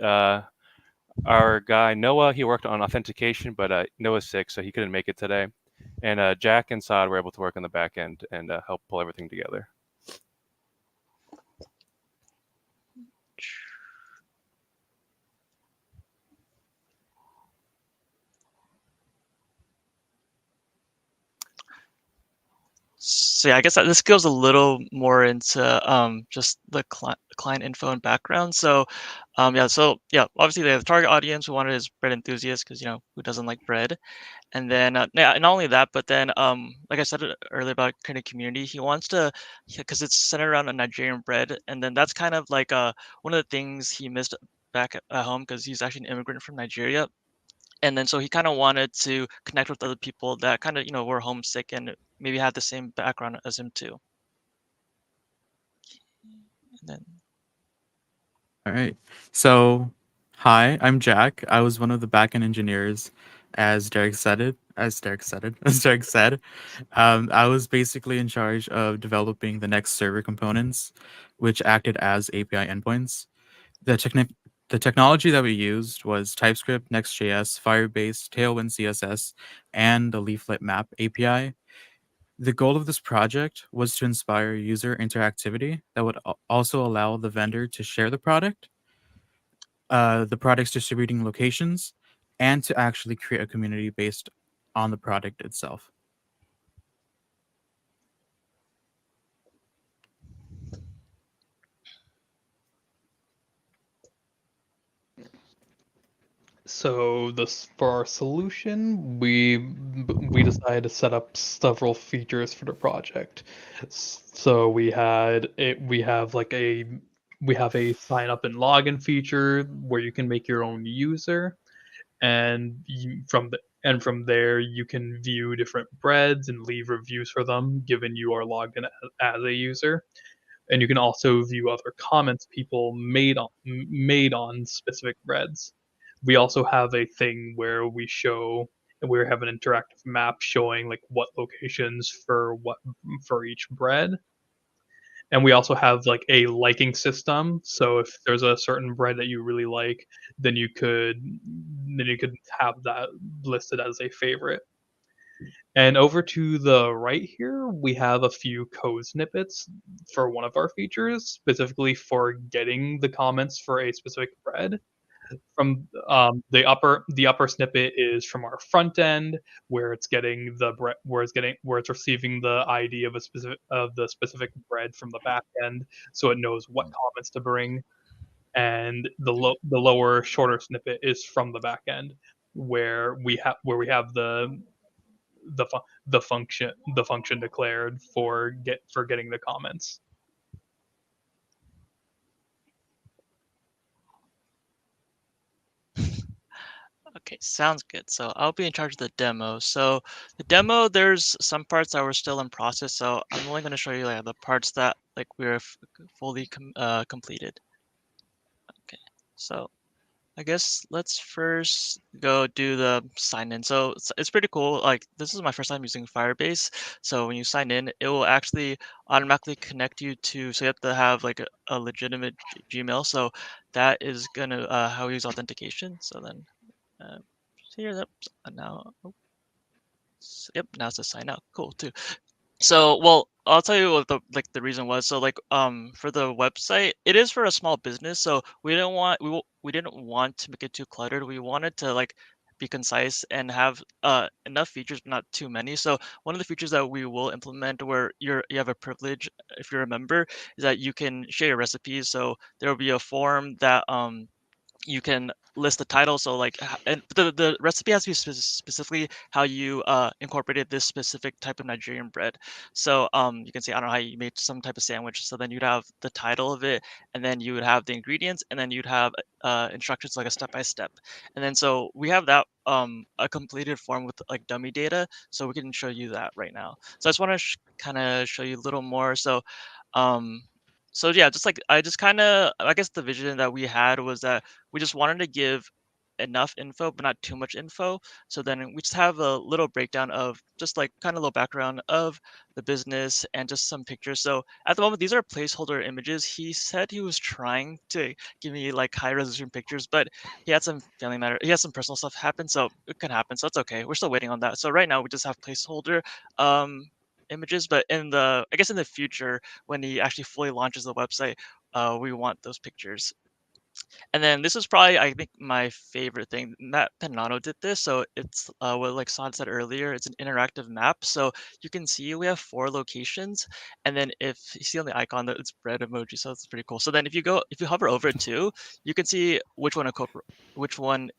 Our guy Noah, he worked on authentication, but Noah's sick, so he couldn't make it today. And Jack and Saad were able to work on the back end and help pull everything together. So yeah, I guess this goes a little more into just the client info and background. So obviously the target audience we wanted is bread enthusiasts because who doesn't like bread, and then not only that, but then like I said earlier about creating a community, he wants to because it's centered around a Nigerian bread, and then that's kind of like one of the things he missed back at home because he's actually an immigrant from Nigeria. And then so he kind of wanted to connect with other people that kind of were homesick and maybe had the same background as him too. And then Alright. So, hi, I'm Jack. I was one of the backend engineers, as Derek said. As Derek said, I was basically in charge of developing the next server components, which acted as API endpoints. The technology that we used was TypeScript, Next.js, Firebase, Tailwind CSS, and the Leaflet Map API. The goal of this project was to inspire user interactivity that would also allow the vendor to share the product's distributing locations, and to actually create a community based on the product itself. So for our solution, we decided to set up several features for the project. So we have a sign up and login feature where you can make your own user, and from there you can view different breads and leave reviews for them, given you are logged in as a user. And you can also view other comments people made on specific breads. We also have a thing where we have an interactive map showing like what locations for each bread. And we also have like a liking system. So if there's a certain bread that you really like, then you could have that listed as a favorite. And over to the right here, we have a few code snippets for one of our features, specifically for getting the comments for a specific bread. From the upper snippet is from our front end, where it's getting where it's receiving the ID of the specific bread from the back end, so it knows what comments to bring. And the lower shorter snippet is from the back end, where we have the function declared for getting the comments. Okay, sounds good. So I'll be in charge of the demo. So the demo, there's some parts that were still in process. So I'm only going to show you like the parts that like we're fully completed. Okay, so I guess let's first go do the sign in. So it's pretty cool. Like this is my first time using Firebase. So when you sign in, it will actually automatically connect you to, so you have to have like a legitimate Gmail. So that is gonna how we use authentication. So then so here, now, yep, now it's a sign out. Cool too. So, well, I'll tell you what the reason was. So, like, for the website, it is for a small business. So we didn't want to make it too cluttered. We wanted to like be concise and have enough features, but not too many. So one of the features that we will implement, where you have a privilege, if you're a member, is that you can share your recipes. So there will be a form that you can list the title. So like, and the recipe has to be specifically how you incorporated this specific type of Nigerian bread. So you can say, I don't know, how you made some type of sandwich. So then you'd have the title of it, and then you would have the ingredients, and then you'd have instructions like a step-by-step. And then so we have that a completed form with like dummy data. So we can show you that right now. So I just want to kind of show you a little more. Um, so yeah, just like I guess the vision that we had was that we just wanted to give enough info, but not too much info. So then we just have a little breakdown of just like kind of a little background of the business and just some pictures. So at the moment, these are placeholder images. He said he was trying to give me like high resolution pictures, but he had some family matter. He had some personal stuff happen, so it can happen. So it's okay. We're still waiting on that. So right now we just have placeholder images, but I guess in the future, when he actually fully launches the website, we want those pictures. And then this is probably, I think, my favorite thing. Matt Penano did this. So it's what like Son said earlier, it's an interactive map. So you can see we have 4 locations. And then if you see on the icon that it's bread emoji, so it's pretty cool. So then if you hover over it too, you can see which one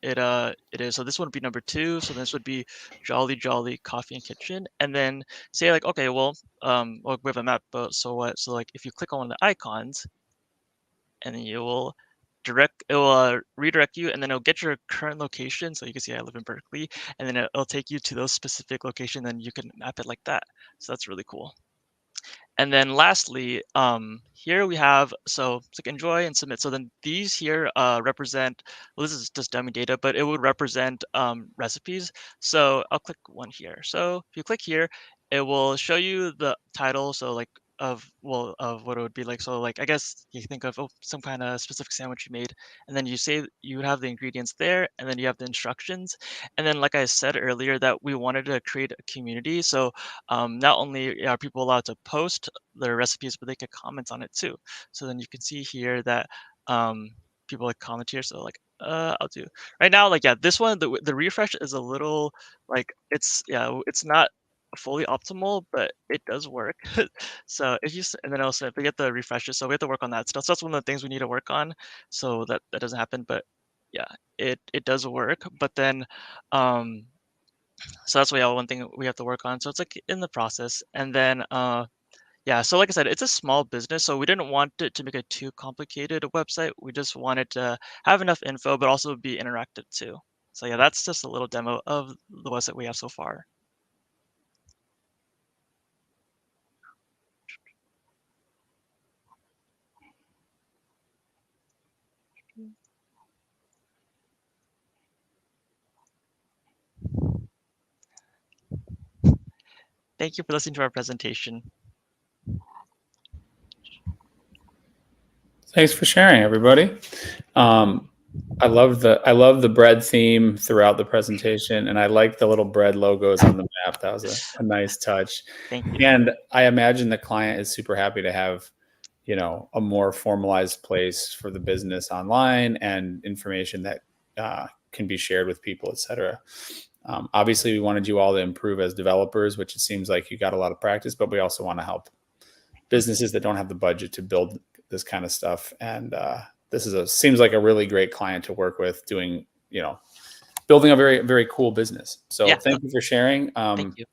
it is. So this one would be number 2. So this would be Jolly Jolly Coffee and Kitchen. And then say like, okay, well, we have a map, but so what? So like if you click on one of the icons, and then it will redirect you, and then it'll get your current location. So you can see I live in Berkeley, and then it'll take you to those specific location, and you can map it like that. So that's really cool. And then lastly, here we have, so it's like enjoy and submit. So then these here represent, well, this is just dummy data, but it would represent recipes. So I'll click one here. So if you click here, it will show you the title. So like of what it would be like. So like, I guess you think of some kind of specific sandwich you made, and then you would have the ingredients there, and then you have the instructions. And then like I said earlier, that we wanted to create a community. So not only are people allowed to post their recipes, but they could comment on it too. So then you can see here that people like comment here. So like I'll do right now, like, yeah, this one, the refresh is a little like, it's not fully optimal, but it does work. So if you and then also if we get the refreshes, so we have to work on that stuff. So that's one of the things we need to work on, so that doesn't happen. But yeah, it does work. But then so that's one thing we have to work on. So it's like in the process. And then yeah, so like I said, it's a small business, so we didn't want it to make a too complicated website. We just wanted to have enough info, but also be interactive too. So yeah, that's just a little demo of the website we have so far. Thank you for listening to our presentation. Thanks for sharing, everybody. I love the bread theme throughout the presentation, and I like the little bread logos on the map. That was a nice touch. Thank you. And I imagine the client is super happy to have, a more formalized place for the business online and information that can be shared with people, etc. Obviously, we wanted you all to improve as developers, which it seems like you got a lot of practice, but we also want to help businesses that don't have the budget to build this kind of stuff. And this seems like a really great client to work with, doing, building a very, very cool business. So yeah, thank you for sharing. Thank you.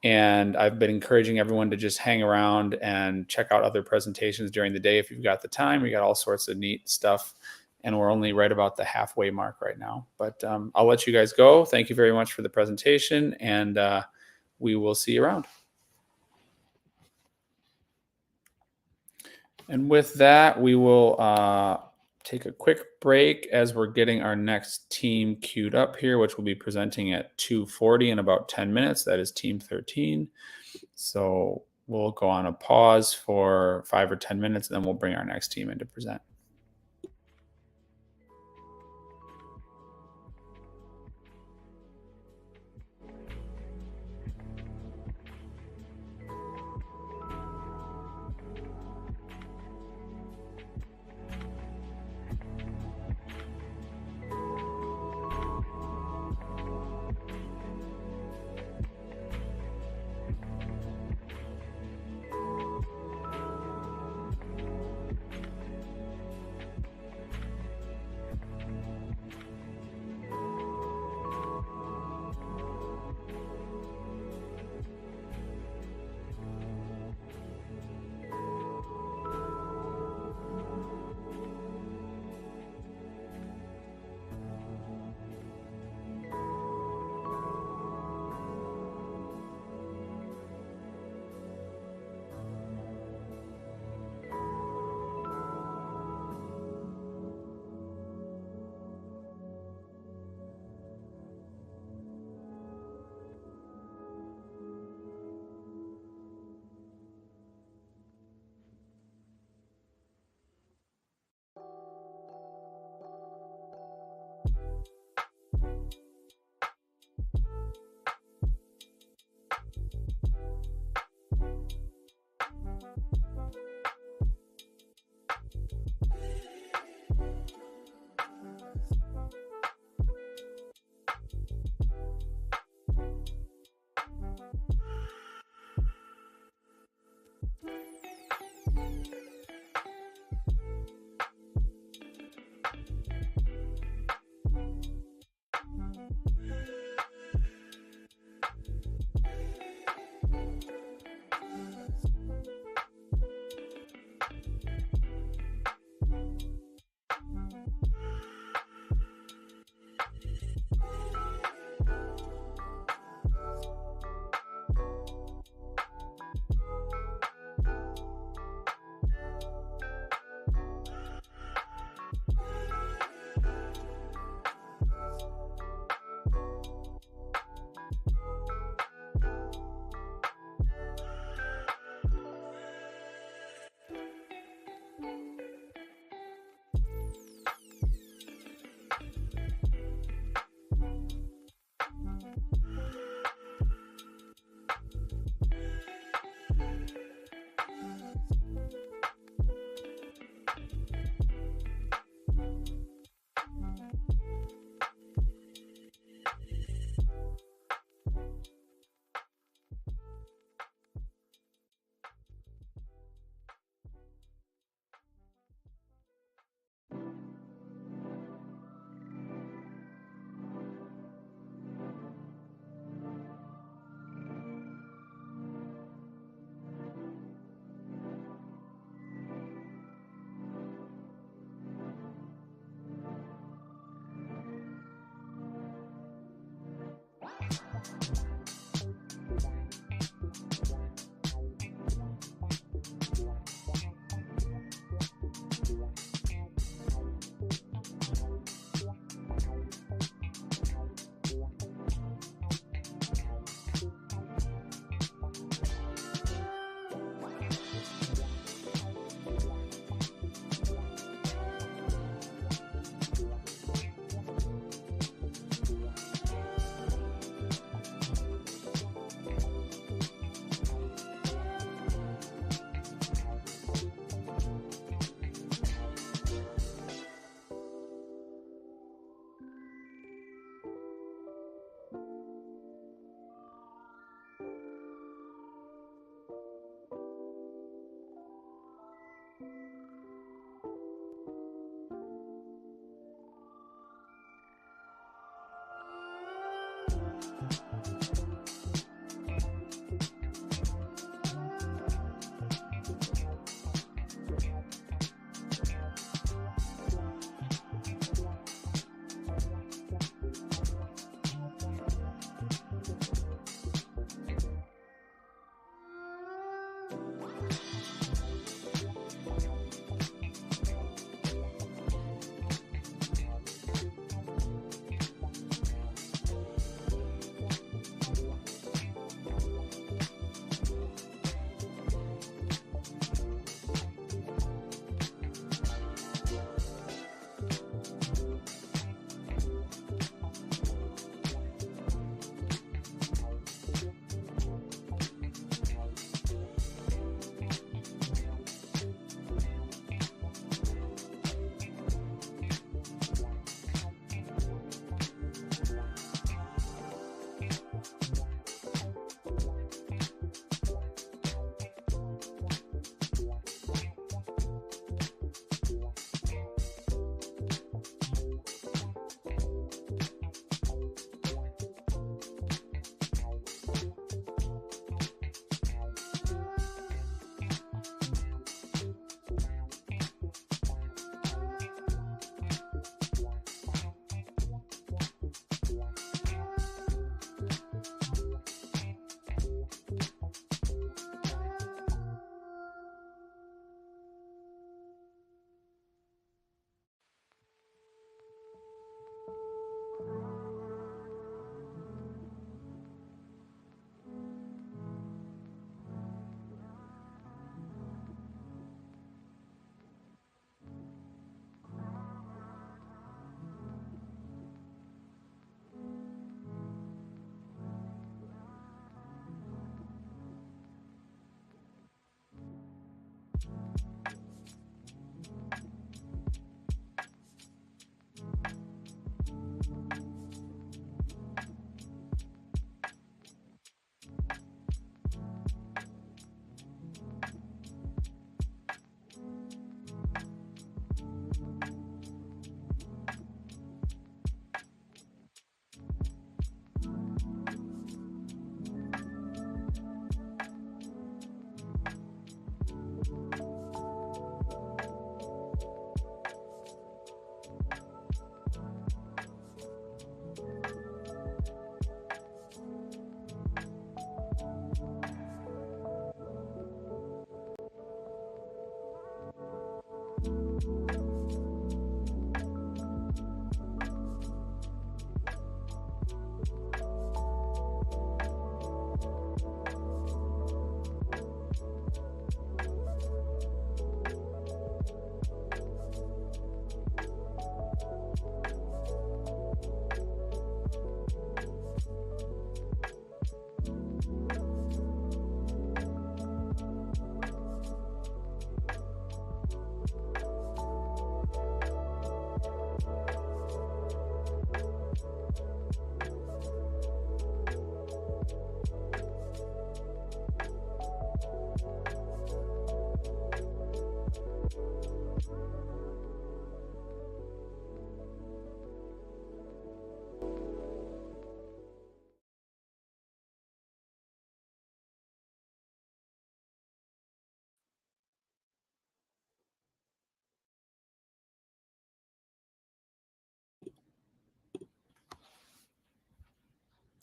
And I've been encouraging everyone to just hang around and check out other presentations during the day if you've got the time. We got all sorts of neat stuff. and we're only right about the halfway mark right now. But I'll let you guys go. Thank you very much for the presentation, and we will see you around. And with that, we will take a quick break as we're getting our next team queued up here, which will be presenting at 2:40 in about 10 minutes. That is Team 13. So we'll go on a pause for 5 or 10 minutes, and then we'll bring our next team in to present.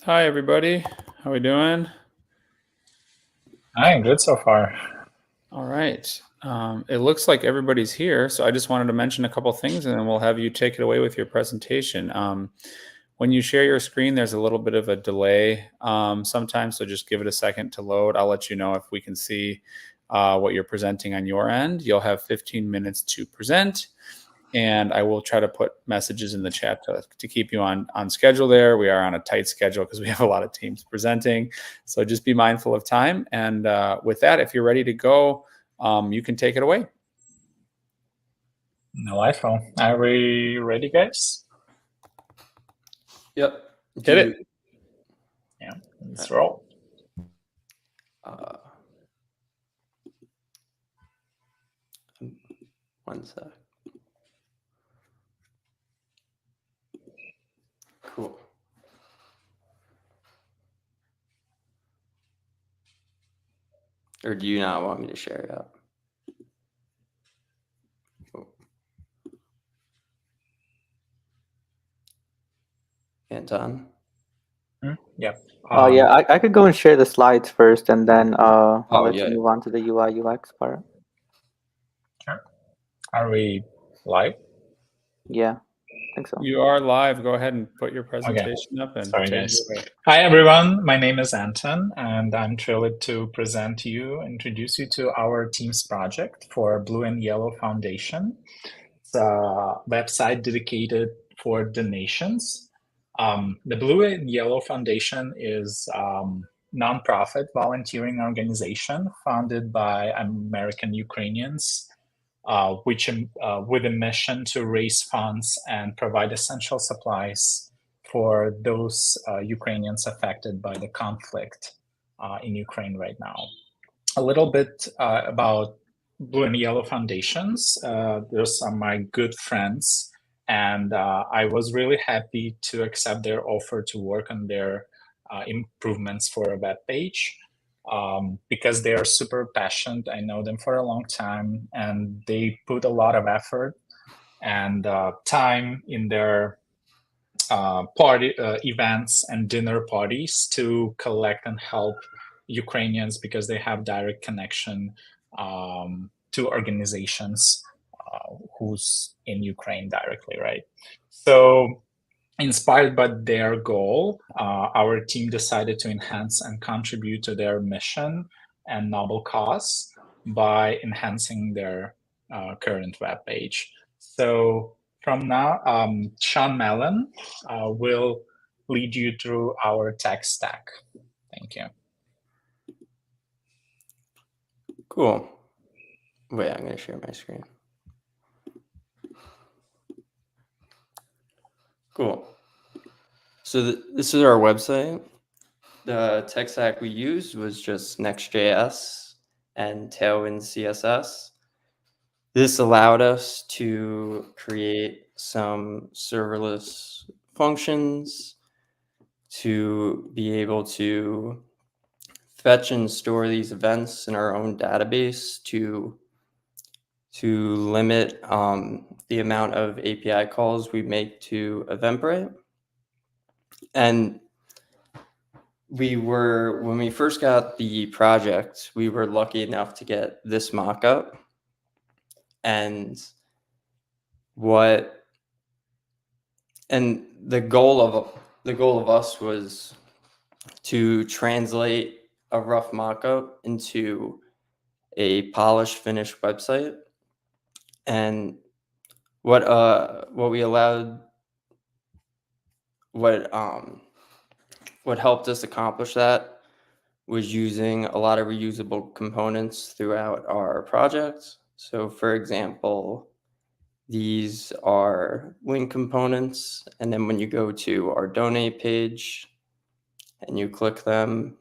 Hi, everybody. How we doing? Hi, good so far. All right. It looks like everybody's here, so I just wanted to mention a couple things, and then we'll have you take it away with your presentation. When you share your screen, there's a little bit of a delay sometimes, so just give it a second to load. I'll let you know if we can see what you're presenting on your end. You'll have 15 minutes to present, and I will try to put messages in the chat to keep you on schedule there. We are on a tight schedule because we have a lot of teams presenting, so just be mindful of time. And with that, if you're ready to go, you can take it away. No iPhone. Are we ready, guys? Yep. Hit it. Yeah, let's roll. One sec. Cool. Or do you not want me to share it up? Oh. Anton? Yep. Yeah, I could go and share the slides first, and then I'll let yeah. you move on to the UI UX part. Sure. Are we live? Yeah, I think so. You are live. Go ahead and put your presentation up and Sorry, take guys. it away. Hi, everyone. My name is Anton, and I'm thrilled to introduce you to our team's project for Blue and Yellow Foundation. It's a website dedicated for donations. The Blue and Yellow Foundation is nonprofit volunteering organization founded by American Ukrainians, which with a mission to raise funds and provide essential supplies for those Ukrainians affected by the conflict in Ukraine right now. A little bit about Blue and Yellow Foundations. There's some of my good friends, and I was really happy to accept their offer to work on their improvements for a web page because they are super passionate. I know them for a long time, and they put a lot of effort and time in their party events and dinner parties to collect and help Ukrainians because they have direct connection to organizations who's in Ukraine directly, right? So inspired by their goal, our team decided to enhance and contribute to their mission and noble cause by enhancing their current web page. So from now, Sean Mellon will lead you through our tech stack. Thank you. Cool. Wait, I'm going to share my screen. Cool. So this is our website. The tech stack we used was just Next.js and Tailwind CSS. This allowed us to create some serverless functions to be able to fetch and store these events in our own database to limit the amount of API calls we make to Eventbrite. And when we first got the project, we were lucky enough to get this mockup. And the goal of us was to translate a rough mockup into a polished, finished website. And what helped us accomplish that was using a lot of reusable components throughout our project. So for example, these are link components, and then when you go to our donate page and you click them,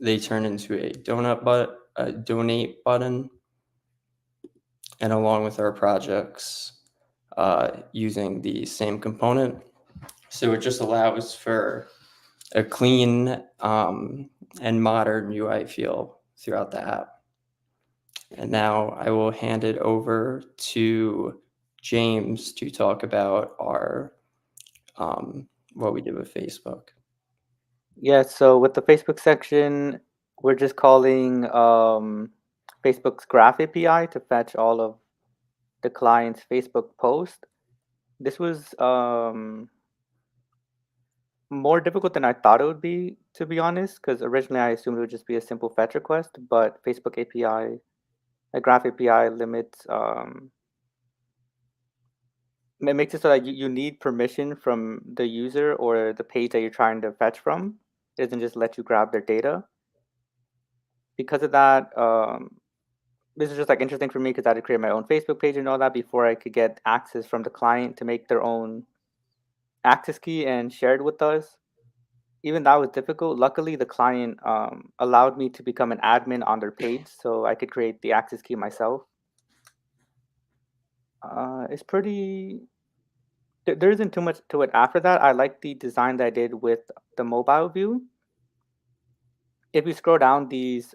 they turn into a donate button. And along with our projects, using the same component. So it just allows for a clean and modern UI feel throughout the app. And now I will hand it over to James to talk about our what we did with Facebook. Yeah, so with the Facebook section, we're just calling Facebook's Graph API to fetch all of the client's Facebook post. This was more difficult than I thought it would be, to be honest, because originally I assumed it would just be a simple fetch request, but Facebook API, a Graph API limits, it makes it so that you need permission from the user or the page that you're trying to fetch from. It doesn't just let you grab their data. Because of that, this is just like interesting for me because I had to create my own Facebook page and all that before I could get access from the client to make their own access key and share it with us. Even that was difficult. Luckily, the client allowed me to become an admin on their page so I could create the access key myself. It's pretty... There isn't too much to it after that. I like the design that I did with the mobile view. If you scroll down, these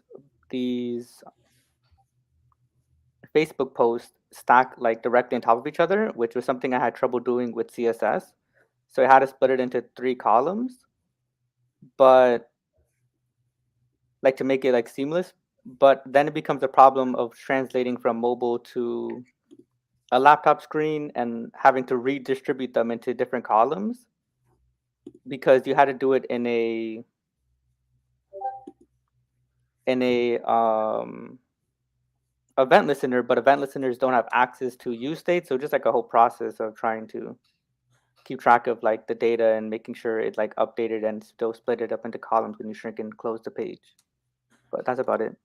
Facebook posts stack like directly on top of each other, which was something I had trouble doing with CSS. So I had to split it into 3 columns, but like to make it like seamless. But then it becomes a problem of translating from mobile to a laptop screen and having to redistribute them into different columns because you had to do it in a event listener, but event listeners don't have access to use state. So just like a whole process of trying to keep track of like the data and making sure it's like updated and still split it up into columns when you shrink and close the page. But that's about it.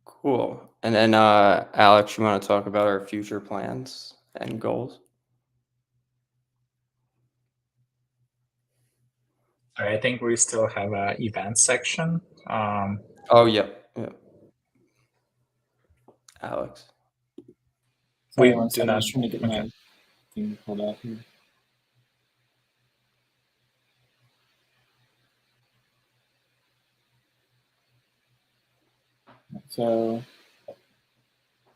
Cool. And then Alex, you want to talk about our future plans and goals? I think we still have an event section. Oh, yeah. Alex. Sorry, We one do second. I not. was trying to get Okay. my thing pulled out here. So,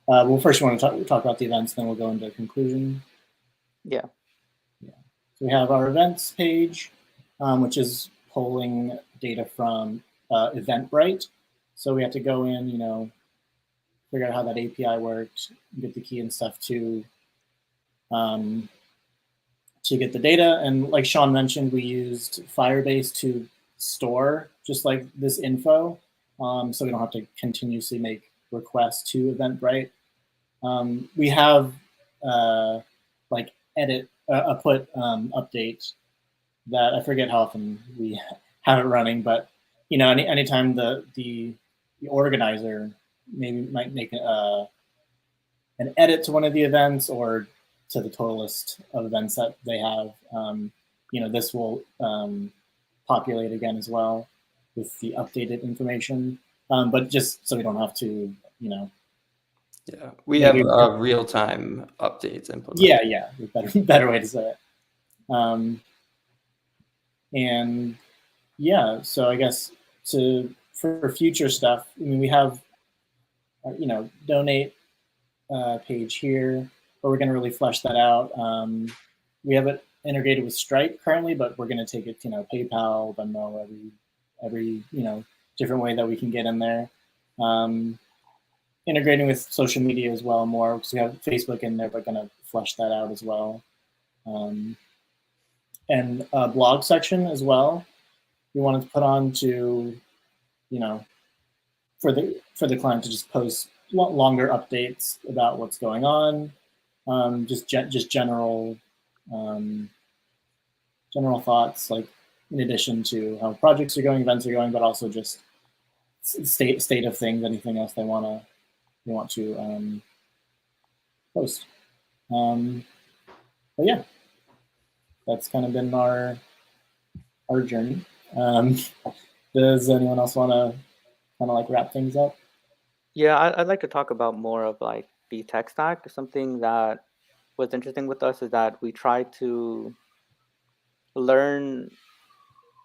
well, first you want to talk about the events, then we'll go into conclusion. Yeah. So we have our events page, which is pulling data from Eventbrite. So we have to go in, figure out how that API worked, get the key and stuff to get the data. And like Sean mentioned, we used Firebase to store just like this info, so we don't have to continuously make requests to Eventbrite. We have like put update that I forget how often we have it running, but you know, anytime the organizer maybe might make an edit to one of the events or to the total list of events that they have, you know, this will populate again as well with the updated information. But just so we don't have to, you know. Yeah, we have real-time updates implemented. Yeah, better way to say it. And yeah, so I guess for future stuff, I mean, we have, you know, donate page here, but we're going to really flesh that out. We have it integrated with Stripe currently, but we're going to take it, you know, PayPal, Venmo, every you know, different way that we can get in there. Integrating with social media as well more, because we have Facebook in there, but going to flesh that out as well. And a blog section as well. We wanted to put on to, you know, for the client to just post longer updates about what's going on, just general general thoughts, like in addition to how projects are going, events are going, but also just state of things, anything else they want to post. But yeah, that's kind of been our journey. Does anyone else want to kind of like wrap things up? Yeah, I'd like to talk about more of like the tech stack. Something that was interesting with us is that we try to learn,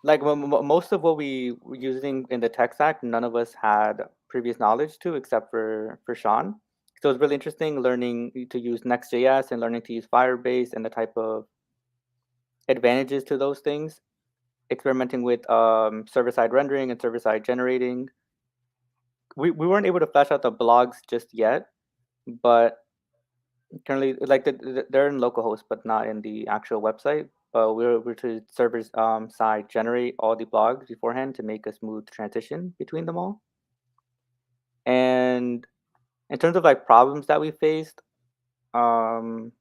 like most of what we were using in the tech stack, none of us had previous knowledge to except for Sean. So it's really interesting learning to use Next.js and learning to use Firebase and the type of advantages to those things. Experimenting with server-side rendering and server-side generating. We weren't able to flesh out the blogs just yet, but currently, like they're in localhost, but not in the actual website. We're to servers side generate all the blogs beforehand to make a smooth transition between them all. And in terms of like problems that we faced, things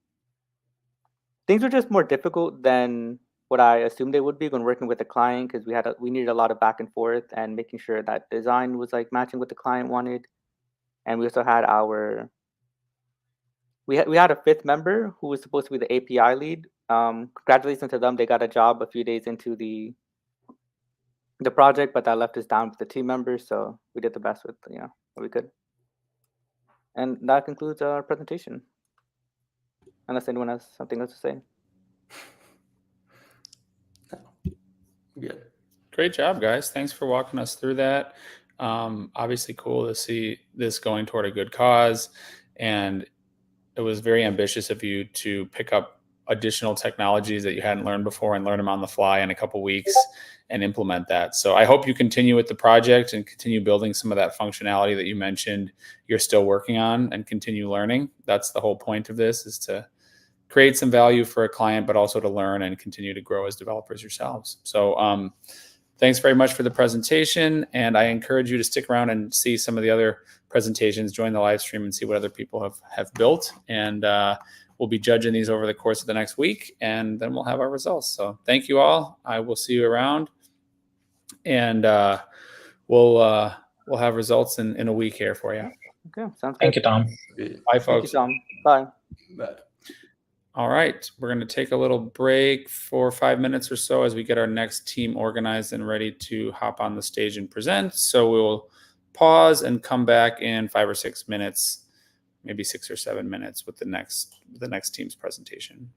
were just more difficult than what I assumed they would be when working with the client, because we needed a lot of back and forth and making sure that design was like matching what the client wanted. And we also had we had a fifth member who was supposed to be the API lead. Congratulations to them, they got a job a few days into the project, but that left us down with the team members. So we did the best with what we could. And that concludes our presentation. Unless anyone has something else to say. Yeah. Great job, guys. Thanks for walking us through that. Obviously cool to see this going toward a good cause. And it was very ambitious of you to pick up additional technologies that you hadn't learned before and learn them on the fly in a couple weeks and implement that. So I hope you continue with the project and continue building some of that functionality that you mentioned you're still working on and continue learning. That's the whole point of this, is to create some value for a client, but also to learn and continue to grow as developers yourselves. So thanks very much for the presentation. And I encourage you to stick around and see some of the other presentations, join the live stream and see what other people have built. And we'll be judging these over the course of the next week, and then we'll have our results. So thank you all. I will see you around, and we'll have results in a week here for you. Okay, sounds good. Thank you, Tom. Bye, folks. Thank you, Tom. Bye. Bye. All right, we're going to take a little break for 5 minutes or so as we get our next team organized and ready to hop on the stage and present. So we'll pause and come back in 5 or 6 minutes, maybe 6 or 7 minutes with the next team's presentation.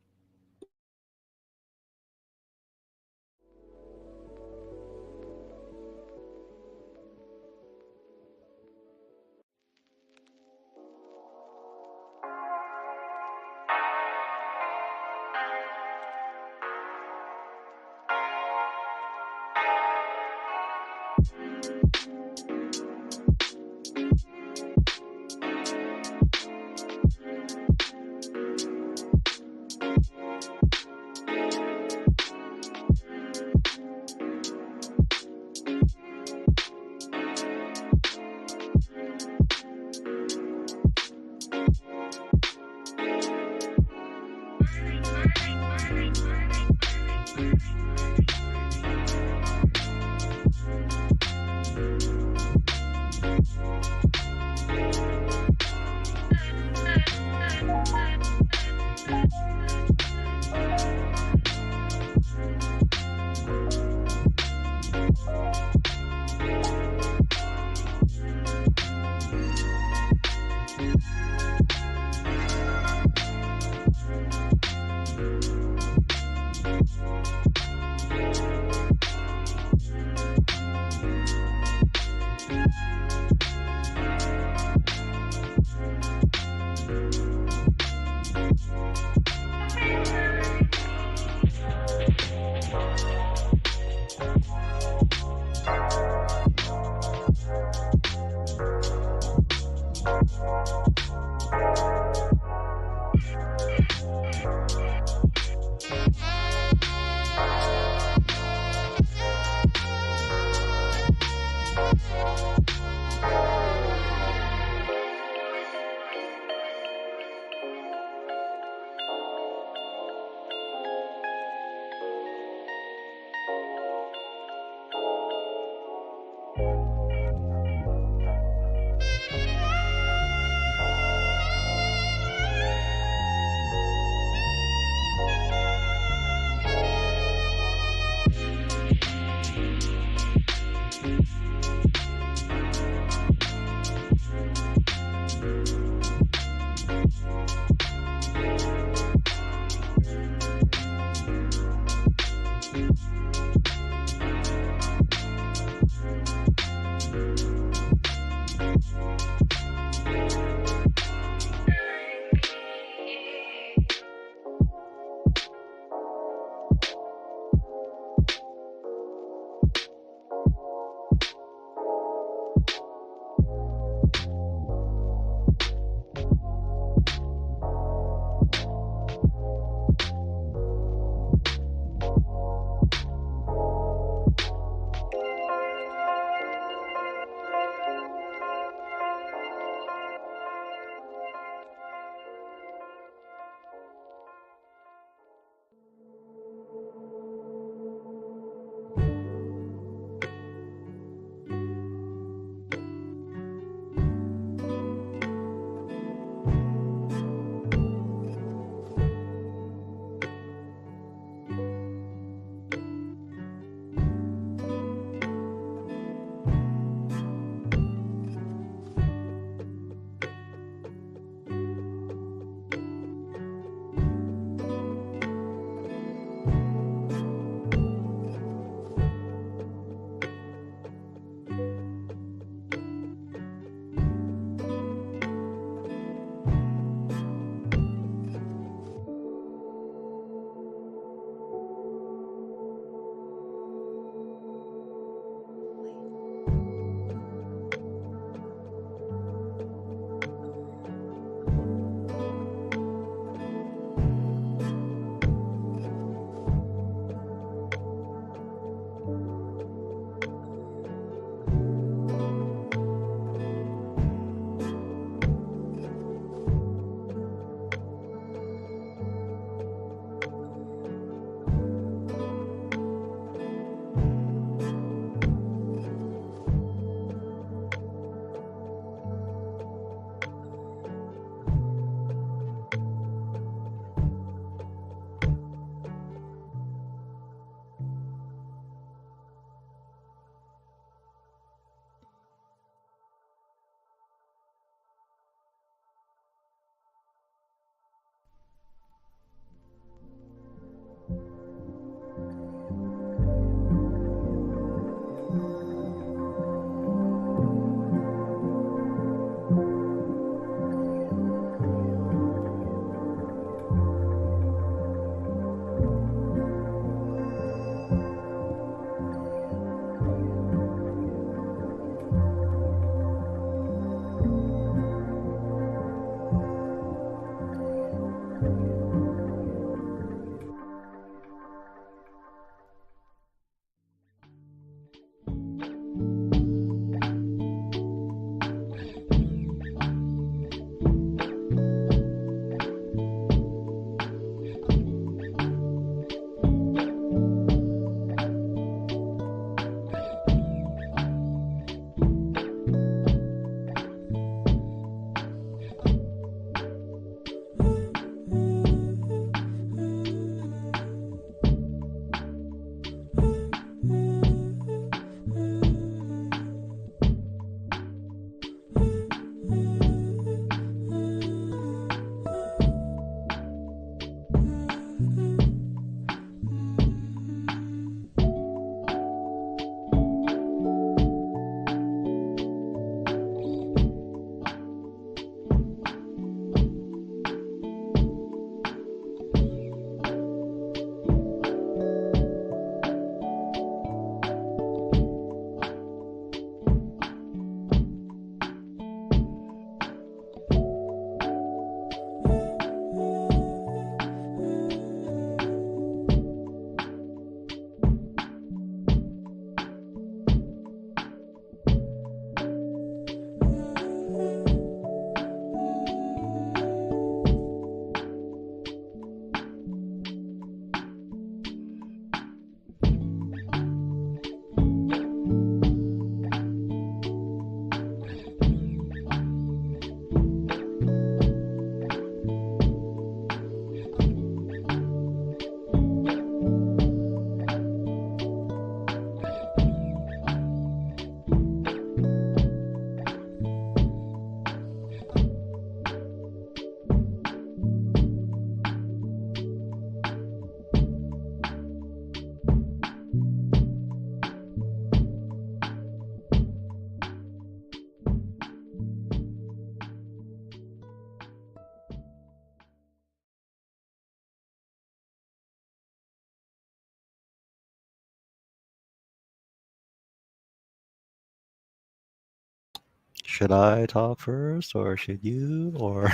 Should I talk first, or should you, or?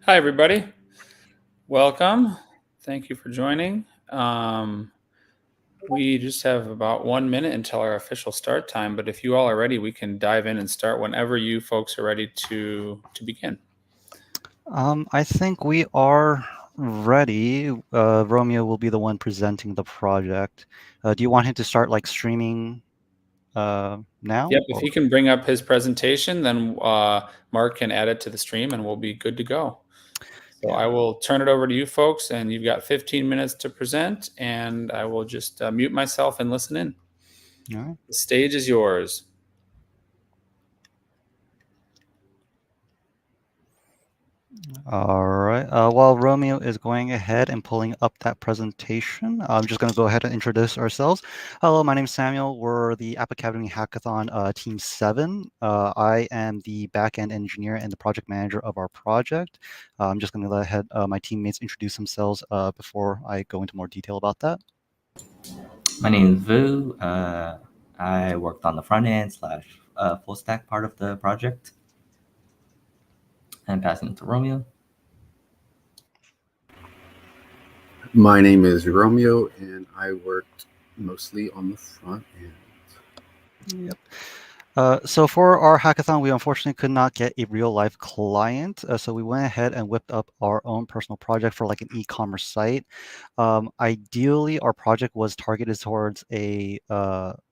Hi, everybody. Welcome. Thank you for joining. We just have about 1 minute until our official start time, but if you all are ready, we can dive in and start whenever you folks are ready to begin. I think we are ready. Romeo will be the one presenting the project. Do you want him to start like streaming now? Yep, if he can bring up his presentation, then Mark can add it to the stream and we'll be good to go. So I will turn it over to you folks, and you've got 15 minutes to present, and I will just mute myself and listen in. All right. The stage is yours. All right. While Romeo is going ahead and pulling up that presentation, I'm just going to go ahead and introduce ourselves. Hello, my name is Samuel. We're the App Academy Hackathon Team 7. I am the backend engineer and the project manager of our project. I'm just going to let my teammates introduce themselves before I go into more detail about that. My name is Vu. I worked on the front end / full stack part of the project. I'm passing it to Romeo. My name is Romeo, and I worked mostly on the front end. Yep. So for our hackathon, we unfortunately could not get a real life client. So we went ahead and whipped up our own personal project for like an e-commerce site. Ideally, our project was targeted towards a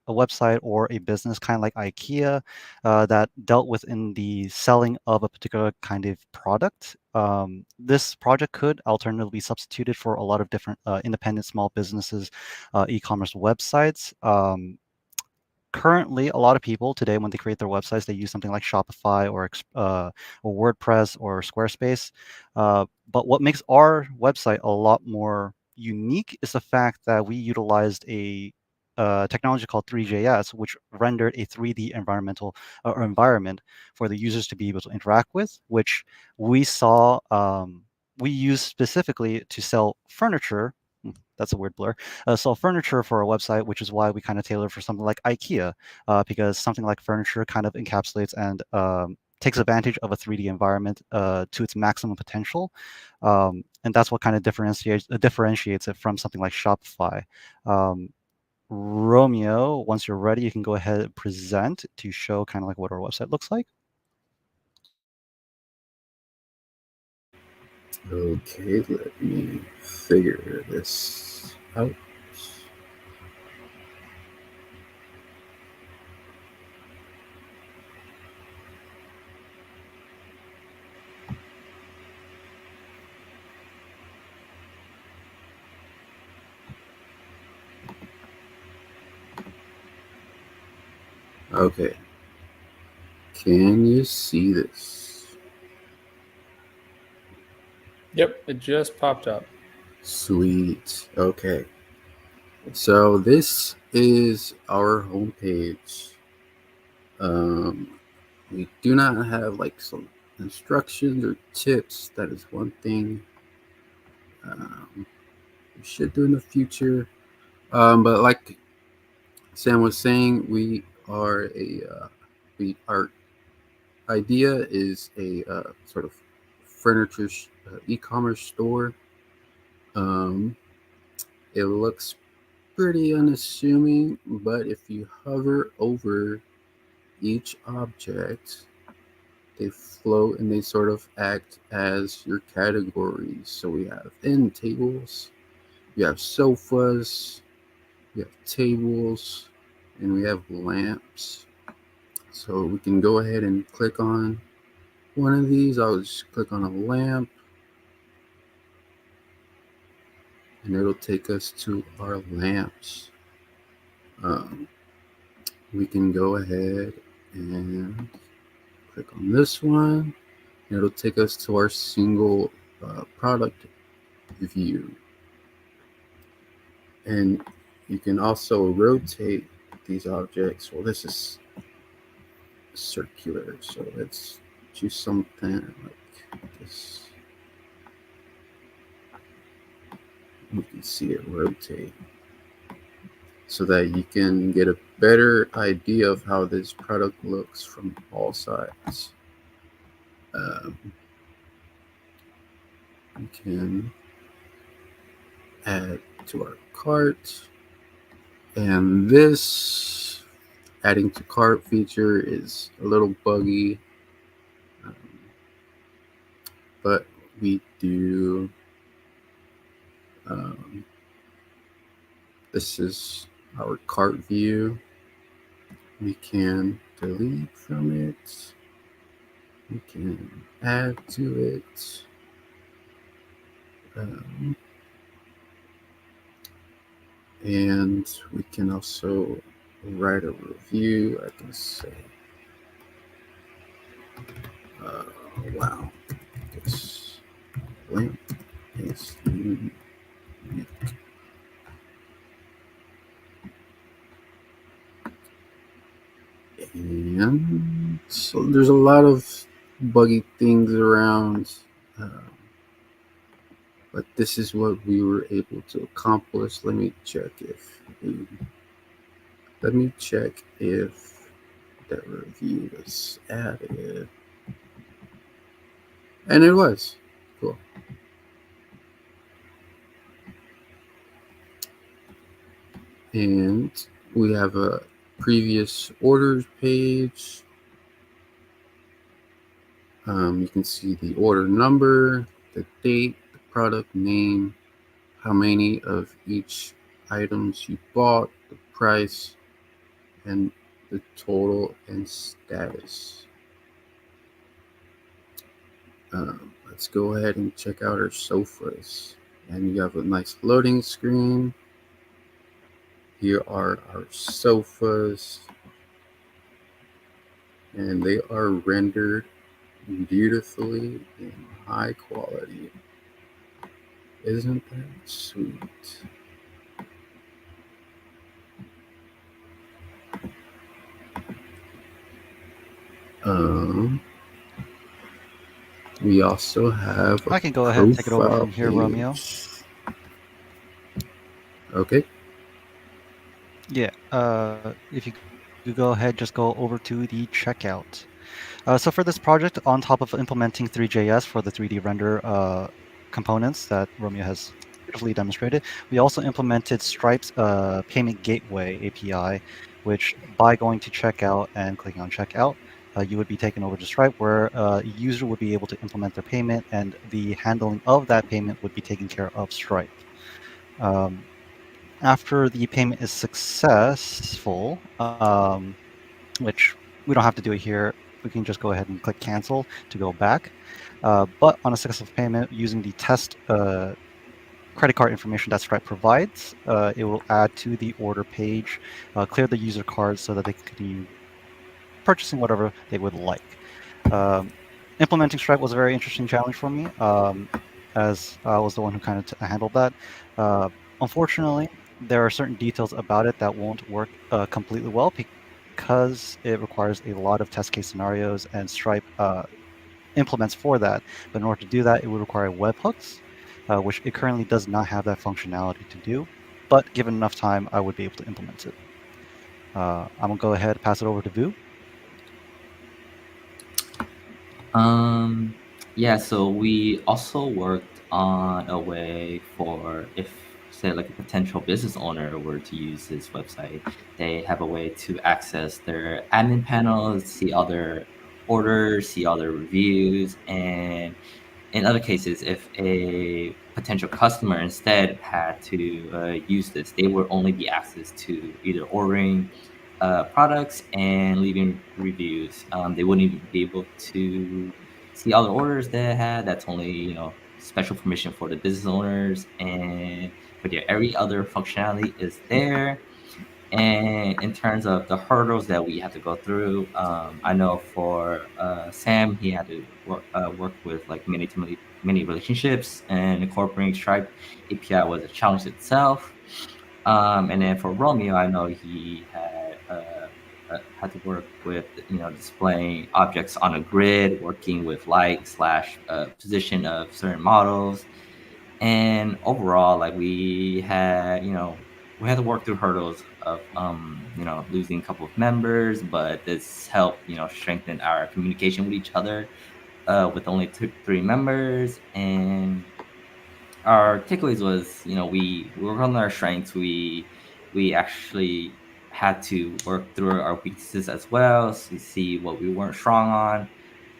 website or a business kind of like IKEA that dealt within the selling of a particular kind of product. This project could alternatively be substituted for a lot of different independent small businesses, e-commerce websites. Currently, a lot of people today, when they create their websites, they use something like Shopify or WordPress or Squarespace. But what makes our website a lot more unique is the fact that we utilized a technology called 3JS, which rendered a 3D environment for the users to be able to interact with, which we saw we used specifically to sell furniture. That's a weird blur. Sell furniture for a website, which is why we kind of tailor for something like IKEA, because something like furniture kind of encapsulates and takes advantage of a 3D environment to its maximum potential. And that's what kind of differentiates it from something like Shopify. Romeo, once you're ready, you can go ahead and present to show kind of like what our website looks like. Okay, let me figure this out. Okay. Can you see this? Yep, it just popped up. Sweet. Okay. So this is our homepage. We do not have like some instructions or tips. That is one thing we should do in the future. But like Sam was saying, our idea is a sort of furniture e-commerce store. It looks pretty unassuming, but if you hover over each object, they float and they sort of act as your categories. So we have end tables, we have sofas, we have tables, and we have lamps. So we can go ahead and click on one of these. I'll just click on a lamp, and it'll take us to our lamps. We can go ahead and click on this one, and it'll take us to our single product view. And you can also rotate these objects. Well, this is circular, so let's choose something like this. You can see it rotate. so that you can get a better idea of how this product looks from all sides. We can add to our cart, and this adding to cart feature is a little buggy, but we do. This is our cart view. We can delete from it. We can add to it. And we can also write a review. I can say, wow, this lamp is unique. And so there's a lot of buggy things around, but this is what we were able to accomplish. Let me check if that review was added. And it was. Cool. And we have a previous orders page. You can see the order number, the date, the product name, how many of each items you bought, the price, and the total and status. Let's go ahead and check out our sofas. And you have a nice loading screen. Here are our sofas, and they are rendered beautifully in high quality. Isn't that sweet? We also have I can go ahead and take it over from here, Romeo. Okay. Yeah, if you go ahead, just go over to the checkout. So for this project, on top of implementing Three.js for the 3D render components that Romeo has beautifully demonstrated, we also implemented Stripe's payment gateway API, which by going to checkout and clicking on checkout, you would be taken over to Stripe, where a user would be able to implement their payment, and the handling of that payment would be taken care of Stripe. After the payment is successful, which we don't have to do it here, we can just go ahead and click cancel to go back. But on a successful payment, using the test credit card information that Stripe provides, it will add to the order page, clear the user card so that they can continue purchasing whatever they would like. Implementing Stripe was a very interesting challenge for me, as I was the one who kind of handled that. Unfortunately, there are certain details about it that won't work completely well because it requires a lot of test case scenarios, and Stripe implements for that. But in order to do that, it would require webhooks, which it currently does not have that functionality to do. But given enough time, I would be able to implement it. I'm gonna go ahead and pass it over to Vu. Yeah, so we also worked on a way for, if say like a potential business owner were to use this website, they have a way to access their admin panels, see other orders, see other reviews, and in other cases, if a potential customer instead had to use this, they would only be access to either ordering products and leaving reviews. They wouldn't even be able to see all the orders they had. That's only special permission for the business owners. But yeah, every other functionality is there. And in terms of the hurdles that we had to go through, I know for Sam, he had to work with like many relationships, and incorporating Stripe API was a challenge itself. And then for Romeo, I know he had to work with displaying objects on a grid, working with light / position of certain models, and overall, like we had we had to work through hurdles of losing a couple of members, but this helped strengthen our communication with each other with only 3 members. And our takeaways was we work on our strengths. We actually had to work through our weaknesses as well, so we see what we weren't strong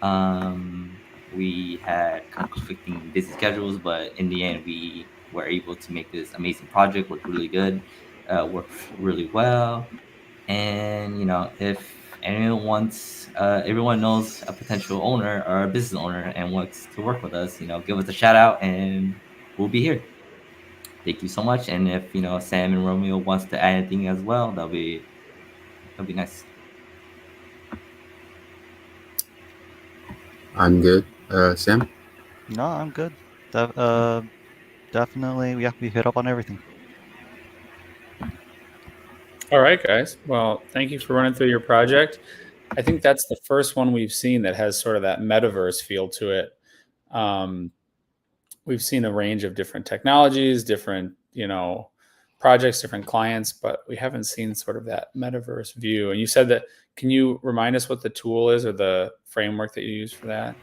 on. We had conflicting busy schedules, but in the end we were able to make this amazing project work really good, work really well. And if anyone wants, everyone knows a potential owner or a business owner and wants to work with us, give us a shout out and we'll be here. Thank you so much. And if Sam and Romeo wants to add anything as well, that'll be nice. I'm good. Sam? No, I'm good. Definitely, we hit up on everything. All right, guys. Well, thank you for running through your project. I think that's the first one we've seen that has sort of that metaverse feel to it. We've seen a range of different technologies, different, projects, different clients, but we haven't seen sort of that metaverse view. And you said that, can you remind us what the tool is or the framework that you use for that?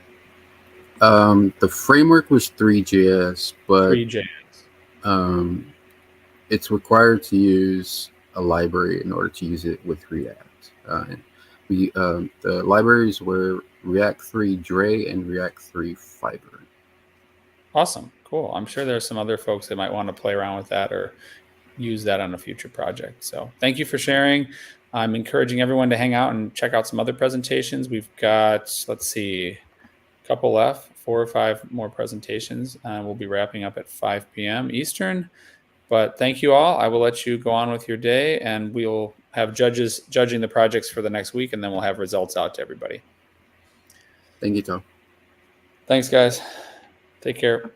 The framework was 3JS, but 3JS. It's required to use a library in order to use it with React. The libraries were React 3 Dre and React 3 Fiber. Awesome. Cool. I'm sure there's some other folks that might want to play around with that or use that on a future project. So thank you for sharing. I'm encouraging everyone to hang out and check out some other presentations. We've got, let's see, a couple left, 4 or 5 more presentations. We'll be wrapping up at 5 p.m. Eastern. But thank you all. I will let you go on with your day, and we'll have judges judging the projects for the next week, and then we'll have results out to everybody. Thank you, Tom. Thanks, guys. Take care.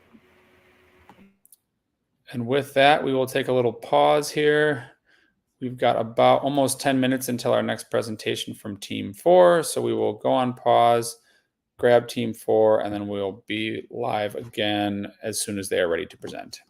And with that, we will take a little pause here. We've got about almost 10 minutes until our next presentation from Team 4. So we will go on pause, grab Team 4, and then we'll be live again as soon as they are ready to present.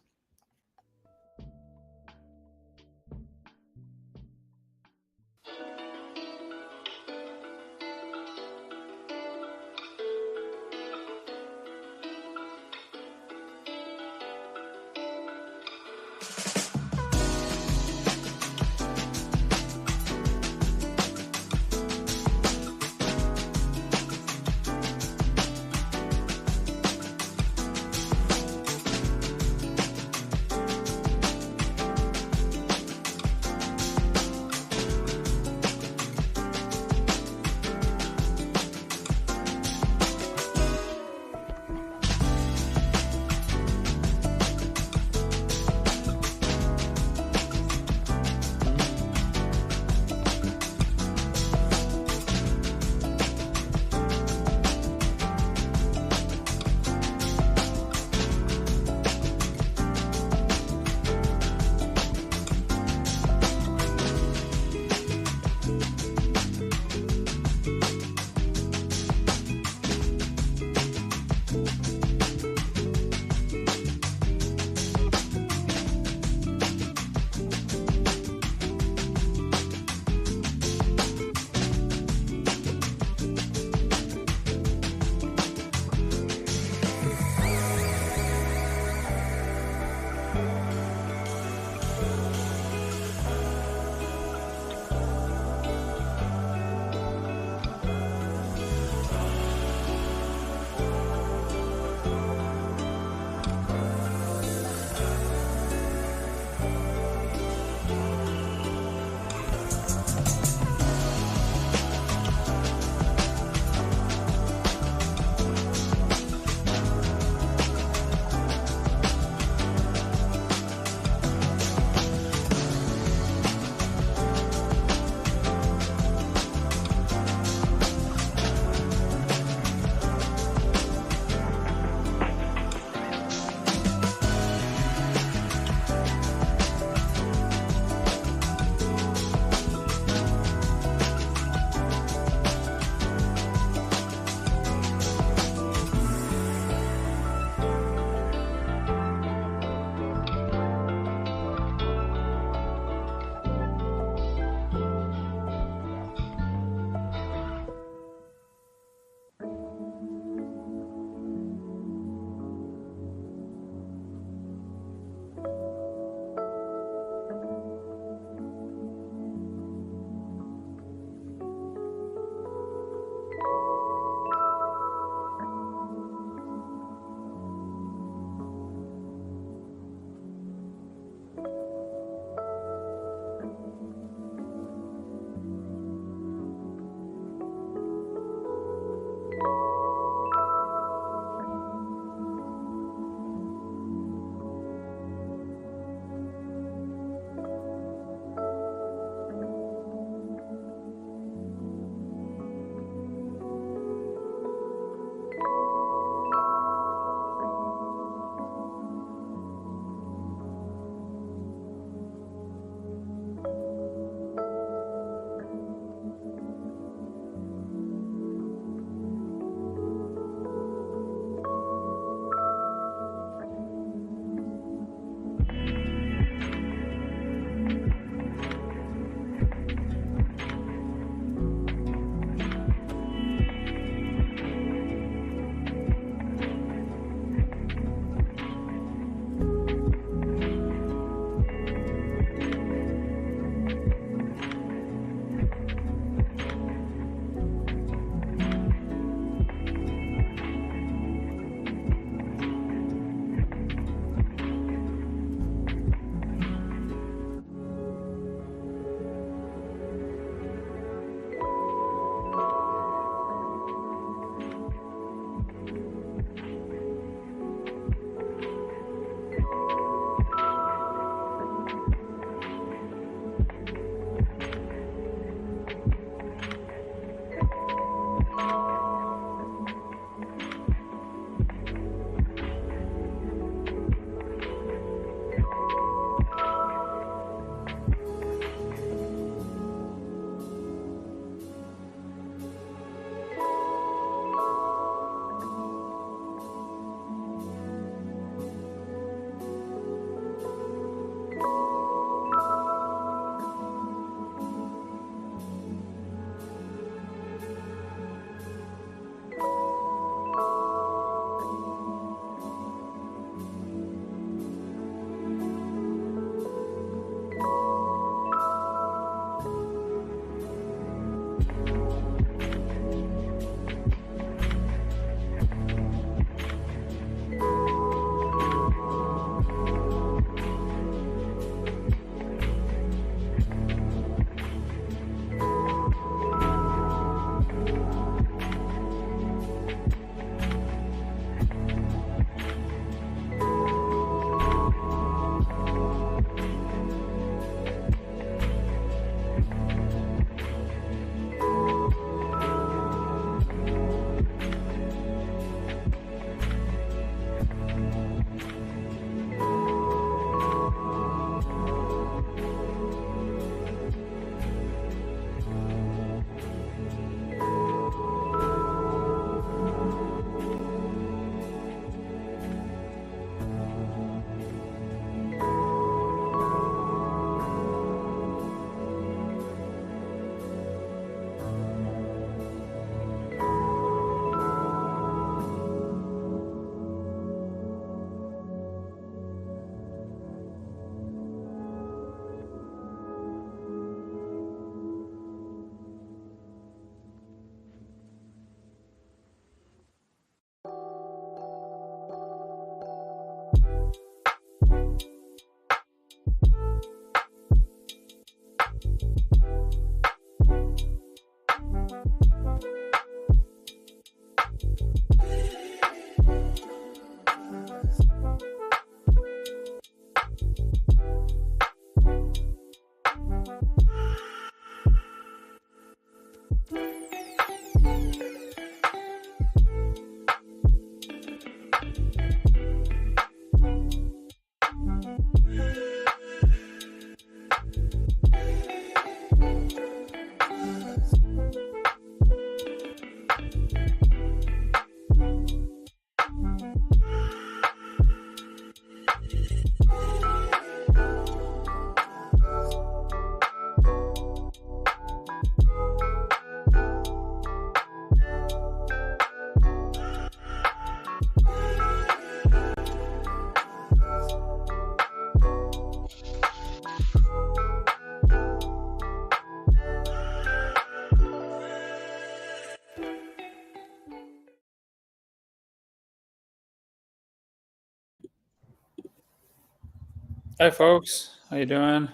Hi, folks. How you doing?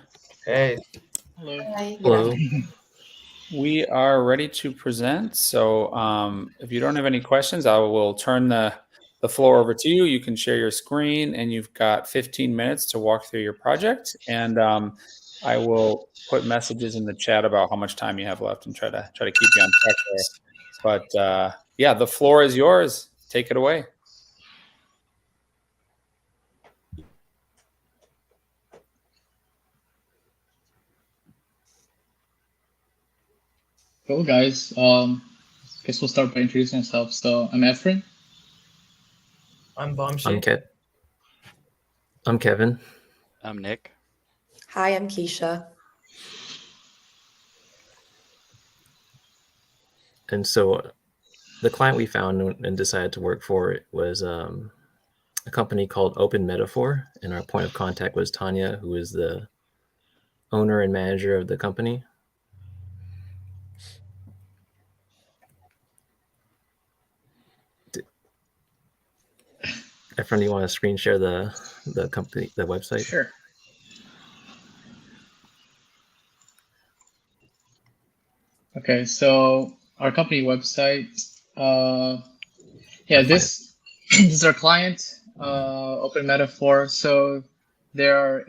Hey. Hello. Hello. We are ready to present. So if you don't have any questions, I will turn the floor over to you. You can share your screen, and you've got 15 minutes to walk through your project. And I will put messages in the chat about how much time you have left and try to keep you on track there. But yeah, the floor is yours. Take it away. Cool, guys. Guess we'll start by introducing ourselves. So I'm Efren. I'm Vamshi. I'm Kevin. I'm Nick. Hi, I'm Keisha. And so the client we found and decided to work for was a company called Open Metaphor, and our point of contact was Tanya, who is the owner and manager of the company. Efren, do you want to screen share the company, the website? Sure. Okay, so our company website, yeah, this is our client, Open Metaphor. So they're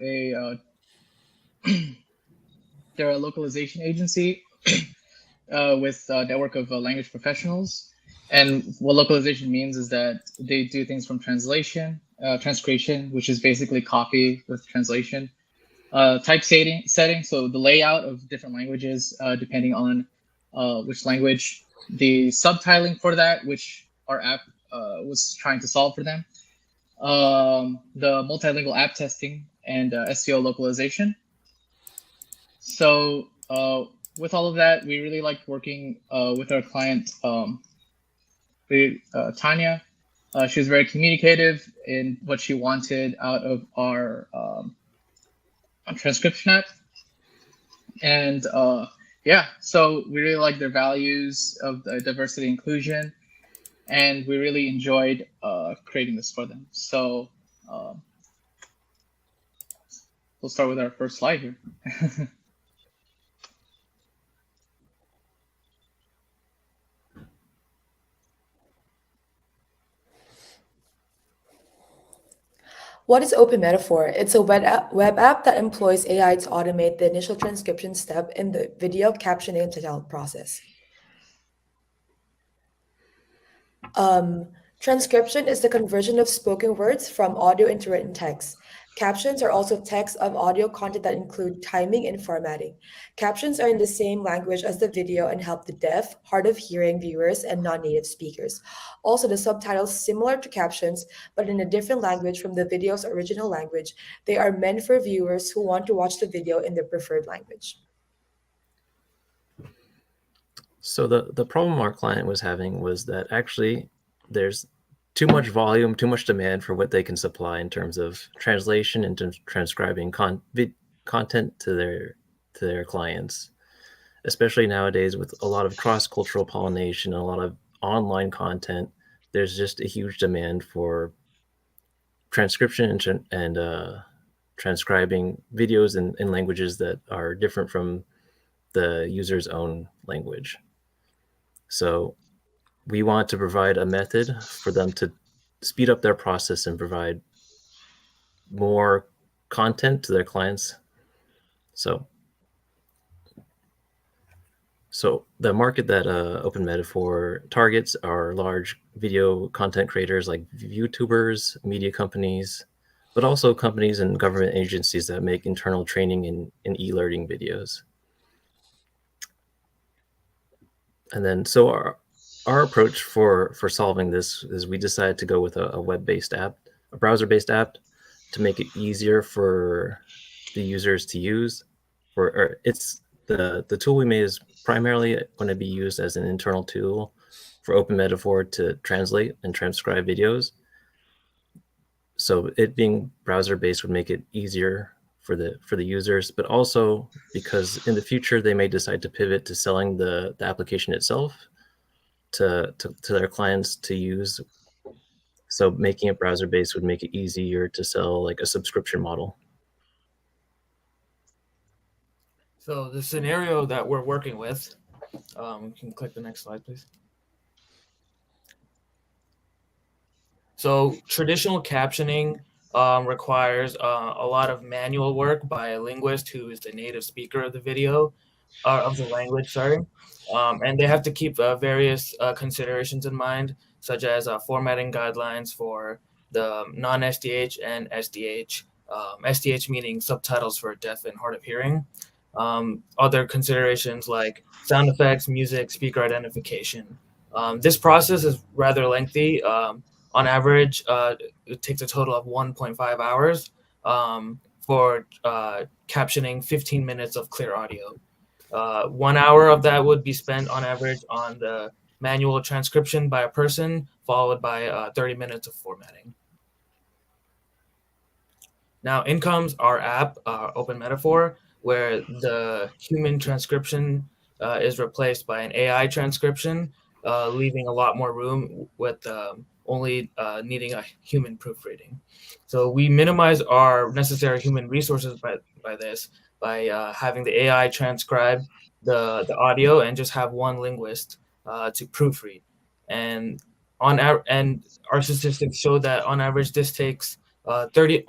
they're a localization agency with a network of language professionals. And what localization means is that they do things from translation, transcription, which is basically copy with translation, typesetting, so the layout of different languages depending on which language, the subtitling for that, which our app was trying to solve for them, the multilingual app testing, and SEO localization. So with all of that, we really like working with our client, Tanya. She was very communicative in what she wanted out of our transcription app. And yeah, so we really like their values of diversity and inclusion, and we really enjoyed creating this for them. So we'll start with our first slide here. What is Open Metaphor? It's a web app that employs AI to automate the initial transcription step in the video captioning and subtitle process. Transcription is the conversion of spoken words from audio into written text. Captions are also text of audio content that include timing and formatting. Captions are in the same language as the video and help the deaf, hard of hearing viewers, and non-native speakers. Also, the subtitles similar to captions, but in a different language from the video's original language. They are meant for viewers who want to watch the video in their preferred language. So the problem our client was having was that actually there's too much volume, too much demand for what they can supply in terms of translation and transcribing content to their clients, especially nowadays with a lot of cross-cultural pollination and a lot of online content. There's just a huge demand for transcription and transcribing videos in languages that are different from the user's own language. So we want to provide a method for them to speed up their process and provide more content to their clients. So the market that Open Metaphor targets are large video content creators like YouTubers, media companies, but also companies and government agencies that make internal training and e-learning videos. And then so our approach for solving this is we decided to go with a web-based app, a browser-based app, to make it easier for the users to use. It's the tool we made is primarily going to be used as an internal tool for Open Metaphor to translate and transcribe videos. So it being browser-based would make it easier for the users, but also because in the future they may decide to pivot to selling the application itself to their clients to use. So making it browser-based would make it easier to sell like a subscription model. So the scenario that we're working with, you can click the next slide, please. So traditional captioning requires a lot of manual work by a linguist who is the native speaker of the video, of the language, sorry. And they have to keep various considerations in mind, such as formatting guidelines for the non-SDH and SDH. SDH meaning subtitles for deaf and hard of hearing. Other considerations like sound effects, music, speaker identification. This process is rather lengthy. On average, it takes a total of 1.5 hours for captioning 15 minutes of clear audio. 1 hour of that would be spent on average on the manual transcription by a person, followed by 30 minutes of formatting. Now, in comes our app, Open Metaphor, where the human transcription is replaced by an AI transcription, leaving a lot more room with only needing a human proofreading. So we minimize our necessary human resources by this, by having the AI transcribe the audio and just have one linguist to proofread. And and our statistics show that on average this takes 30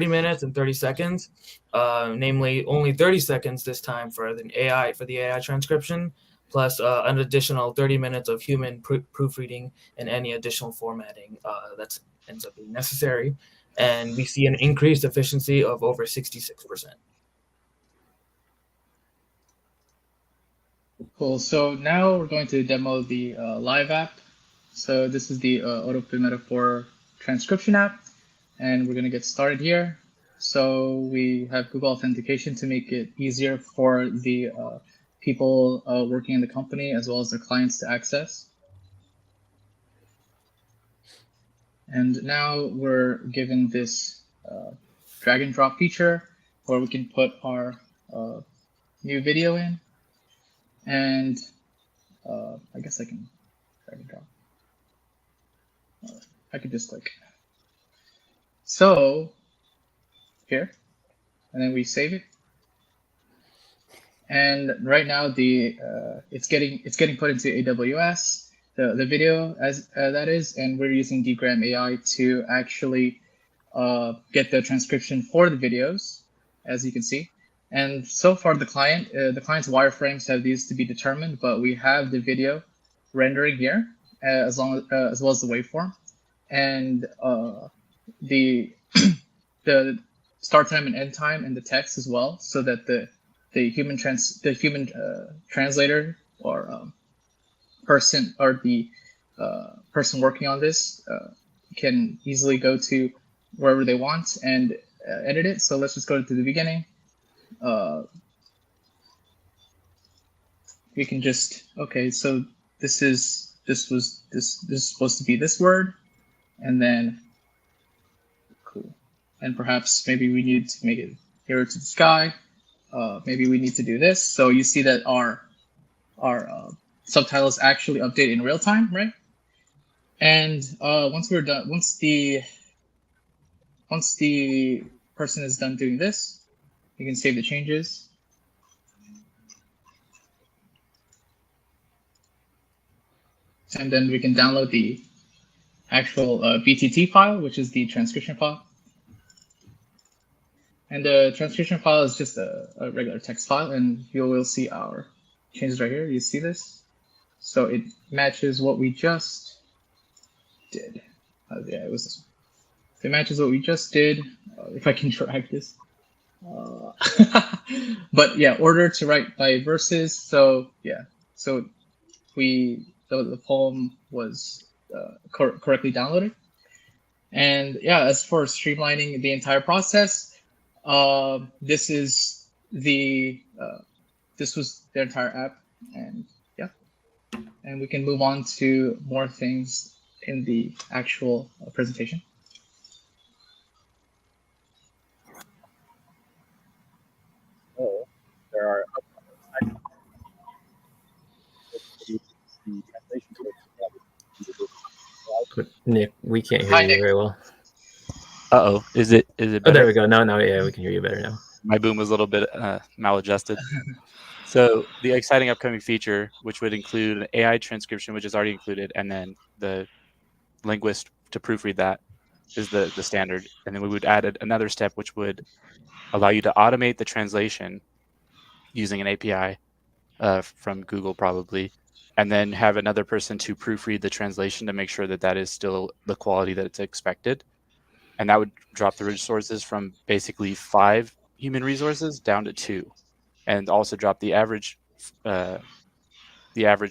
minutes and 30 seconds, namely only 30 seconds this time for the AI transcription, plus an additional 30 minutes of human proofreading and any additional formatting that ends up being necessary. And we see an increased efficiency of over 66%. Cool. So now we're going to demo the live app. So this is the Open Metaphor transcription app, and we're going to get started here. So we have Google Authentication to make it easier for the people working in the company as well as their clients to access. And now we're given this drag and drop feature where we can put our new video in. And I guess I can drag and drop. I could just click. So here, and then we save it. And right now it's getting put into AWS, the video as that is, and we're using Dgram AI to actually get the transcription for the videos, as you can see. And so far the client's wireframes have these to be determined, but we have the video rendering here as well as the waveform, and the start time and end time and the text as well, so that the human translator or person or the person working on this can easily go to wherever they want and edit it. So let's just go to the beginning. We can just, okay, so this is supposed to be this word, and then cool, and perhaps maybe we need to make it hero to the sky. Maybe we need to do this. So you see that our subtitles actually update in real time, right? And once we're done, once the person is done doing this, you can save the changes. And then we can download the actual BTT file, which is the transcription file. And the transcription file is just a regular text file, and you will see our changes right here. You see this? So it matches what we just did. Yeah, it was this one. So it matches what we just did. If I can drag this. But yeah, order to write by verses. So yeah, so the poem was correctly downloaded. And yeah, as for streamlining the entire process, this was the entire app, and yeah, and we can move on to more things in the actual presentation. So there are Nick, we can't hear you very well. Uh-oh. Is it better? Oh, there we go. No, yeah, we can hear you better now. My boom was a little bit maladjusted. So the exciting upcoming feature, which would include an AI transcription, which is already included, and then the linguist to proofread that, is the standard. And then we would add another step, which would allow you to automate the translation using an API from Google probably, and then have another person to proofread the translation to make sure that that is still the quality that it's expected. And that would drop the resources from basically 5 human resources down to 2, and also drop the average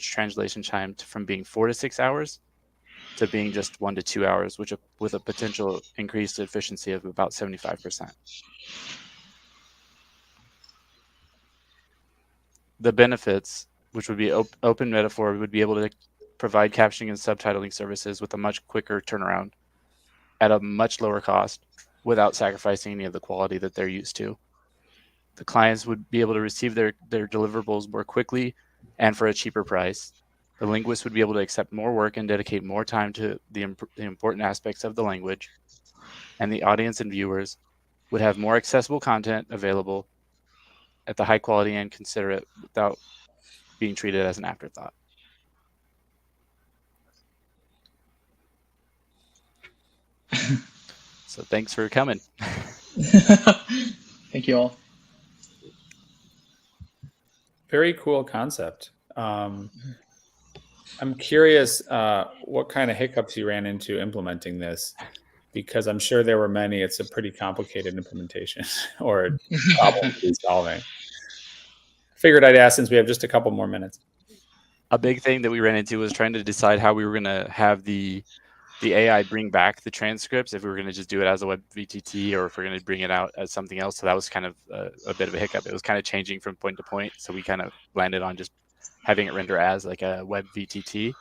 translation time from being 4 to 6 hours to being just 1 to 2 hours, which with a potential increased efficiency of about 75%. The benefits, which would be open metaphor, would be able to provide captioning and subtitling services with a much quicker turnaround at a much lower cost without sacrificing any of the quality that they're used to. The clients would be able to receive their deliverables more quickly and for a cheaper price. The linguist would be able to accept more work and dedicate more time to the important aspects of the language. And the audience and viewers would have more accessible content available at the high quality and considerate without being treated as an afterthought. So thanks for coming. Thank you all. Very cool concept. I'm curious what kind of hiccups you ran into implementing this, because I'm sure there were many. It's a pretty complicated implementation or problem to be solving. Figured I'd ask since we have just a couple more minutes. A big thing that we ran into was trying to decide how we were going to have the AI bring back the transcripts, if we were going to just do it as a web VTT or if we're going to bring it out as something else. So that was kind of a bit of a hiccup. It was kind of changing from point to point. So we kind of landed on just having it render as like a web VTT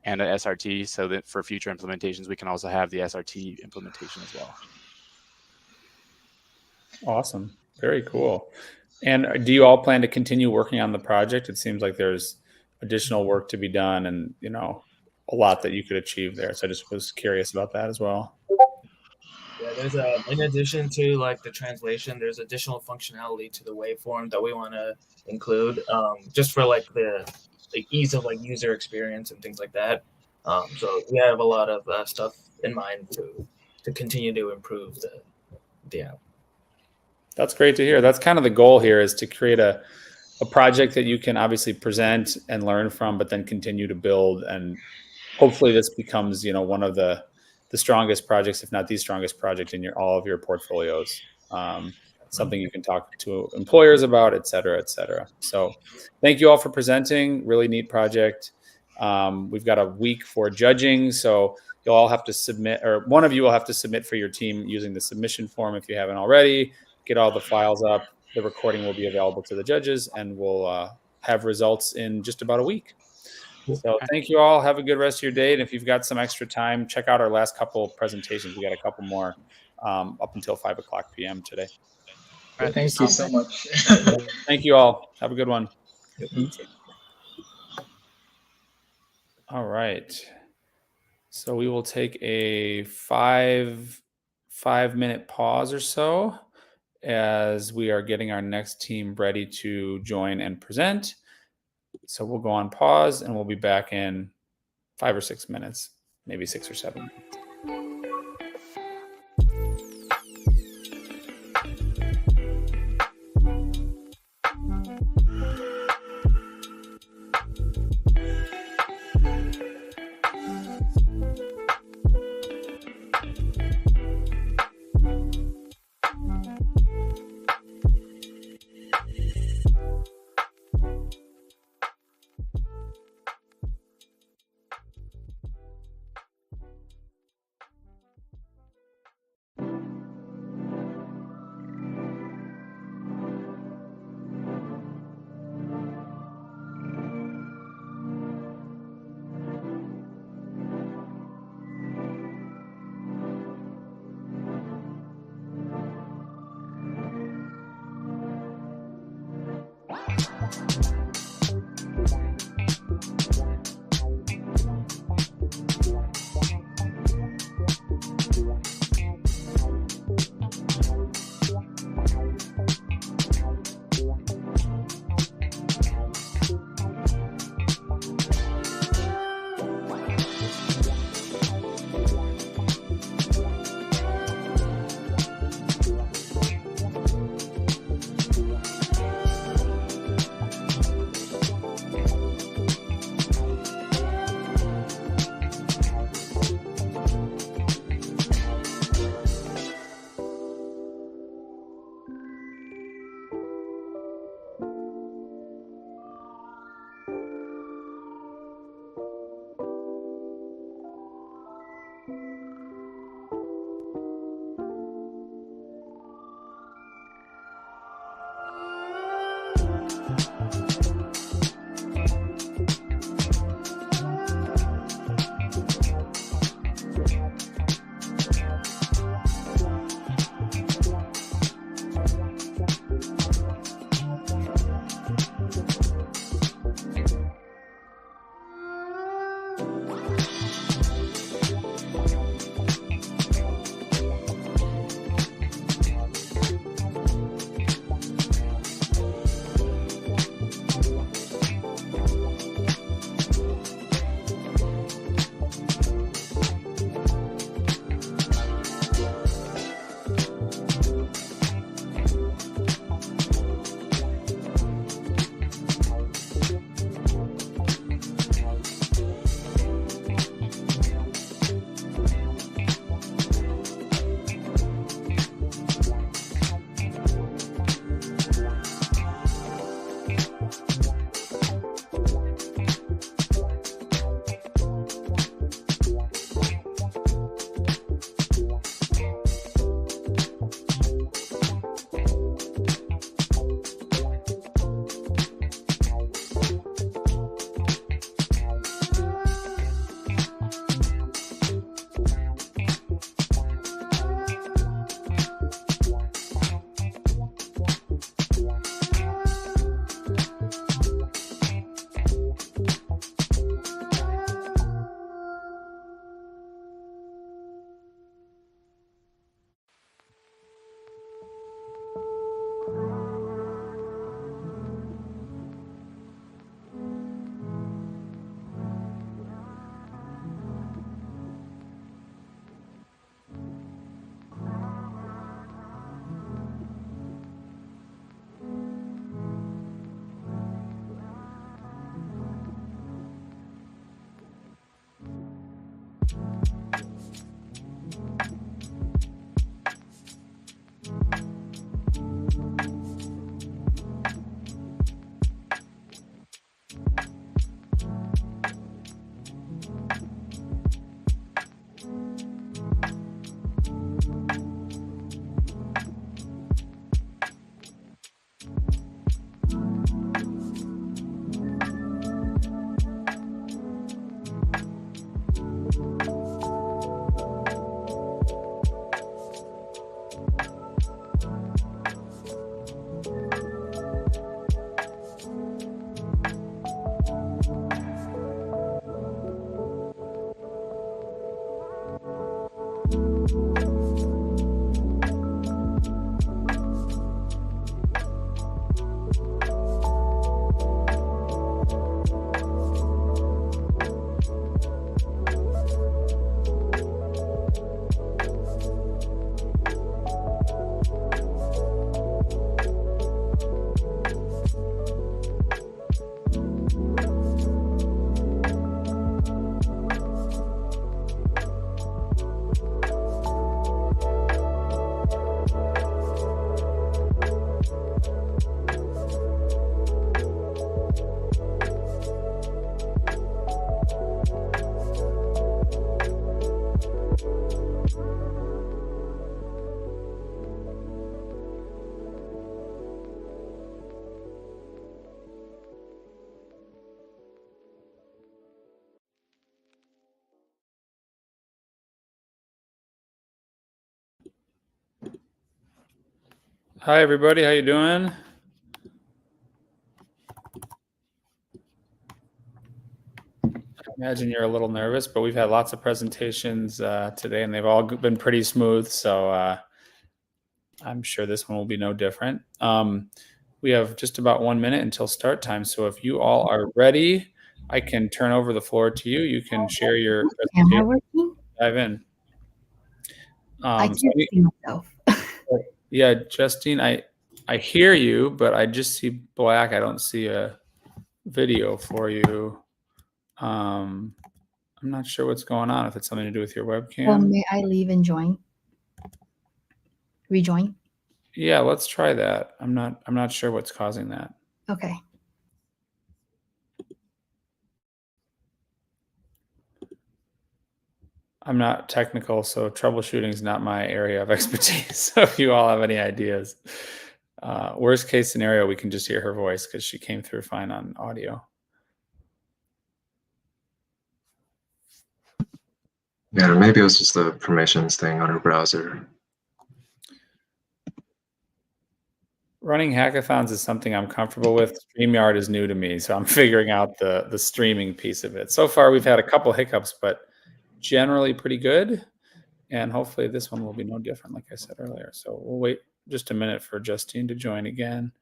and an SRT, so that for future implementations, we can also have the SRT implementation as well. Awesome. Very cool. And do you all plan to continue working on the project? It seems like there's additional work to be done and, a lot that you could achieve there. So I just was curious about that as well. Yeah, there's in addition to like the translation, there's additional functionality to the waveform that we want to include, just for like the ease of like user experience and things like that. So we have a lot of stuff in mind to continue to improve the app. That's great to hear. That's kind of the goal here, is to create a project that you can obviously present and learn from, but then continue to build. And hopefully this becomes, one of the strongest projects, if not the strongest project in all of your portfolios. Something you can talk to employers about, et cetera, et cetera. So thank you all for presenting. Really neat project. We've got a week for judging. So you'll all have to submit, or one of you will have to submit for your team using the submission form if you haven't already. Get all the files up. The recording will be available to the judges, and we'll have results in just about a week. So thank you all. Have a good rest of your day. And if you've got some extra time, check out our last couple of presentations. We got a couple more up until 5 o'clock p.m. today. All right, thank you so much. Thank you all. Have a good one. All right. So we will take a 5-minute pause or so as we are getting our next team ready to join and present. So we'll go on pause and we'll be back in 5 or 6 minutes, maybe 6 or 7. Hi, everybody. How you doing? I imagine you're a little nervous, but we've had lots of presentations today, and they've all been pretty smooth. So I'm sure this one will be no different. We have just about 1 minute until start time. So if you all are ready, I can turn over the floor to you. You can share your presentation. Camera working? Dive in. I can't see myself. Yeah, Justine, I hear you, but I just see black. I don't see a video for you. I'm not sure what's going on, if it's something to do with your webcam. May I leave and join? Rejoin? Yeah, let's try that. I'm not sure what's causing that. Okay. I'm not technical, so troubleshooting is not my area of expertise. So if you all have any ideas, worst case scenario, we can just hear her voice because she came through fine on audio. Yeah, maybe it was just the permissions thing on her browser. Running hackathons is something I'm comfortable with. StreamYard is new to me, so I'm figuring out the streaming piece of it. So far, we've had a couple hiccups, but generally pretty good. And hopefully this one will be no different, like I said earlier. So we'll wait just a minute for Justine to join again.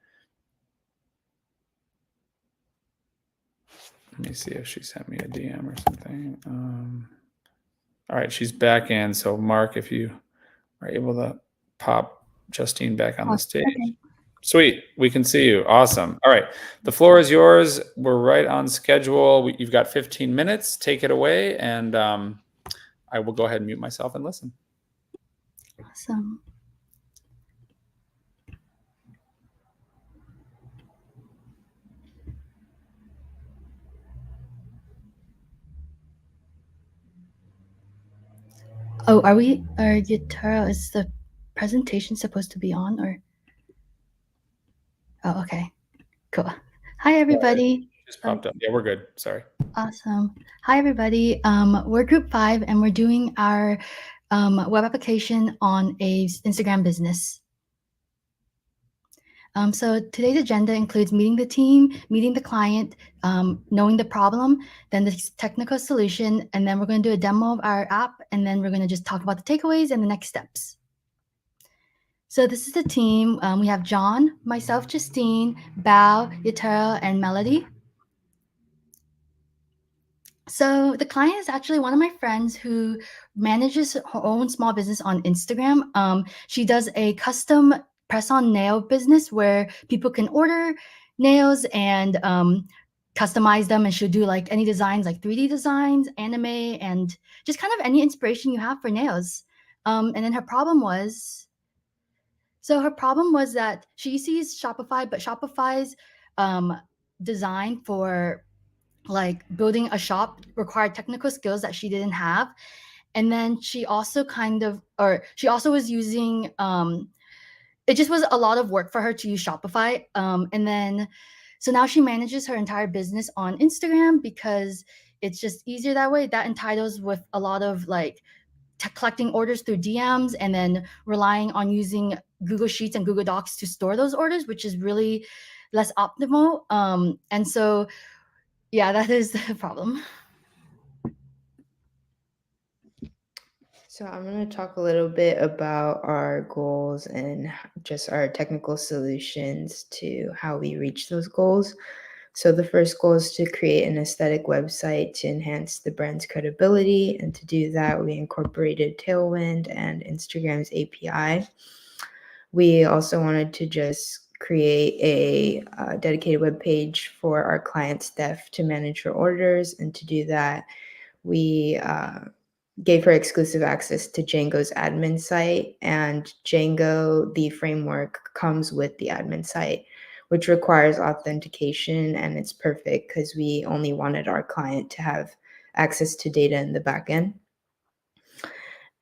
Let me see if she sent me a DM or something. All right, she's back in. So Mark, if you are able to pop Justine back on the stage. Okay. Sweet, we can see you. Awesome. All right, the floor is yours. We're right on schedule. You've got 15 minutes. Take it away, and I will go ahead and mute myself and listen. Awesome. Oh, are Yatara, is the presentation supposed to be on, or? Oh, okay, cool. Hi, everybody. Just popped up. Yeah, we're good. Sorry. Awesome. Hi, everybody. We're Group 5, and we're doing our web application on a Instagram business. So today's agenda includes meeting the team, meeting the client, knowing the problem, then the technical solution, and then we're going to do a demo of our app, and then we're going to just talk about the takeaways and the next steps. So this is the team. We have John, myself, Justine, Bao, Yatara, and Melody. So the client is actually one of my friends who manages her own small business on Instagram. She does a custom press-on nail business where people can order nails and customize them, and she'll do like any designs, like 3D designs, anime, and just kind of any inspiration you have for nails. And then her problem was that she sees Shopify, but Shopify's design for like building a shop required technical skills that she didn't have. And then she also was using, it just was a lot of work for her to use Shopify. And then, so now she manages her entire business on Instagram because it's just easier that way. That entitles with a lot of like collecting orders through DMs and then relying on using Google Sheets and Google Docs to store those orders, which is really less optimal. And so, yeah, that is the problem. So I'm going to talk a little bit about our goals and just our technical solutions to how we reach those goals. So the first goal is to create an aesthetic website to enhance the brand's credibility. And to do that, we incorporated Tailwind and Instagram's API. We also wanted to just create a dedicated web page for our client Steph to manage her orders. And to do that, we gave her exclusive access to Django's admin site, and Django, the framework, comes with the admin site, which requires authentication, and it's perfect because we only wanted our client to have access to data in the backend.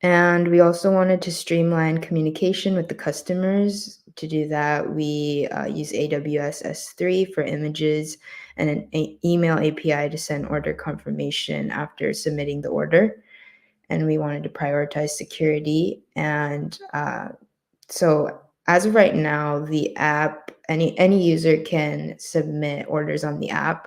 And we also wanted to streamline communication with the customers. To do that, we use AWS S3 for images and an email API to send order confirmation after submitting the order. And we wanted to prioritize security. And so as of right now, the app, any user can submit orders on the app.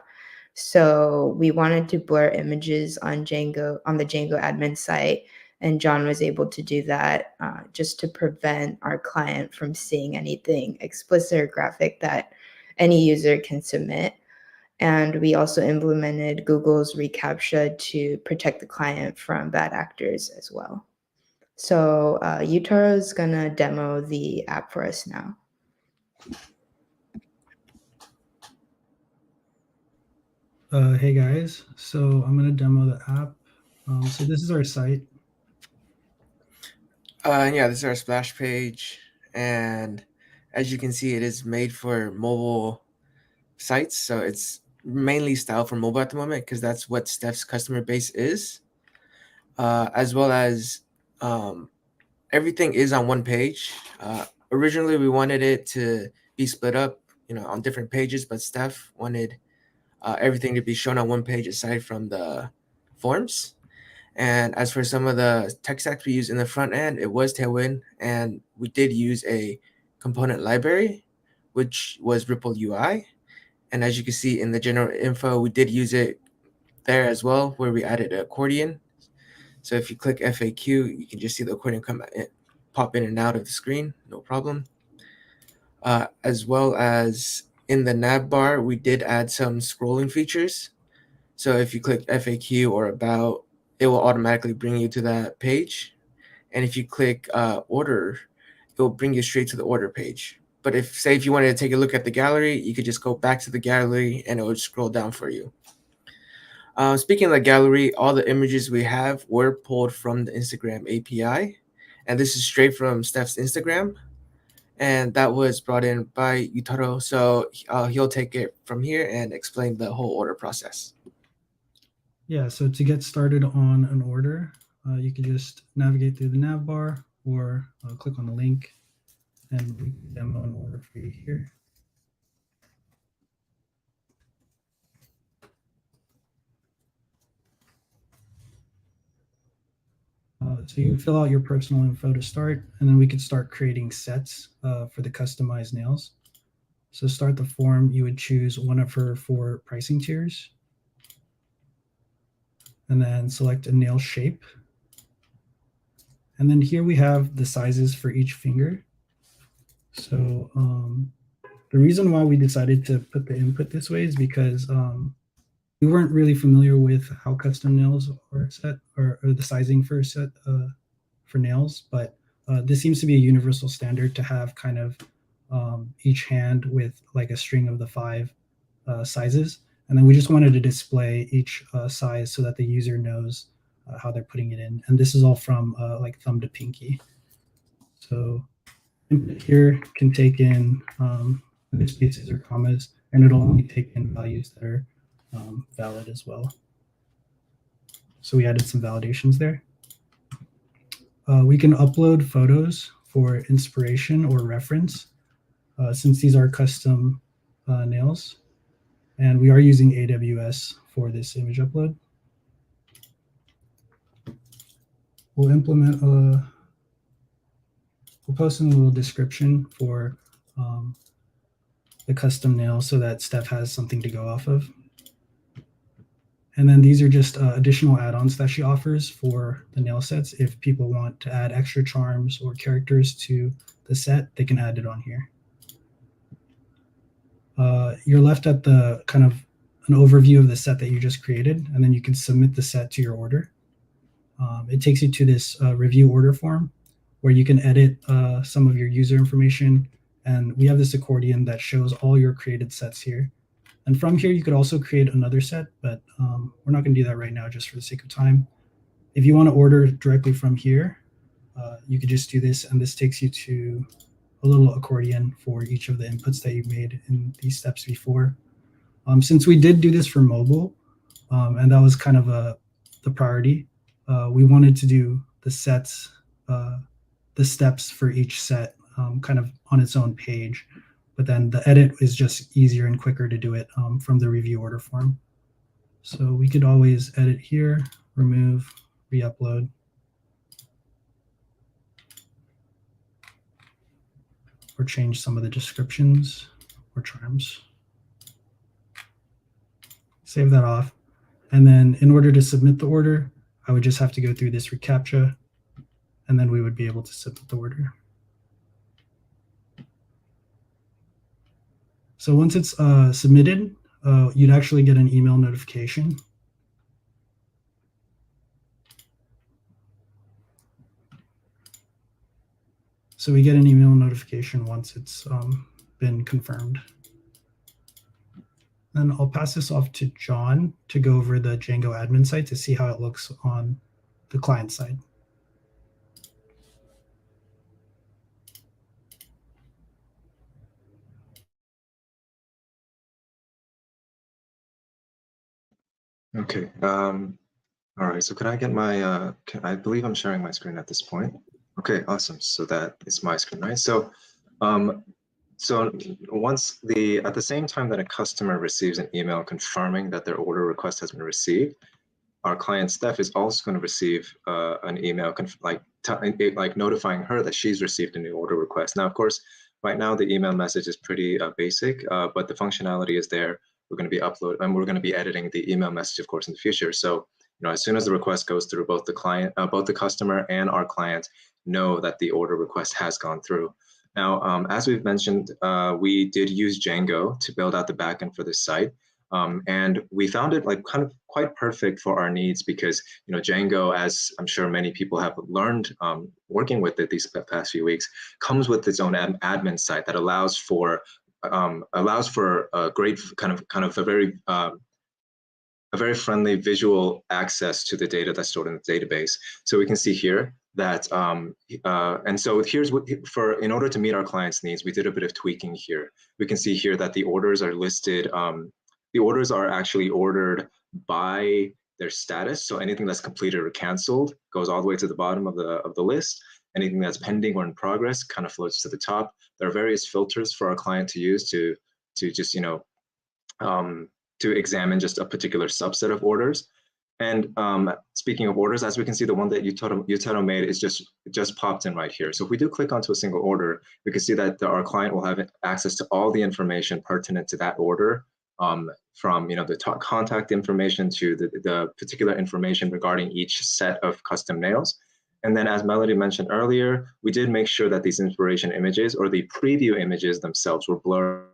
So we wanted to blur images on the Django admin site, and John was able to do that just to prevent our client from seeing anything explicit or graphic that any user can submit. And we also implemented Google's reCAPTCHA to protect the client from bad actors as well. So Yutaro is going to demo the app for us now. Hey guys, so I'm going to demo the app. So this is our site. Yeah, this is our splash page. And as you can see, it is made for mobile sites. So it's mainly styled for mobile at the moment because that's what Steph's customer base is. As well as everything is on one page. Originally, we wanted it to be split up, on different pages, but Steph wanted everything to be shown on one page aside from the forms. And as for some of the tech stacks we use in the front end, it was Tailwind, and we did use a component library, which was Ripple UI. And as you can see in the general info, we did use it there as well, where we added an accordion. So if you click FAQ, you can just see the accordion pop in and out of the screen, no problem. As well as in the nav bar, we did add some scrolling features. So if you click FAQ or about, it will automatically bring you to that page. And if you click order, it will bring you straight to the order page. But if you wanted to take a look at the gallery, you could just go back to the gallery and it would scroll down for you. Speaking of the gallery, all the images we have were pulled from the Instagram API. And this is straight from Steph's Instagram. And that was brought in by Yutaro. So he'll take it from here and explain the whole order process. Yeah, so to get started on an order, you can just navigate through the nav bar or click on the link and we can demo an order for you here. So you can fill out your personal info to start, and then we could start creating sets for the customized nails. So start the form, you would choose one of her 4 pricing tiers, and then select a nail shape. And then here we have the sizes for each finger. So the reason why we decided to put the input this way is because we weren't really familiar with how custom nails are set or the sizing for a set for nails, but this seems to be a universal standard to have kind of each hand with like a string of the 5 sizes. And then we just wanted to display each size so that the user knows how they're putting it in. And this is all from like thumb to pinky. So input here can take in the spaces or commas, and it'll only take in values that are valid as well. So we added some validations there. We can upload photos for inspiration or reference, since these are custom nails. And we are using AWS for this image upload. We'll implement we'll post in a little description for the custom nail so that Steph has something to go off of. And then these are just additional add-ons that she offers for the nail sets. If people want to add extra charms or characters to the set, they can add it on here. You're left at the kind of an overview of the set that you just created, and then you can submit the set to your order. It takes you to this review order form where you can edit some of your user information. And we have this accordion that shows all your created sets here. And from here, you could also create another set, but we're not going to do that right now just for the sake of time. If you want to order directly from here, you could just do this, and this takes you to a little accordion for each of the inputs that you've made in these steps before. Since we did do this for mobile, and that was kind of the priority, we wanted to do the sets, the steps for each set kind of on its own page. But then the edit is just easier and quicker to do it from the review order form. So we could always edit here, remove, re-upload. Or change some of the descriptions or charms. Save that off. And then in order to submit the order, I would just have to go through this reCAPTCHA, and then we would be able to submit the order. So once it's submitted, you'd actually get an email notification. So we get an email notification once it's been confirmed. And I'll pass this off to John to go over the Django admin site to see how it looks on the client side. Okay. All right. So could I get my, I believe I'm sharing my screen at this point. Okay, awesome. So that is my screen, right? So, once at the same time that a customer receives an email confirming that their order request has been received, our client Steph is also going to receive an email like notifying her that she's received a new order request. Now, of course, right now the email message is pretty basic, but the functionality is there. We're going to be we're going to be editing the email message, of course, in the future. So, as soon as the request goes through, both the customer and our client know that the order request has gone through. Now, as we've mentioned, we did use Django to build out the backend for this site. And we found it kind of quite perfect for our needs because, Django, as I'm sure many people have learned working with it these past few weeks, comes with its own admin site that allows for a great kind of a very friendly visual access to the data that's stored in the database. So we can see here that, and so here's what, in order to meet our clients' needs, we did a bit of tweaking here. We can see here that the orders are listed, the orders are actually ordered by their status. So anything that's completed or canceled goes all the way to the bottom of the list. Anything that's pending or in progress kind of floats to the top. There are various filters for our client to use to just, to examine just a particular subset of orders. And speaking of orders, as we can see, the one that Utero made is just popped in right here. So if we do click onto a single order, we can see that our client will have access to all the information pertinent to that order, from the contact information to the particular information regarding each set of custom nails. And then, as Melody mentioned earlier, we did make sure that these inspiration images or the preview images themselves were blurred.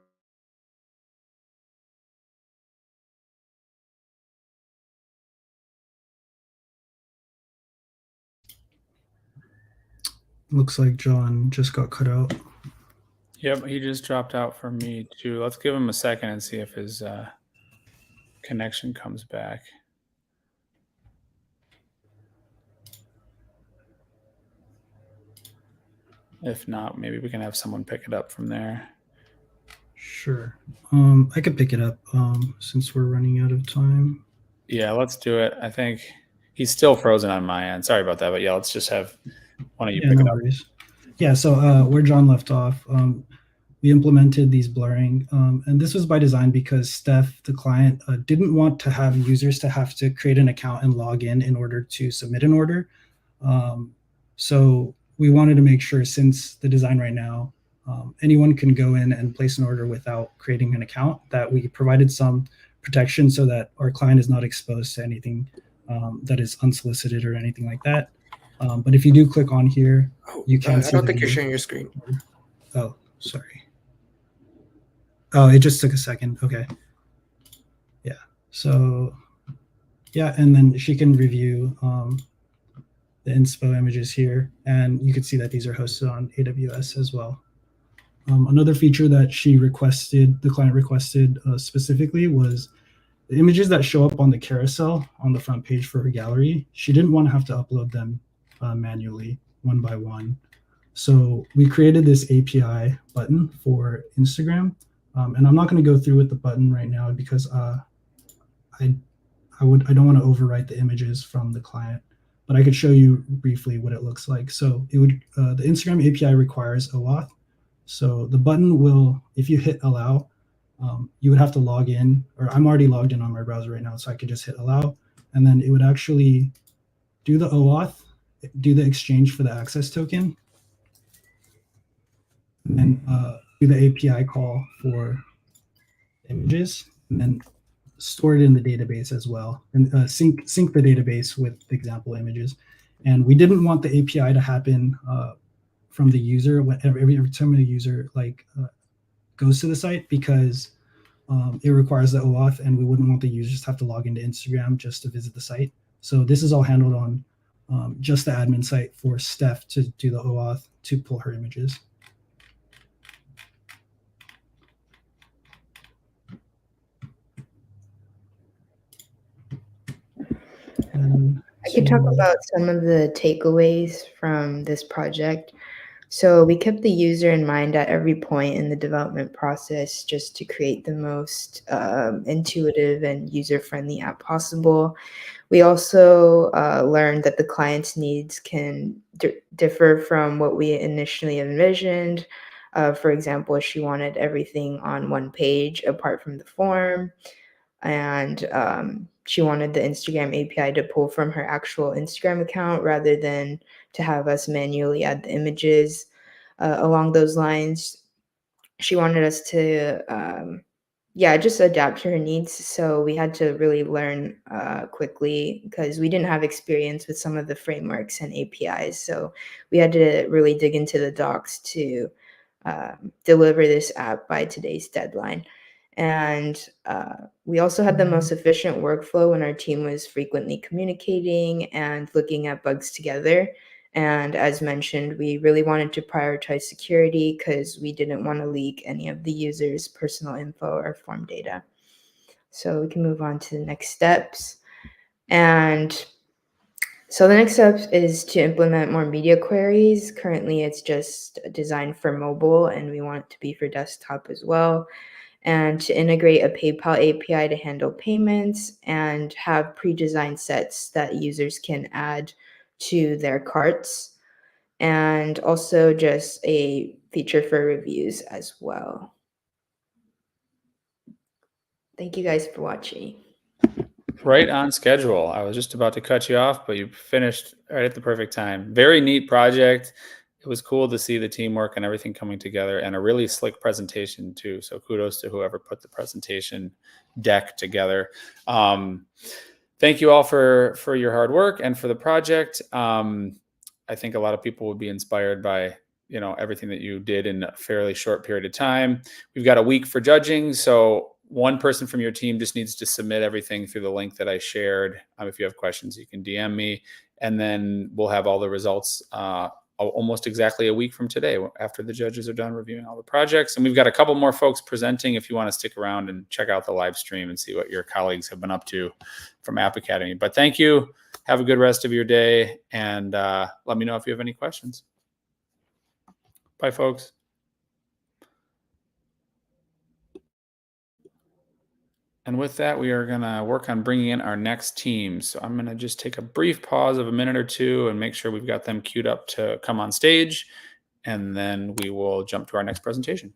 Looks like John just got cut out. Yep, he just dropped out for me too. Let's give him a second and see if his connection comes back. If not, maybe we can have someone pick it up from there. Sure. I could pick it up since we're running out of time. Yeah, let's do it. I think he's still frozen on my end. Sorry about that, but yeah, let's just have one of you pick no it up. worries. Yeah, so where John left off, we implemented these blurring, and this was by design because Steph, the client, didn't want to have users to have to create an account and log in order to submit an order. So we wanted to make sure, since the design right now, anyone can go in and place an order without creating an account, that we provided some protection so that our client is not exposed to anything that is unsolicited or anything like that. But if you do click on here, you can see. I don't think you're sharing your screen. Oh, sorry. Oh, it just took a second. Okay. Yeah. So, yeah, and then she can review the inspo images here, and you can see that these are hosted on AWS as well. Another feature that the client requested specifically, was the images that show up on the carousel on the front page for her gallery. She didn't want to have to upload them manually, one by one. So we created this API button for Instagram, and I'm not going to go through with the button right now because I don't want to overwrite the images from the client, but I could show you briefly what it looks like. So it would the Instagram API requires OAuth. So the button will, if you hit allow, you would have to log in, or I'm already logged in on my browser right now, so I could just hit allow, and then it would actually do the OAuth, do the exchange for the access token, and do the API call for images, and then store it in the database as well, and sync the database with example images. And we didn't want the API to happen from the user every time the user goes to the site, because it requires the OAuth, and we wouldn't want the users to have to log into Instagram just to visit the site. So this is all handled on just the admin site for Steph to do the OAuth to pull her images. I could talk about some of the takeaways from this project. So we kept the user in mind at every point in the development process, just to create the most intuitive and user-friendly app possible. We also learned that the client's needs can differ from what we initially envisioned. For example, she wanted everything on one page apart from the form, and she wanted the Instagram API to pull from her actual Instagram account rather than to have us manually add the images. Along those lines, she wanted us to just adapt to her needs. So we had to really learn quickly, because we didn't have experience with some of the frameworks and APIs. So we had to really dig into the docs to deliver this app by today's deadline. And we also had the most efficient workflow when our team was frequently communicating and looking at bugs together. And as mentioned, we really wanted to prioritize security because we didn't want to leak any of the user's personal info or form data. So we can move on to the next steps. And so the next step is to implement more media queries. Currently, it's just designed for mobile, and we want it to be for desktop as well. And to integrate a PayPal API to handle payments, and have pre-designed sets that users can add to their carts, and also just a feature for reviews as well. Thank you guys for watching. Right on schedule. I was just about to cut you off, but you finished right at the perfect time. Very neat project. It was cool to see the teamwork and everything coming together, and a really slick presentation too. So kudos to whoever put the presentation deck together. Thank you all for your hard work and for the project. I think a lot of people would be inspired by everything that you did in a fairly short period of time. We've got a week for judging, so one person from your team just needs to submit everything through the link that I shared. If you have questions, you can DM me, and then we'll have all the results almost exactly a week from today, after the judges are done reviewing all the projects. And we've got a couple more folks presenting if you want to stick around and check out the live stream and see what your colleagues have been up to from App Academy. But thank you. Have a good rest of your day, and let me know if you have any questions. Bye, folks. And with that, we are going to work on bringing in our next team. So I'm going to just take a brief pause of a minute or two and make sure we've got them queued up to come on stage. And then we will jump to our next presentation.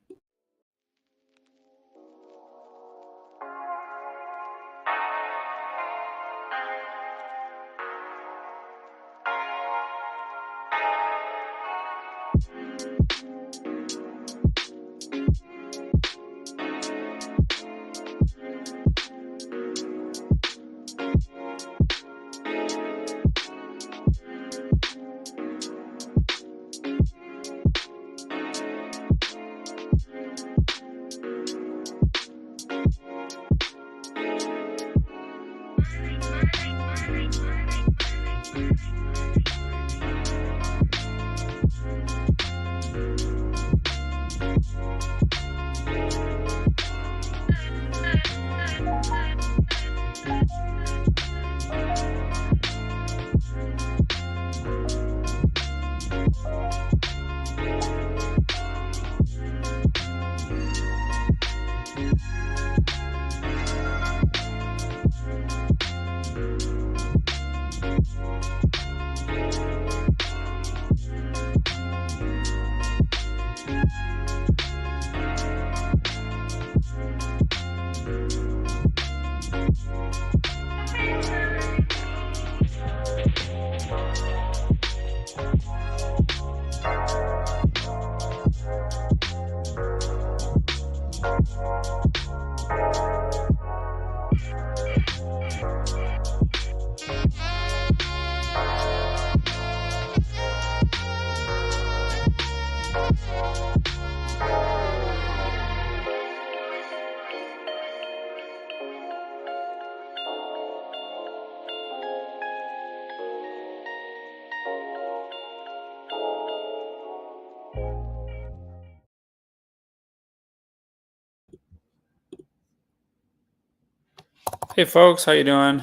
Hey folks, how you doing?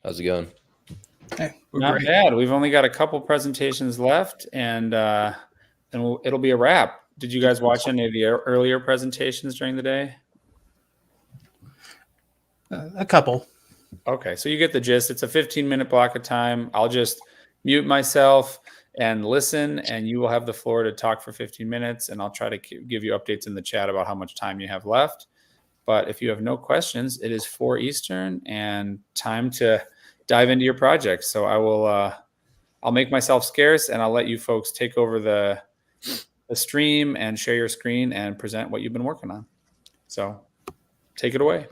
How's it going? Hey, not bad. We've only got a couple presentations left, and it'll be a wrap. Did you guys watch any of the earlier presentations during the day? A couple. Okay, so you get the gist. It's a 15-minute block of time. I'll just mute myself and listen, and you will have the floor to talk for 15 minutes, and I'll try to give you updates in the chat about how much time you have left. But if you have no questions, it is 4 Eastern and time to dive into your project. So I will, I'll make myself scarce, and I'll let you folks take over the stream and share your screen and present what you've been working on. So take it away.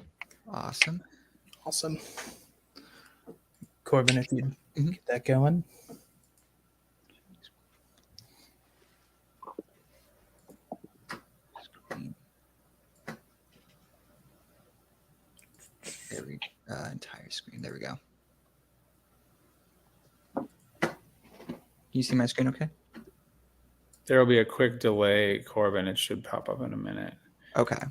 Awesome. Awesome. Corbin, if you'd get that going. There we entire screen. There we go. Can you see my screen okay? There will be a quick delay, Corbin. It should pop up in a minute. Okay.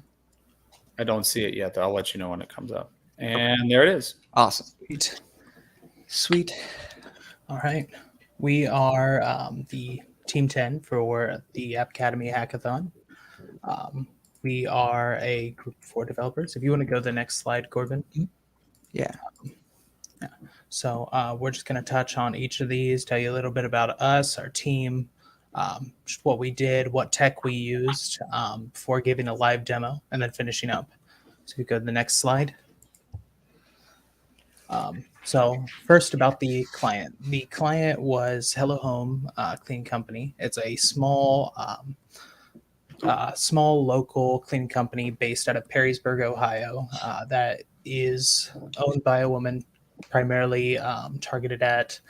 I don't see it yet, though. I'll let you know when it comes up. And there it is. Awesome. Sweet. Sweet. All right. We are the Team 10 for the App Academy Hackathon. We are a group of 4 developers. If you want to go to the next slide, Corbin. Yeah. Yeah. So we're just going to touch on each of these, tell you a little bit about us, our team, just what we did, what tech we used before giving a live demo, and then finishing up. So we go to the next slide. So first about the client. The client was Hello Home Cleaning Company. It's a small local cleaning company based out of Perrysburg, Ohio, that is owned by a woman, primarily targeted at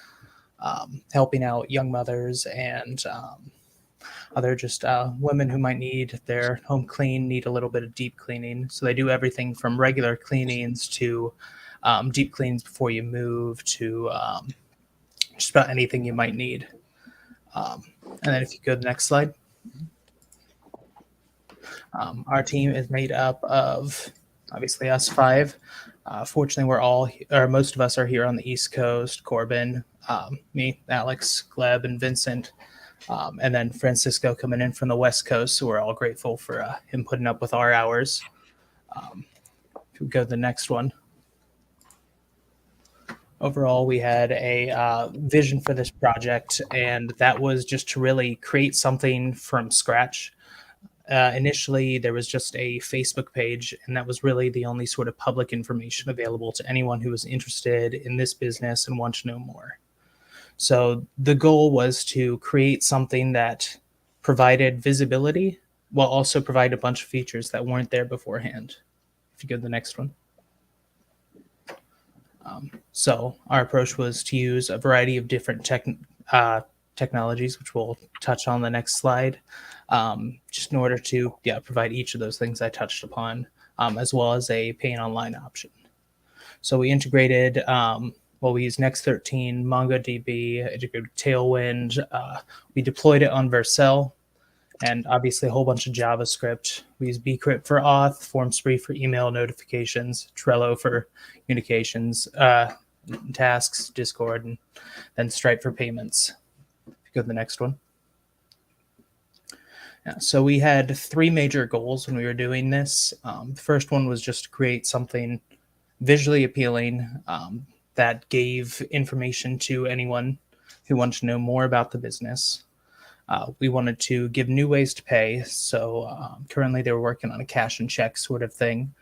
helping out young mothers and other just women who might need their home clean, need a little bit of deep cleaning. So they do everything from regular cleanings to deep cleans before you move, to just about anything you might need. And then if you go to the next slide. Our team is made up of obviously us 5. Fortunately, we're all, or most of us are here on the East Coast. Corbin, me, Alex, Gleb, and Vincent. And then Francisco coming in from the West Coast. So we're all grateful for him putting up with our hours. If we go to the next one. Overall, we had a vision for this project, and that was just to really create something from scratch. Initially, there was just a Facebook page, and that was really the only sort of public information available to anyone who was interested in this business and wanted to know more. So the goal was to create something that provided visibility while also provide a bunch of features that weren't there beforehand. If you go to the next one. So our approach was to use a variety of different technologies, which we'll touch on the next slide, just in order to provide each of those things I touched upon, as well as a pay online option. So we integrated, we used Next13, MongoDB, integrated Tailwind. We deployed it on Vercel, and obviously a whole bunch of JavaScript. We use Bcrypt for auth, FormSpree for email notifications, Trello for communications, tasks, Discord, and then Stripe for payments. If you go to the next one. Yeah, so we had 3 major goals when we were doing this. The first one was just to create something visually appealing that gave information to anyone who wanted to know more about the business. We wanted to give new ways to pay. So currently they were working on a cash and check sort of thing.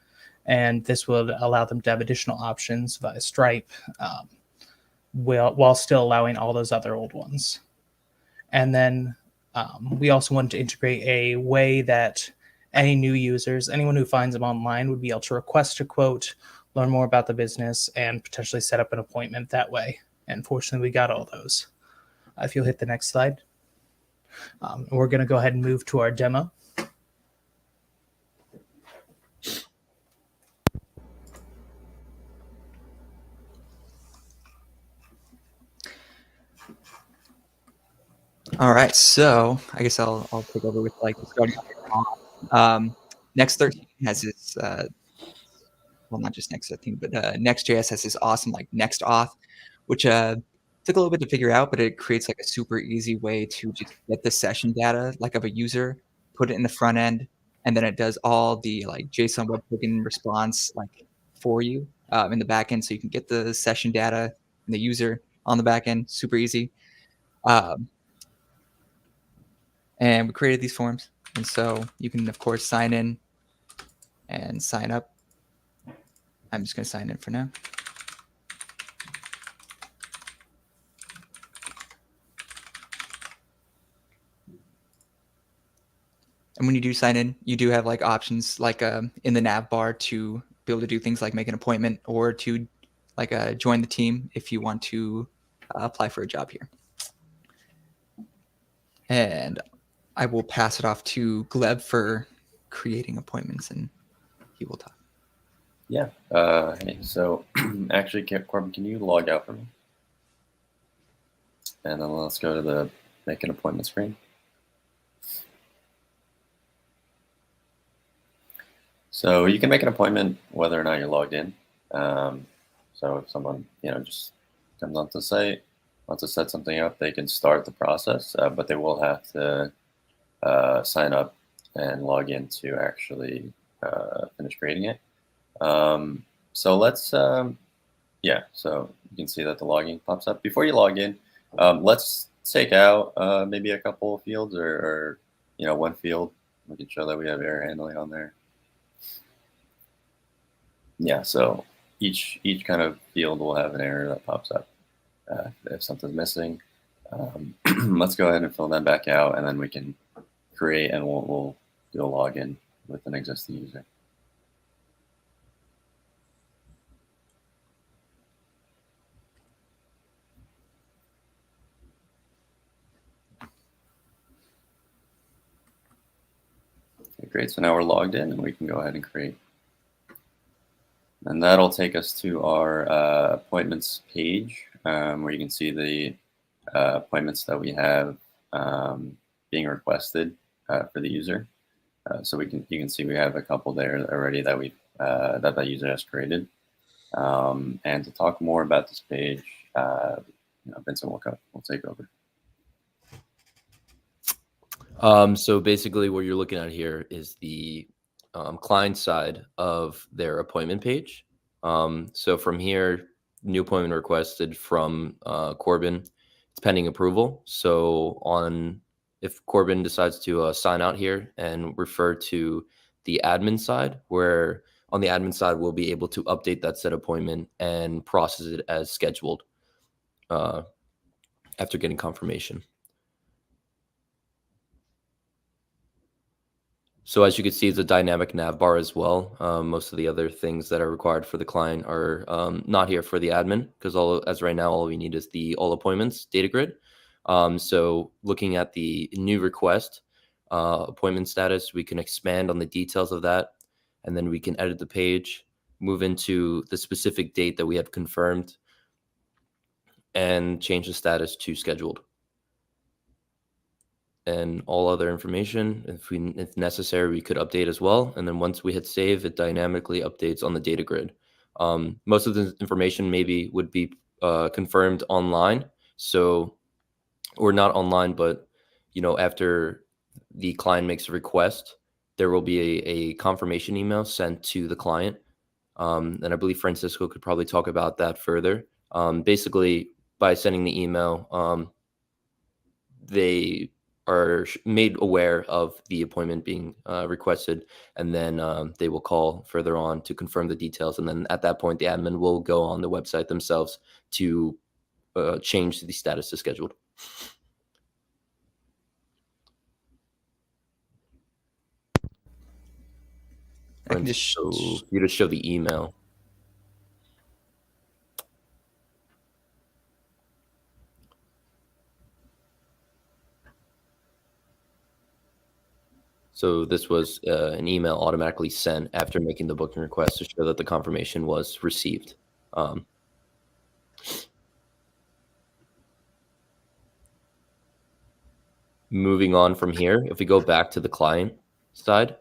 And this would allow them to have additional options via Stripe while still allowing all those other old ones. And then we also wanted to integrate a way that any new users, anyone who finds them online, would be able to request a quote, learn more about the business, and potentially set up an appointment that way. And fortunately, we got all those. If you'll hit the next slide. We're going to go ahead and move to our demo. All right, so I guess I'll take over with like starting off. Next13 has this, well, not just Next13, but Next.js has this awesome like next auth, which took a little bit to figure out, but it creates like a super easy way to just get the session data like of a user, put it in the front end, and then it does all the like JSON web token response like for you in the back end, so you can get the session data and the user on the back end, super easy. And we created these forms, and so you can of course sign in and sign up. I'm just going to sign in for now. And when you do sign in, you do have like options like in the nav bar to be able to do things like make an appointment or to like join the team if you want to apply for a job here. And I will pass it off to Gleb for creating appointments, and he will talk. Yeah. Hey, so actually, Corbin, can you log out for me? And then let's go to the make an appointment screen. So you can make an appointment whether or not you're logged in. So if someone, just comes onto the site, wants to set something up, they can start the process, but they will have to sign up and log in to actually finish creating it. So let's, so you can see that the logging pops up. Before you log in, let's take out maybe a couple of fields or one field. We can show that we have error handling on there. Yeah, so each kind of field will have an error that pops up if something's missing. Let's go ahead and fill that back out, and then we can create, and we'll do a login with an existing user. Okay, great. So now we're logged in, and we can go ahead and create. And that'll take us to our appointments page, where you can see the appointments that we have being requested for the user. So you can see we have a couple there already that that user has created. And to talk more about this page, Vincent will take over. So basically what you're looking at here is the client side of their appointment page. So from here, new appointment requested from Corbin, it's pending approval. So if Corbin decides to sign out here and refer to the admin side, where on the admin side, we'll be able to update that set appointment and process it as scheduled after getting confirmation. So as you can see, it's a dynamic nav bar as well. Most of the other things that are required for the client are not here for the admin, because as right now, all we need is the all appointments data grid. So looking at the new request appointment status, we can expand on the details of that, and then we can edit the page, move into the specific date that we have confirmed, and change the status to scheduled. And all other information, if necessary, we could update as well. And then once we hit save, it dynamically updates on the data grid. Most of the information maybe would be confirmed online. So, or not online, but after the client makes a request, there will be a confirmation email sent to the client. And I believe Francisco could probably talk about that further. Basically, by sending the email, they are made aware of the appointment being requested, and then they will call further on to confirm the details. And then at that point, the admin will go on the website themselves to change the status to scheduled. I can just you just show the email. So this was an email automatically sent after making the booking request to show that the confirmation was received. Moving on from here, if we go back to the client side,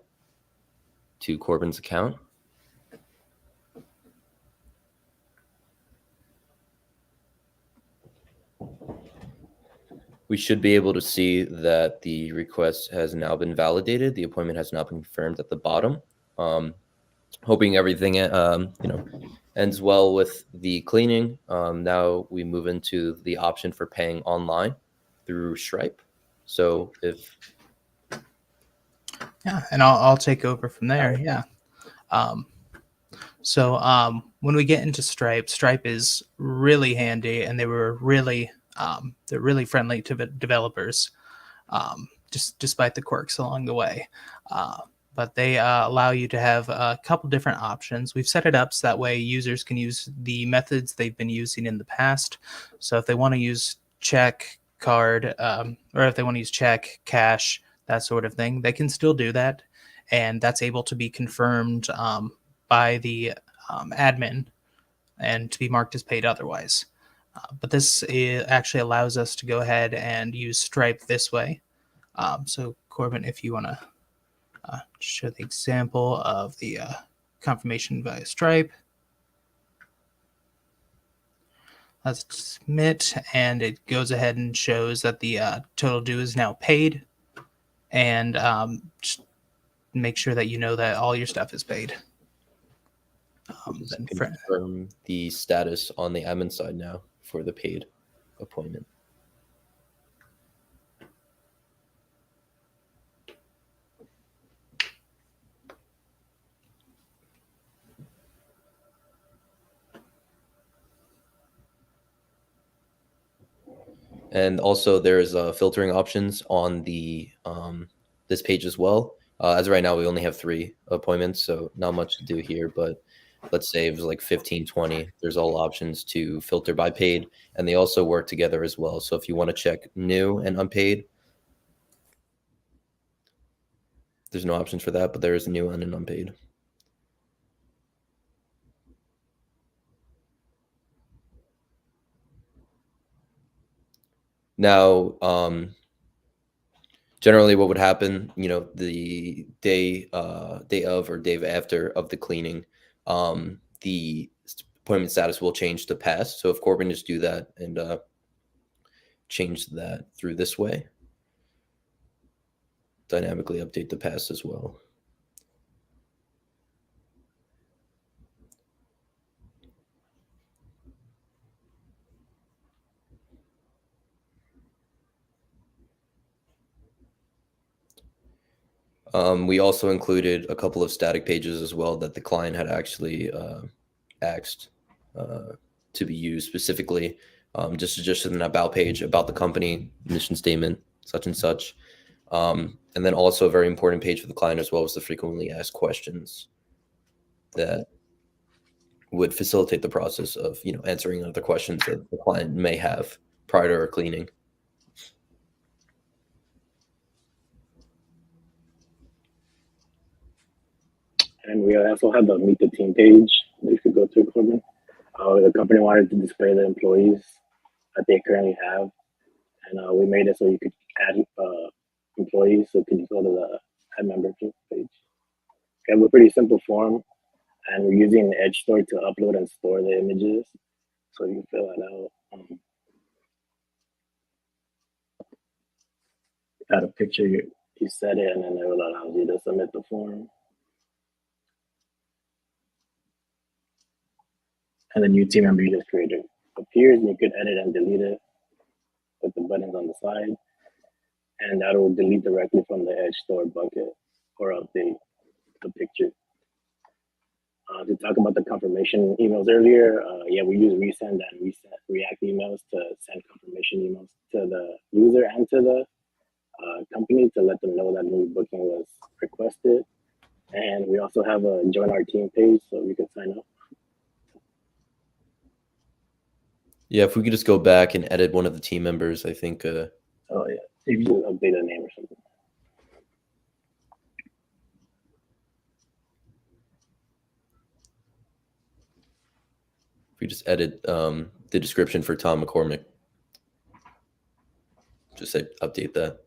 to Corbin's account, we should be able to see that the request has now been validated. The appointment has now been confirmed at the bottom. Hoping everything ends well with the cleaning. Now we move into the option for paying online through Stripe. So and I'll take over from there. Yeah. So when we get into Stripe, Stripe is really handy, and they're really friendly to developers, despite the quirks along the way. But they allow you to have a couple different options. We've set it up so that way users can use the methods they've been using in the past. So if they want to use check, card, or if they want to use check, cash, that sort of thing, they can still do that. And that's able to be confirmed by the admin and to be marked as paid otherwise. But this actually allows us to go ahead and use Stripe this way. So Corbin, if you want to show the example of the confirmation via Stripe. Let's submit, and it goes ahead and shows that the total due is now paid. And just make sure that you know that all your stuff is paid. Then confirm the status on the admin side now for the paid appointment. And also there's filtering options on the this page as well. As of right now, we only have 3 appointments, so not much to do here, but let's say it was like 15, 20. There's all options to filter by paid, and they also work together as well. So if you want to check new and unpaid, there's no options for that, but there is new and an unpaid. Now, generally what would happen, you know, the day of or day after of the cleaning, the appointment status will change to pass. So if Corbin just do that and change that through this way, dynamically update the pass as well. We also included a couple of static pages as well that the client had actually asked to be used specifically, just an about page about the company, mission statement, such and such. And then also a very important page for the client as well was the frequently asked questions that would facilitate the process of, you know, answering other questions that the client may have prior to our cleaning. And we also have the Meet the Team page that you could go to, Corbin. The company wanted to display the employees that they currently have. And we made it so you could add employees. So could you go to the add membership page? We have a pretty simple form. And we're using the Edge Store to upload and store the images. So you can fill that out. Add a picture, you set it, and then it will allow you to submit the form. And the new team member you just created appears, and you could edit and delete it with the buttons on the side. And that will delete directly from the Edge Store bucket or update the picture. To talk about the confirmation emails earlier, yeah, we use resend and react emails to send confirmation emails to the user and to the company to let them know that new booking was requested. And we also have a join our team page so you can sign up. Yeah, if we could just go back and edit one of the team members, I think. Oh yeah, if you just update a name or something. We just edit the description for Tom McCormick. Just say update that.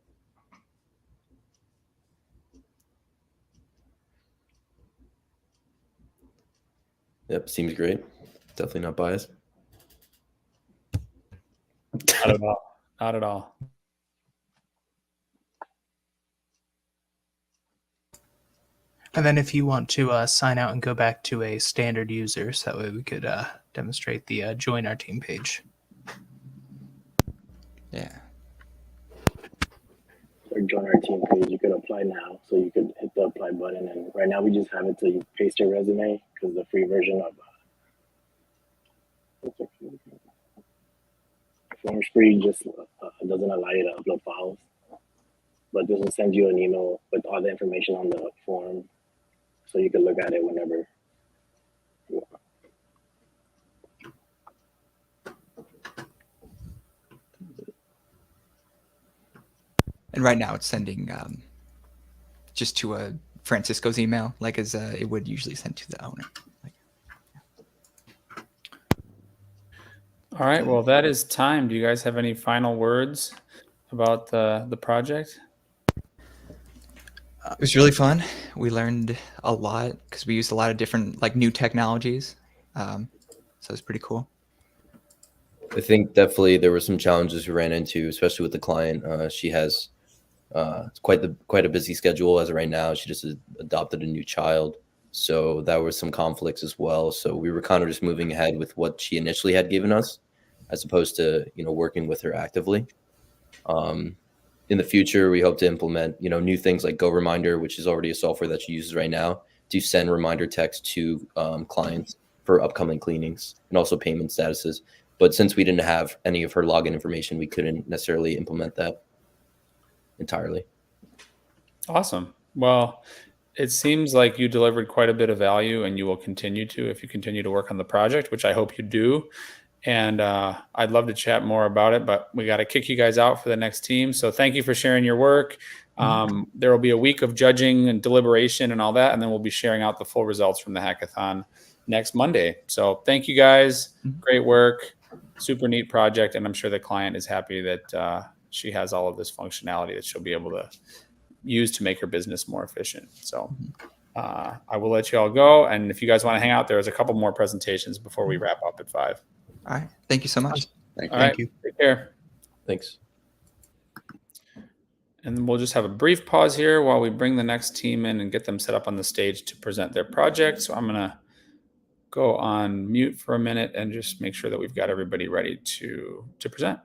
Yep, seems great. Definitely not biased. Not at all. Not at all. And then if you want to sign out and go back to a standard user, so that way we could demonstrate the join our team page. Yeah. Or join our team page, you could apply now. So you could hit the apply button. And right now we just have it to you paste your resume because the free version of Form's free, just doesn't allow you to upload files. But this will send you an email with all the information on the form so you can look at it whenever you want. And right now it's sending just to Francisco's email, like as it would usually send to the owner. All right, well, that is time. Do you guys have any final words about the project? It was really fun. We learned a lot because we used a lot of different new technologies. So it's pretty cool. I think definitely there were some challenges we ran into, especially with the client. She has quite a busy schedule as of right now. She just adopted a new child, so that was some conflicts as well. So we were kind of just moving ahead with what she initially had given us, as opposed to working with her actively. In the future, we hope to implement new things like Go Reminder, which is already a software that she uses right now to send reminder text to clients for upcoming cleanings and also payment statuses. But since we didn't have any of her login information, we couldn't necessarily implement that entirely. Awesome. Well, it seems like you delivered quite a bit of value, and you will continue to if you continue to work on the project, which I hope you do. And I'd love to chat more about it, but we got to kick you guys out for the next team. So thank you for sharing your work. There will be a week of judging and deliberation and all that, and then we'll be sharing out the full results from the hackathon next Monday. So thank you guys. Great work. super neat project, and I'm sure the client is happy that she has all of this functionality that she'll be able to use to make her business more efficient. So I will let you all go, and if you guys want to hang out, there's a couple more presentations before we wrap up at 5. All right. Thank you so much. Thank you. Take care. Thanks. And then we'll just have a brief pause here while we bring the next team in and get them set up on the stage to present their project. So I'm going to go on mute for a minute and just make sure that we've got everybody ready to present.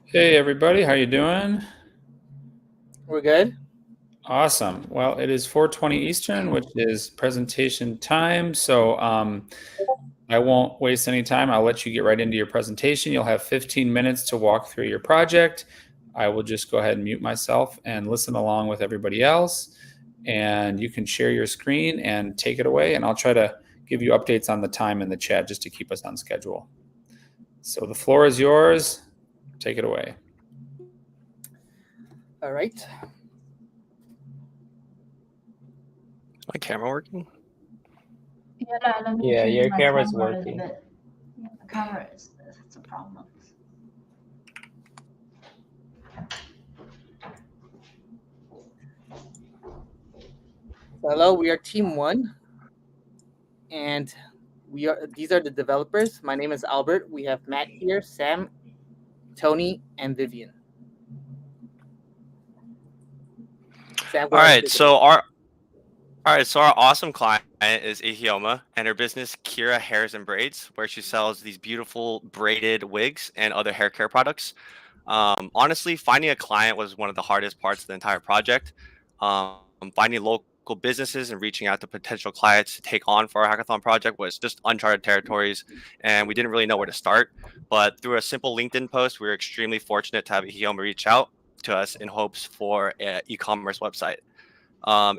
Hey everybody, how you doing? We're good. Awesome. Well, it is 4:20 Eastern, which is presentation time. So I won't waste any time. I'll let you get right into your presentation. You'll have 15 minutes to walk through your project. I will just go ahead and mute myself and listen along with everybody else. And you can share your screen and take it away. And I'll try to give you updates on the time in the chat just to keep us on schedule. So the floor is yours. Take it away. All right. Is my camera working? Yeah, your my camera's camera working. The camera is that's a problem. Hello, we are Team 1, and these are the developers. My name is Albert. We have Matt here, Sam, Tony, and Vivian. Sam, All right, so our awesome client is Ihioma, and her business Kira Hairs and Braids, where she sells these beautiful braided wigs and other hair care products. Honestly, finding a client was one of the hardest parts of the entire project. Finding local businesses and reaching out to potential clients to take on for our hackathon project was just uncharted territories, and we didn't really know where to start. But through a simple LinkedIn post, we were extremely fortunate to have Ihioma reach out. to us in hopes for an e-commerce website.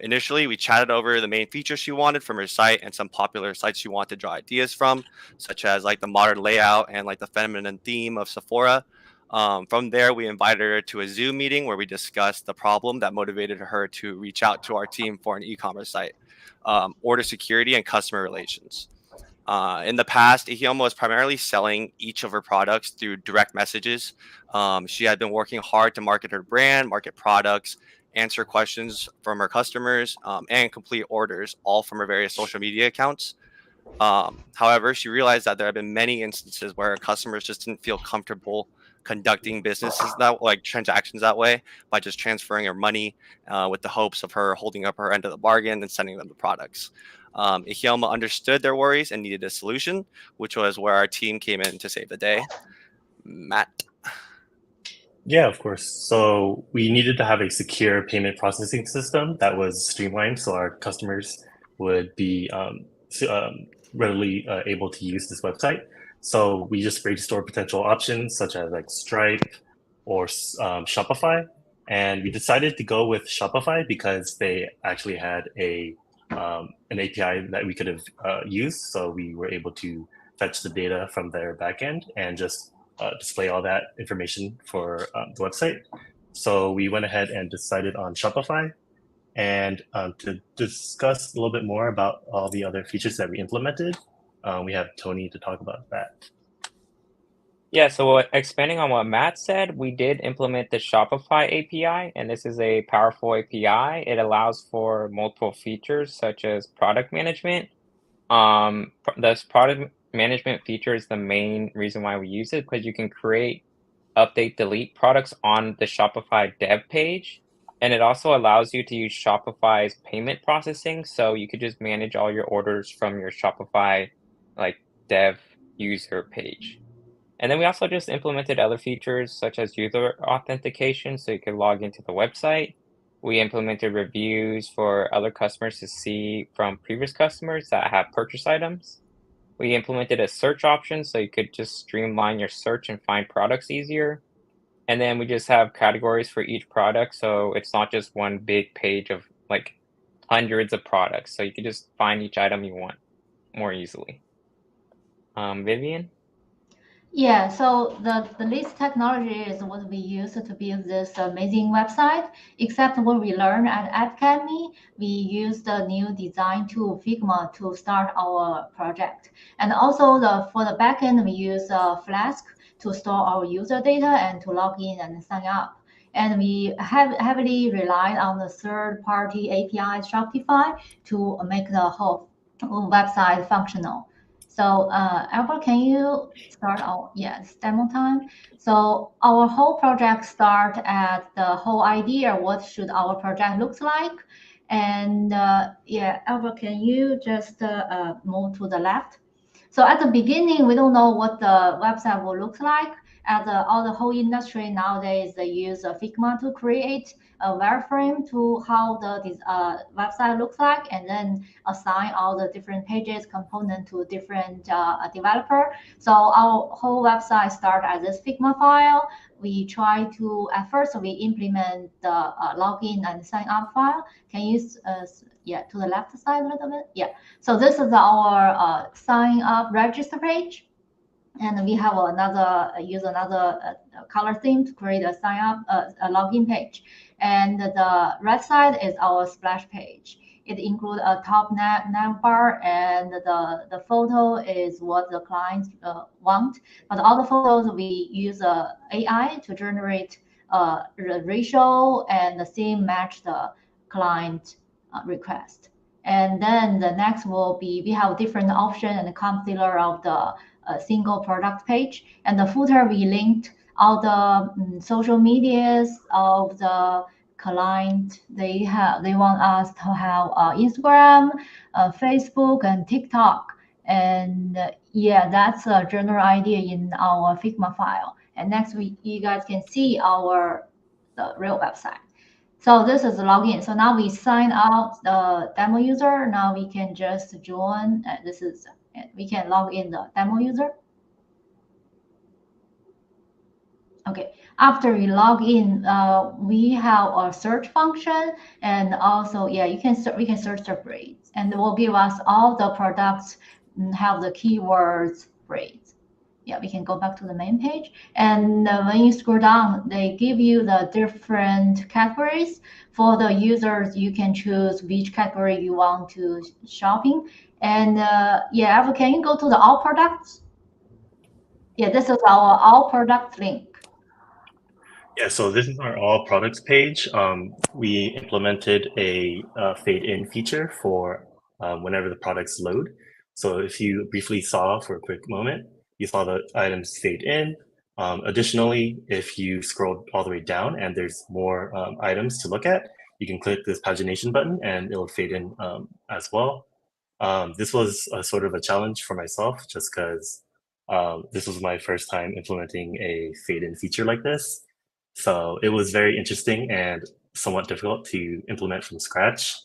Initially, we chatted over the main features she wanted from her site and some popular sites she wanted to draw ideas from, such as like the modern layout and like the feminine theme of Sephora. From there, we invited her to a Zoom meeting where we discussed the problem that motivated her to reach out to our team for an e-commerce site, order security, and customer relations. In the past, Ihioma was primarily selling each of her products through direct messages. She had been working hard to market her brand, market products, answer questions from her customers, and complete orders, all from her various social media accounts. However, she realized that there have been many instances where her customers just didn't feel comfortable conducting businesses that like transactions that way by just transferring her money with the hopes of her holding up her end of the bargain and sending them the products. Ihioma understood their worries and needed a solution, which was where our team came in to save the day. Matt. Yeah, of course. So we needed to have a secure payment processing system that was streamlined so our customers would be readily able to use this website. So we just brainstormed potential options such as like Stripe or Shopify. And we decided to go with Shopify because they actually had an API that we could have used. So we were able to fetch the data from their backend and just display all that information for the website. So we went ahead and decided on Shopify. And to discuss a little bit more about all the other features that we implemented, we have Tony to talk about that. Yeah, so expanding on what Matt said, we did implement the Shopify API, and this is a powerful API. It allows for multiple features such as product management. This product management feature is the main reason why we use it, because you can create, update, delete products on the Shopify dev page. And it also allows you to use Shopify's payment processing. So you could just manage all your orders from your Shopify like dev user page. And then we also just implemented other features such as user authentication, so you can log into the website. We implemented reviews for other customers to see from previous customers that have purchased items. We implemented a search option so you could just streamline your search and find products easier. And then we just have categories for each product, so it's not just one big page of like hundreds of products. So you can just find each item you want more easily. Vivian? Yeah, so the least technology is what we use to build this amazing website, except what we learned at Academy, we use the new design tool Figma to start our project. And also for the backend, we use Flask to store our user data and to log in and sign up. And we have heavily relied on the third-party API Shopify to make the whole website functional. So Albert, can you start our demo time? So our whole project start at the whole idea, what should our project looks like? And Albert, can you just move to the left? So at the beginning, we don't know what the website will look like. All the whole industry nowadays, they use Figma to create a wireframe to how the website looks like, and then assign all the different pages, component to different developer. So our whole website start as this Figma file. We try to, at first, we implement the login and sign up file. Can you, to the left side a little bit? Yeah. So this is our sign up register page. And we have use another color theme to create a sign up, a login page. And the right side is our splash page. It includes a top navbar, and the photo is what the clients want. But all the photos, we use AI to generate the ratio and the theme match the client request. And then the next will be, we have different option and concealer of the single product page. And the footer, we linked all the social medias of the client. They want us to have Instagram, Facebook, and TikTok. And that's a general idea in our Figma file. And next week, you guys can see the real website. So this is the login. So now we sign out the demo user. Now we can just join. We can log in the demo user. Okay, after you log in, we have a search function, and also, yeah, we can search the braids, and it will give us all the products have the keywords braids. Yeah, we can go back to the main page, and when you scroll down, they give you the different categories for the users. You can choose which category you want to shopping, and yeah, Alva, can you go to the all products? Yeah, this is our all product link. Yeah, so this is our all products page. We implemented a fade in feature for whenever the products load. So if you briefly saw for a quick moment, you saw the items fade in. Additionally, if you scroll all the way down and there's more items to look at, you can click this pagination button and it'll fade in as well. This was a sort of a challenge for myself just because this was my first time implementing a fade in feature like this. So it was very interesting and somewhat difficult to implement from scratch.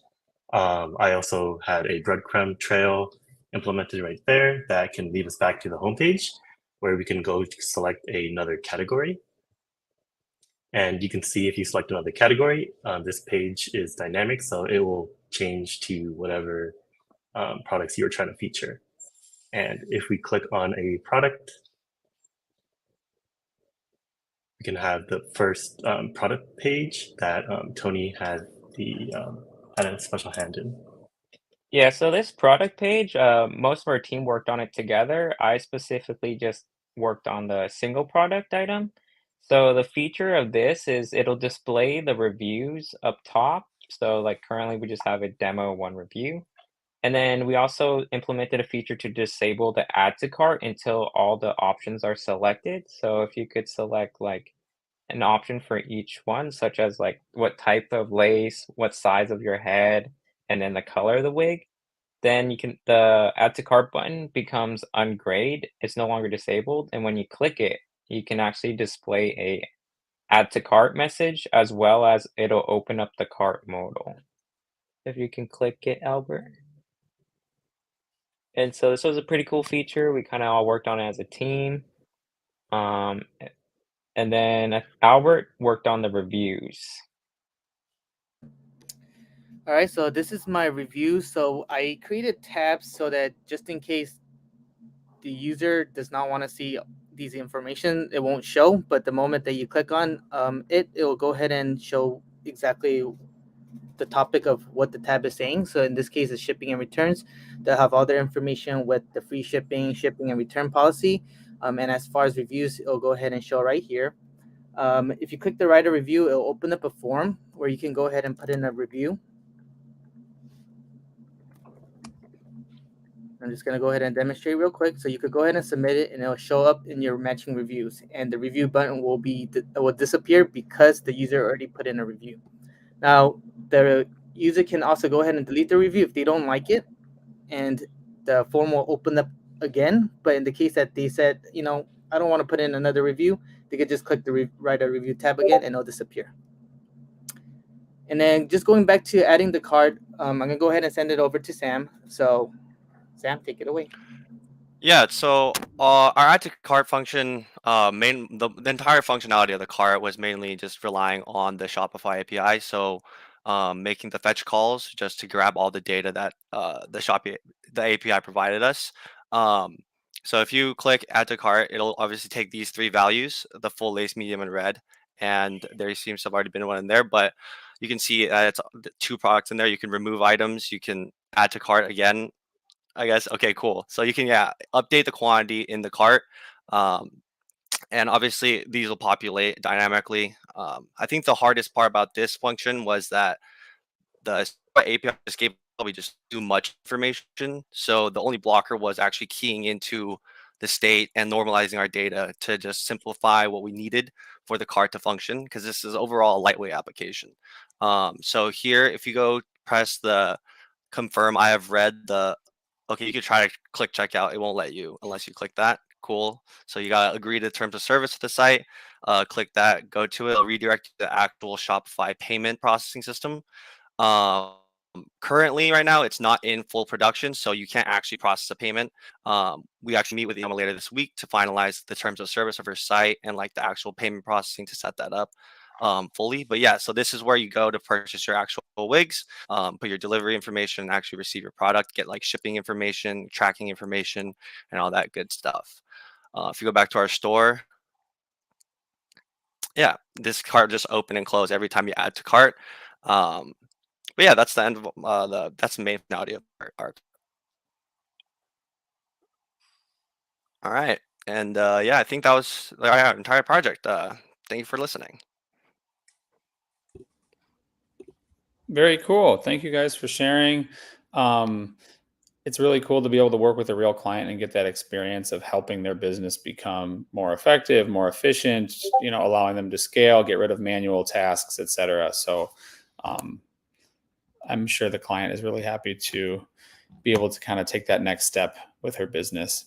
I also had a breadcrumb trail implemented right there that can lead us back to the homepage where we can go to select another category. And you can see if you select another category, this page is dynamic, so it will change to whatever products you're trying to feature. And if we click on a product, we can have the first product page that Tony had a special hand in. Yeah, so this product page, most of our team worked on it together. I specifically just worked on the single product item. So the feature of this is it'll display the reviews up top. So like currently we just have a demo one review. And then we also implemented a feature to disable the add to cart until all the options are selected. So if you could select like an option for each one, such as like what type of lace, what size of your head, and then the color of the wig, then the add to cart button becomes ungrayed. It's no longer disabled, and when you click it, you can actually display a add to cart message as well as it'll open up the cart modal. If you can click it, Albert. And so this was a pretty cool feature. We kind of all worked on it as a team. And then Albert worked on the reviews. All right, so this is my review. So I created tabs so that just in case the user does not want to see these information, it won't show. But the moment that you click on it will go ahead and show exactly the topic of what the tab is saying. So in this case, it's shipping and returns. They'll have all their information with the free shipping and return policy. And as far as reviews, it'll go ahead and show right here. If you click the write a review, it'll open up a form where you can go ahead and put in a review. I'm just going to go ahead and demonstrate real quick. So you could go ahead and submit it, and it'll show up in your matching reviews. And the review button will disappear because the user already put in a review. Now, the user can also go ahead and delete the review if they don't like it, and the form will open up again. But in the case that they said, I don't want to put in another review, they could just click the write a review tab again, and it'll disappear. And then just going back to adding the card, I'm going to go ahead and send it over to Sam. So Sam, take it away. Yeah, so our add to cart function, the entire functionality of the cart was mainly just relying on the Shopify API. So making the fetch calls just to grab all the data that the API provided us. So if you click add to cart, it'll obviously take these three values, the full lace, medium, and red. And there seems to have already been one in there, but you can see that it's two products in there. You can remove items, you can add to cart again, I guess. Okay, cool. So you can update the quantity in the cart, and obviously these will populate dynamically. I think the hardest part about this function was that the API just gave probably just too much information. So the only blocker was actually keying into the state and normalizing our data to just simplify what we needed for the cart to function, because this is overall a lightweight application. So here, if you go press the confirm, I have read the okay, you could try to click checkout. It won't let you unless you click that. Cool. So you got to agree to terms of service of the site. Click that, go to it. It'll redirect you to the actual Shopify payment processing system. Currently, right now, it's not in full production, so you can't actually process a payment. We actually meet with Yama later this week to finalize the terms of service of her site and like the actual payment processing to set that up fully. But yeah, so this is where you go to purchase your actual wigs, put your delivery information, and actually receive your product, get like shipping information, tracking information, and all that good stuff. If you go back to our store, yeah, this cart just open and close every time you add to cart. But yeah, that's the end of that's the main functionality of art. All right, and yeah, I think that was our entire project. Thank you for listening. Very cool. Thank you guys for sharing. It's really cool to be able to work with a real client and get that experience of helping their business become more effective, more efficient, you know, allowing them to scale, get rid of manual tasks, etc. So I'm sure the client is really happy to be able to kind of take that next step with her business.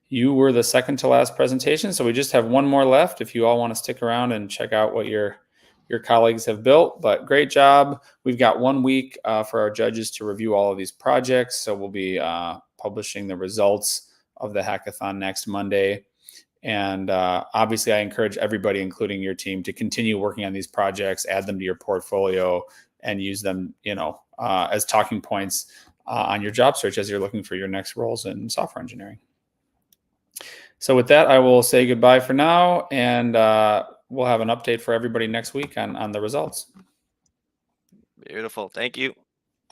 You were the second to last presentation, so we just have one more left if you all want to stick around and check out what your colleagues have built. But great job. We've got 1 week for our judges to review all of these projects. So we'll be publishing the results of the hackathon next Monday. And obviously, I encourage everybody, including your team, to continue working on these projects, add them to your portfolio, and use them, you know, as talking points on your job search as you're looking for your next roles in software engineering. So with that, I will say goodbye for now, and we'll have an update for everybody next week on the results. Beautiful. Thank you.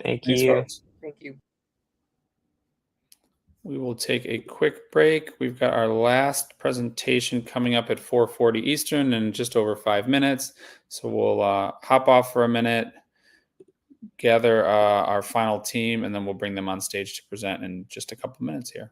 Thank Thanks, you. folks. Thank you. We will take a quick break. We've got our last presentation coming up at 4:40 Eastern in just over 5 minutes. So we'll hop off for a minute, gather our final team, and then we'll bring them on stage to present in just a couple minutes here.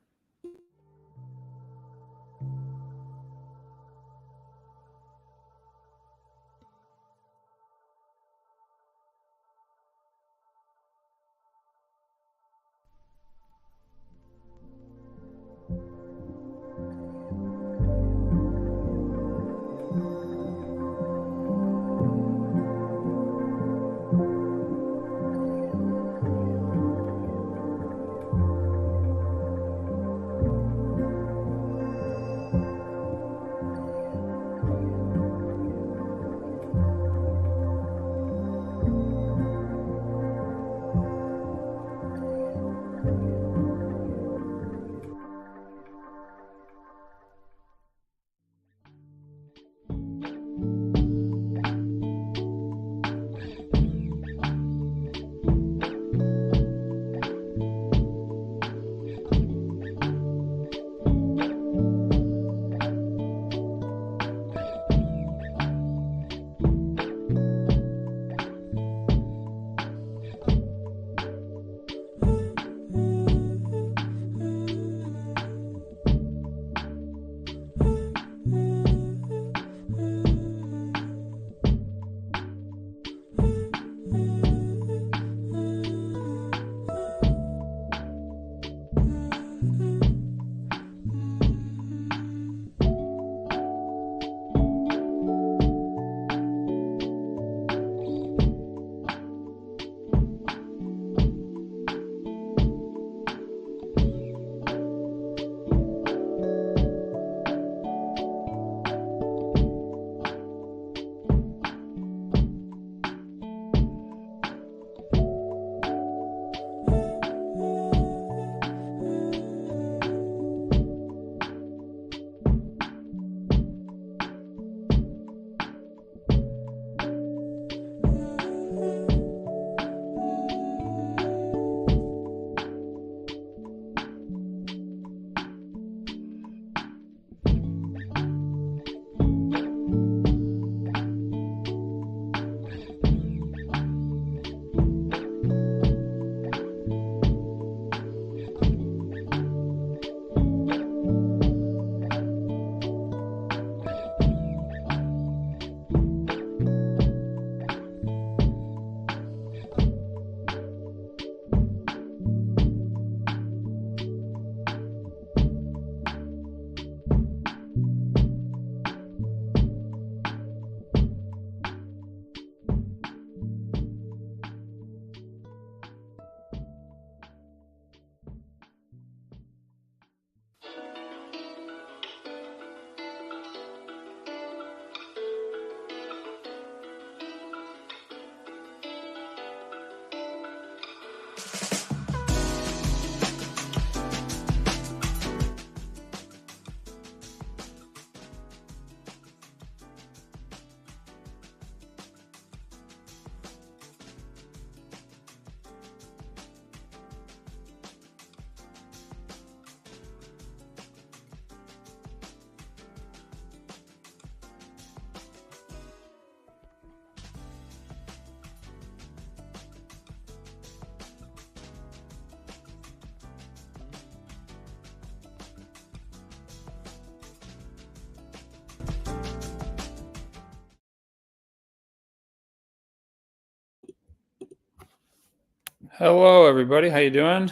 Hello, everybody. How you doing?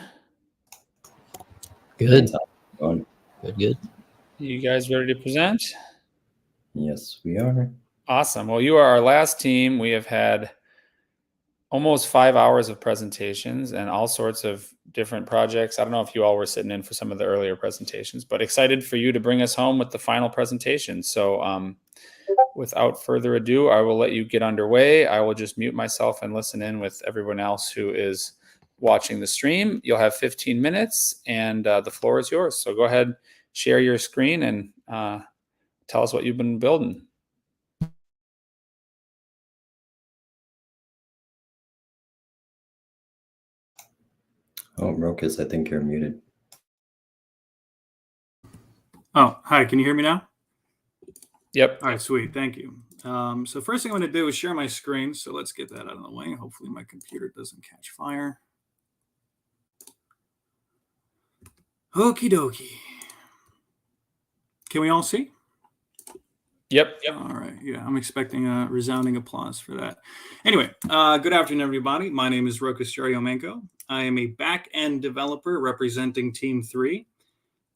Good. Good. You guys ready to present? Yes, we are. Awesome. Well, you are our last team. We have had almost 5 hours of presentations and all sorts of different projects. I don't know if you all were sitting in for some of the earlier presentations, but excited for you to bring us home with the final presentation. So without further ado, I will let you get underway. I will just mute myself and listen in with everyone else who is watching the stream. You'll have 15 minutes and the floor is yours. So go ahead, share your screen and tell us what you've been building. Oh, Rokas, I think you're muted. Oh, hi. Can you hear me now? Yep. All right, sweet. Thank you. So first thing I'm going to do is share my screen. So let's get that out of the way. Hopefully my computer doesn't catch fire. Okie dokie. Can we all see? Yep. All right. Yeah, I'm expecting a resounding applause for that. Anyway, good afternoon, everybody. My name is Rokas Jaryomenko. I am a back-end developer representing Team 3.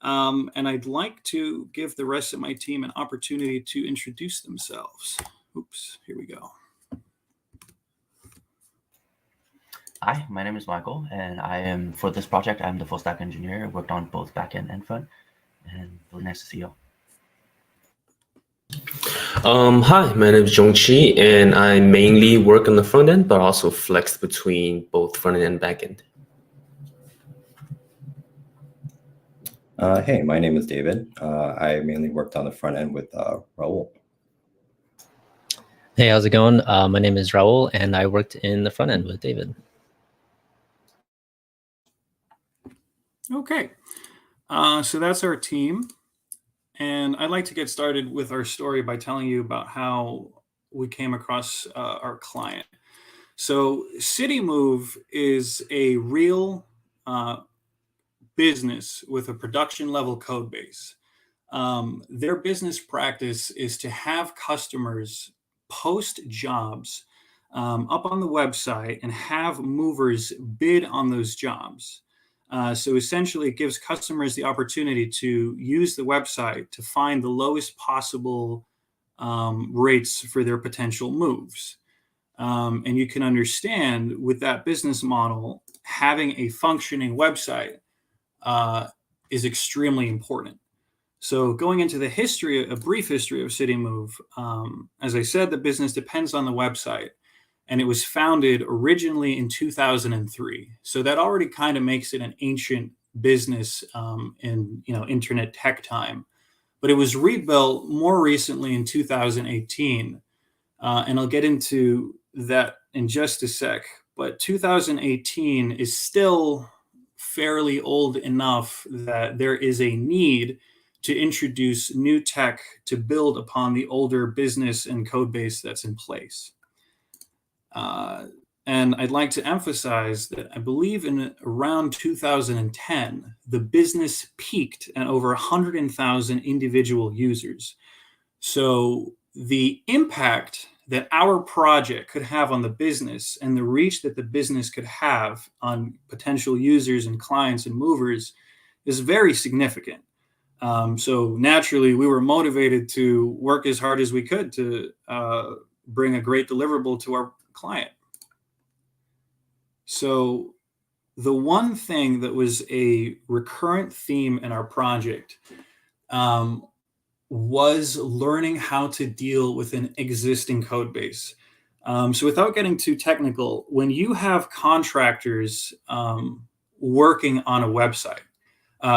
And I'd like to give the rest of my team an opportunity to introduce themselves. Oops, here we go. Hi, my name is Michael, and I am, for this project, I'm the full stack engineer. I worked on both backend and front, and really nice to see you. Hi, my name is Jongchi, and I mainly work on the front end, but also flex between both front end and back end. Hey, my name is David. I mainly worked on the front end with Raul. Hey, how's it going? My name is Raul, and I worked in the front end with David. Okay, so that's our team. And I'd like to get started with our story by telling you about how we came across our client. So CityMove is a real business with a production level code base. Their business practice is to have customers post jobs up on the website and have movers bid on those jobs. So essentially, it gives customers the opportunity to use the website to find the lowest possible rates for their potential moves. And you can understand with that business model, having a functioning website is extremely important. So going into the history, a brief history of CityMove, as I said, the business depends on the website. And it was founded originally in 2003. So that already kind of makes it an ancient business in internet tech time. But it was rebuilt more recently in 2018. And I'll get into that in just a sec. But 2018 is still fairly old enough that there is a need to introduce new tech to build upon the older business and code base that's in place. And I'd like to emphasize that I believe in around 2010, the business peaked at over 100,000 individual users. So the impact that our project could have on the business and the reach that the business could have on potential users and clients and movers is very significant. So naturally, we were motivated to work as hard as we could to bring a great deliverable to our client. So the one thing that was a recurrent theme in our project was learning how to deal with an existing code base. So without getting too technical, when you have contractors working on a website,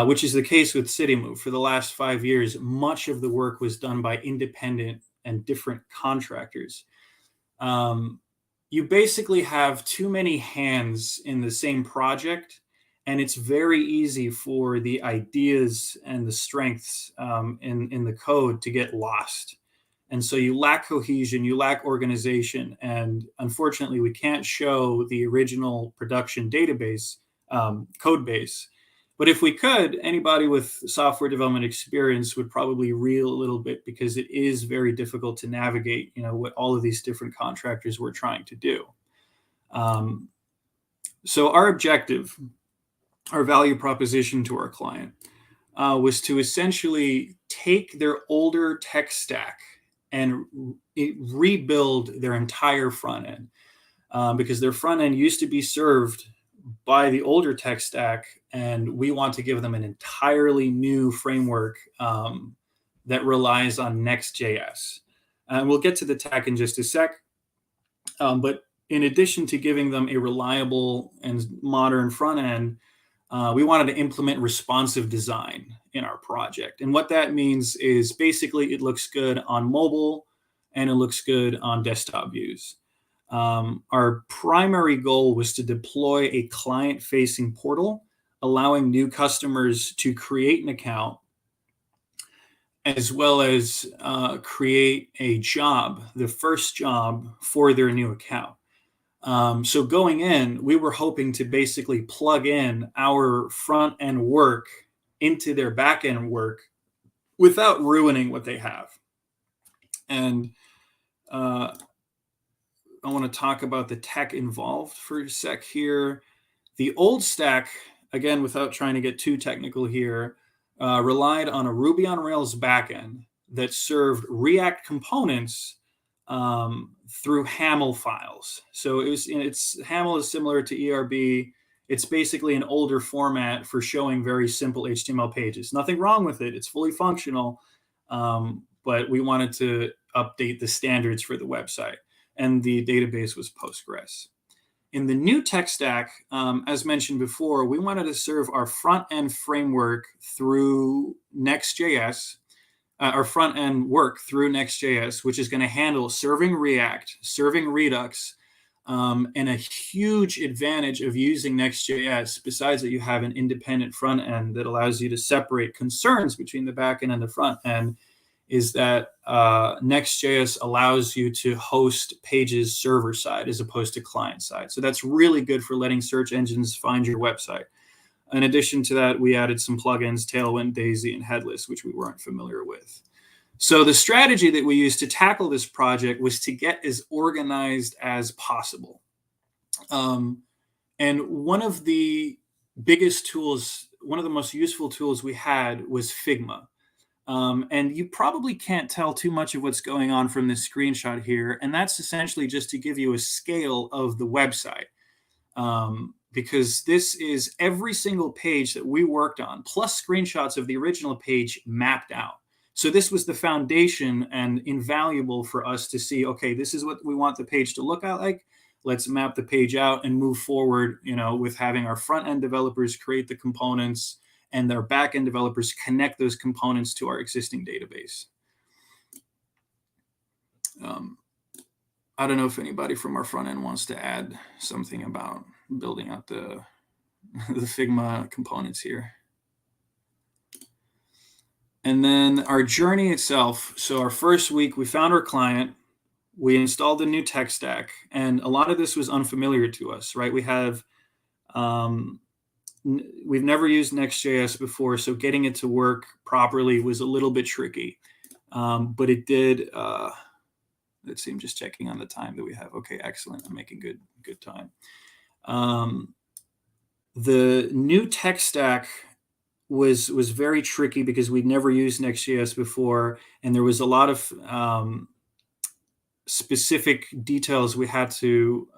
which is the case with CityMove, for the last 5 years, much of the work was done by independent and different contractors. You basically have too many hands in the same project, and it's very easy for the ideas and the strengths in the code to get lost. And so you lack cohesion, you lack organization, and unfortunately, we can't show the original production database code base. But if we could, anybody with software development experience would probably reel a little bit, because it is very difficult to navigate, what all of these different contractors were trying to do. So our objective, our value proposition to our client was to essentially take their older tech stack and rebuild their entire front end, because their front end used to be served by the older tech stack, and we want to give them an entirely new framework that relies on Next.js. And we'll get to the tech in just a sec. But in addition to giving them a reliable and modern front end, we wanted to implement responsive design in our project. And what that means is basically it looks good on mobile and it looks good on desktop views. Our primary goal was to deploy a client-facing portal, allowing new customers to create an account, as well as create a job, the first job for their new account. So going in, we were hoping to basically plug in our front-end work into their back-end work without ruining what they have. And I want to talk about the tech involved for a sec here. The old stack, again, without trying to get too technical here, relied on a Ruby on Rails backend that served React components through HAML files. So HAML is similar to ERB. It's basically an older format for showing very simple HTML pages. Nothing wrong with it. It's fully functional, but we wanted to update the standards for the website, and the database was Postgres. In the new tech stack, as mentioned before, we wanted to serve our front-end framework through Next.js, our front-end work through Next.js, which is going to handle serving React, serving Redux, and a huge advantage of using Next.js, besides that you have an independent front-end that allows you to separate concerns between the back-end and the front-end, is that Next.js allows you to host pages server-side as opposed to client-side. So that's really good for letting search engines find your website. In addition to that, we added some plugins, Tailwind, Daisy, and Headless, which we weren't familiar with. So the strategy that we used to tackle this project was to get as organized as possible. And one of the biggest tools, one of the most useful tools we had was Figma. And you probably can't tell too much of what's going on from this screenshot here. And that's essentially just to give you a scale of the website. Because this is every single page that we worked on, plus screenshots of the original page mapped out. So this was the foundation and invaluable for us to see, okay, this is what we want the page to look like. Let's map the page out and move forward, with having our front-end developers create the components and their back-end developers connect those components to our existing database. I don't know if anybody from our front end wants to add something about building out the Figma components here. And then our journey itself. So our first week, we found our client, we installed the new tech stack, and a lot of this was unfamiliar to us, right? We've never used Next.js before, so getting it to work properly was a little bit tricky. But it did. Let's see, I'm just checking on the time that we have. Okay, excellent. I'm making good time. The new tech stack was very tricky because we'd never used Next.js before, and there was a lot of specific details we had to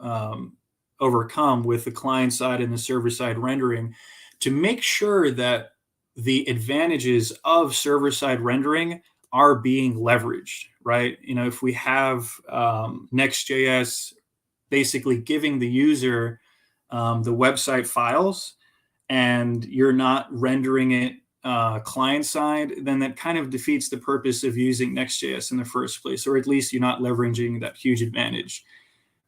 overcome with the client side and the server side rendering to make sure that the advantages of server side rendering are being leveraged, right? If we have Next.js basically giving the user the website files and you're not rendering it client side, then that kind of defeats the purpose of using Next.js in the first place, or at least you're not leveraging that huge advantage.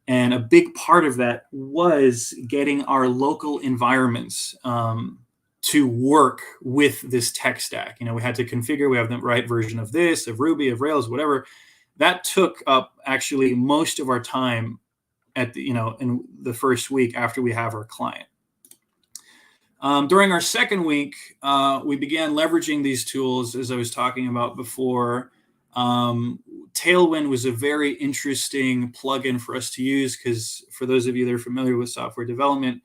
And a big part of that was getting our local environments to work with this tech stack. We had to configure, we have the right version of this, of Ruby, of Rails, whatever. That took up actually most of our time at the, in the first week after we have our client. During our second week, we began leveraging these tools, as I was talking about before. Tailwind was a very interesting plugin for us to use because for those of you that are familiar with software development,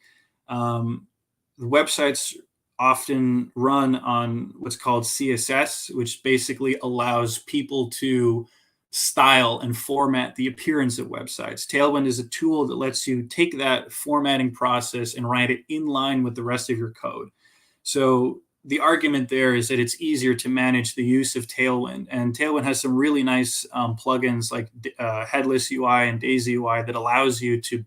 The websites often run on what's called CSS, which basically allows people to style and format the appearance of websites. Tailwind is a tool that lets you take that formatting process and write it in line with the rest of your code. So the argument there is that it's easier to manage the use of Tailwind. And Tailwind has some really nice plugins like Headless UI and Daisy UI that allows you to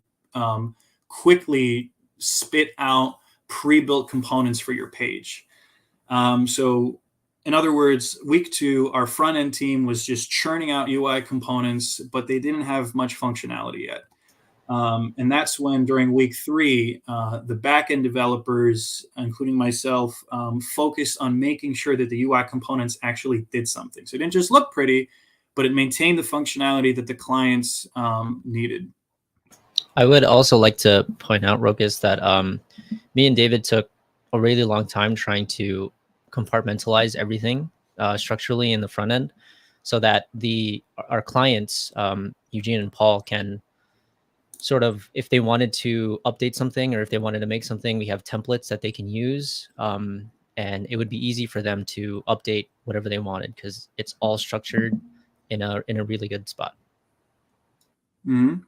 quickly spit out pre-built components for your page. So in other words, week 2, our front-end team was just churning out UI components, but they didn't have much functionality yet. And that's when, during week 3, the back-end developers, including myself, focused on making sure that the UI components actually did something. So it didn't just look pretty, but it maintained the functionality that the clients needed. I would also like to point out, Rokas, that me and David took a really long time trying to compartmentalize everything structurally in the front end, so that our clients, Eugene and Paul, can sort of, if they wanted to update something or if they wanted to make something, we have templates that they can use, and it would be easy for them to update whatever they wanted because it's all structured in a really good spot. Mm-hmm.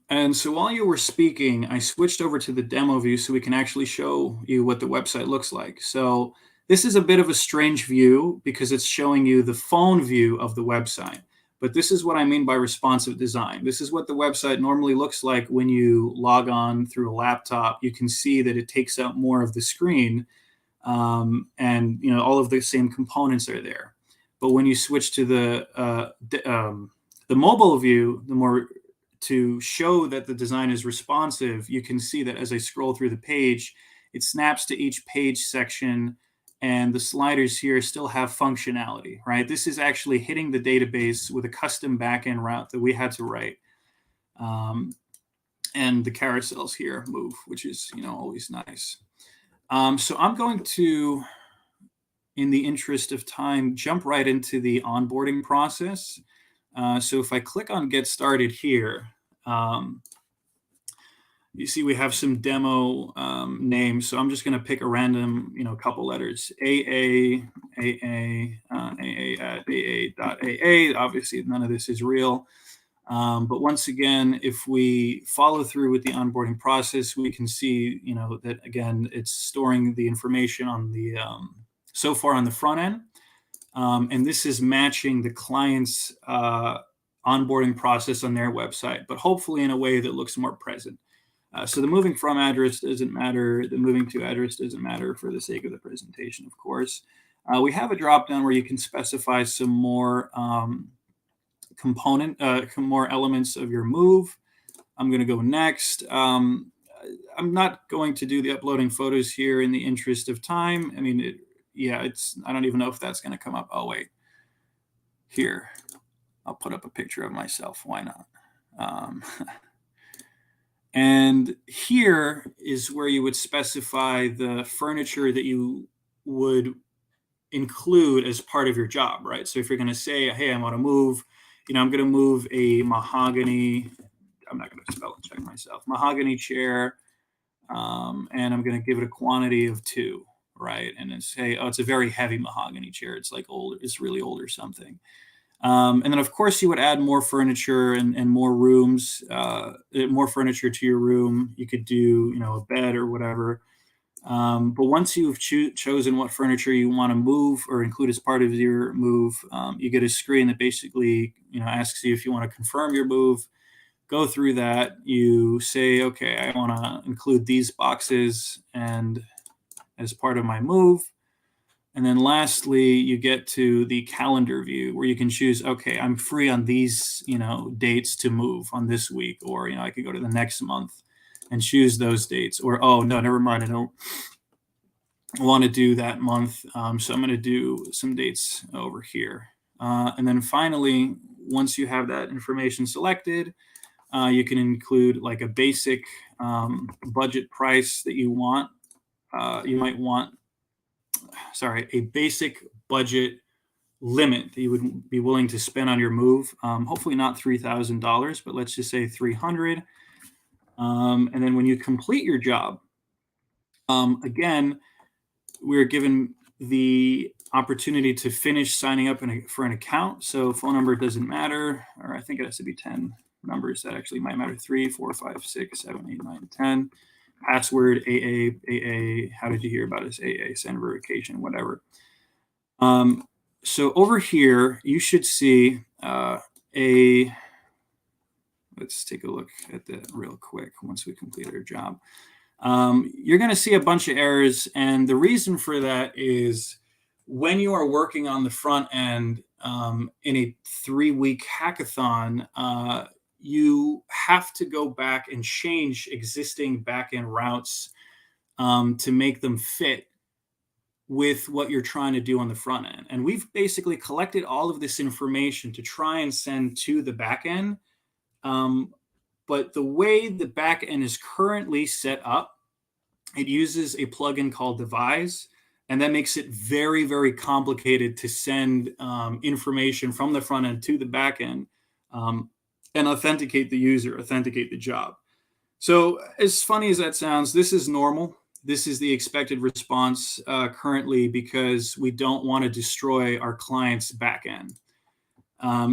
And so while you were speaking, I switched over to the demo view so we can actually show you what the website looks like. So this is a bit of a strange view because it's showing you the phone view of the website. But this is what I mean by responsive design. This is what the website normally looks like when you log on through a laptop. You can see that it takes up more of the screen, and all of the same components are there. But when you switch to the mobile view, to show that the design is responsive, you can see that as I scroll through the page, it snaps to each page section, and the sliders here still have functionality, right? This is actually hitting the database with a custom backend route that we had to write. And the carousels here move, which is, always nice. So I'm going to, in the interest of time, jump right into the onboarding process. So if I click on Get Started here, you see we have some demo names. So I'm just going to pick a random, couple letters. AA at AA.AA. Obviously, none of this is real. But once again, if we follow through with the onboarding process, we can see, that, again, it's storing the information on the so far on the front end. And this is matching the client's onboarding process on their website, but hopefully in a way that looks more present. So the moving from address doesn't matter. The moving to address doesn't matter for the sake of the presentation, of course. We have a dropdown where you can specify some more more elements of your move. I'm going to go next. I'm not going to do the uploading photos here in the interest of time. I mean, I don't even know if that's going to come up. Oh, wait. Here, I'll put up a picture of myself. Why not? And here is where you would specify the furniture that you would include as part of your job, right? So if you're going to say, hey, I want to move, I'm going to move a mahogany, I'm not going to spell and check myself, mahogany chair, and I'm going to give it a quantity of 2, right? And then say, oh, it's a very heavy mahogany chair. It's like old, it's really old or something. And then, of course, you would add more furniture and more rooms, more furniture to your room. You could do, a bed or whatever. But once you've chosen what furniture you want to move or include as part of your move, you get a screen that basically, asks you if you want to confirm your move. Go through that. You say, okay, I want to include these boxes and as part of my move. And then lastly, you get to the calendar view where you can choose, okay, I'm free on these, dates to move on this week, or, I could go to the next month and choose those dates, or, oh, no, never mind. I don't want to do that month. So I'm going to do some dates over here. And then finally, once you have that information selected, you can include like a basic budget price that you want. You might want, a basic budget limit that you would be willing to spend on your move. Hopefully not $3,000, but let's just say 300. And then when you complete your job, again, we're given the opportunity to finish signing up for an account. So phone number doesn't matter, or I think it has to be 10 numbers. That actually might matter. 3, 4, 5, 6, 7, 8, 9, 10. Password, AA, how did you hear about us? AA, send verification, whatever. So over here, you should see let's take a look at that real quick once we complete our job. You're going to see a bunch of errors. And the reason for that is when you are working on the front end in a 3-week hackathon, you have to go back and change existing backend routes to make them fit with what you're trying to do on the front end. And we've basically collected all of this information to try and send to the backend. But the way the backend is currently set up, it uses a plugin called Devise, and that makes it very, very complicated to send information from the front end to the back end and authenticate the user, authenticate the job. So as funny as that sounds, this is normal. This is the expected response currently because we don't want to destroy our client's back end.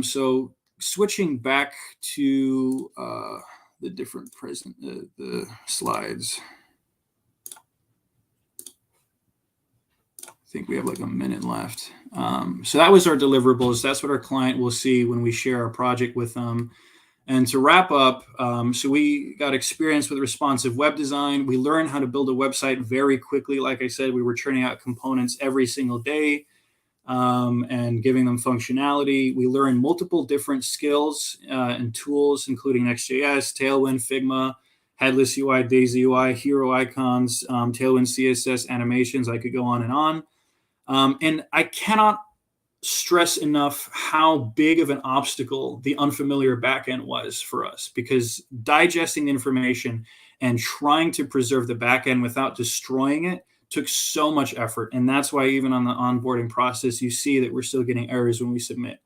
So switching back to the different the slides. I think we have like a minute left. So that was our deliverables. That's what our client will see when we share our project with them. And to wrap up, so we got experience with responsive web design. We learned how to build a website very quickly. Like I said, we were churning out components every single day and giving them functionality. We learned multiple different skills and tools, including Next.js, Tailwind, Figma, Headless UI, Daisy UI, Hero Icons, Tailwind CSS, animations. I could go on and on. And I cannot stress enough how big of an obstacle the unfamiliar backend was for us, because digesting information and trying to preserve the backend without destroying it took so much effort. And that's why even on the onboarding process, you see that we're still getting errors when we submit.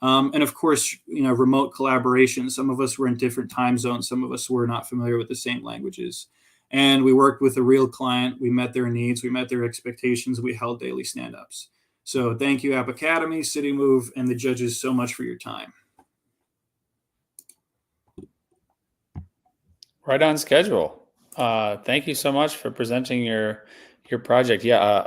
And of course, remote collaboration. Some of us were in different time zones. Some of us were not familiar with the same languages. And we worked with a real client. We met their needs. We met their expectations. We held daily stand-ups. So thank you, App Academy, CityMove, and the judges so much for your time. Right on schedule. Thank you so much for presenting your project. Yeah,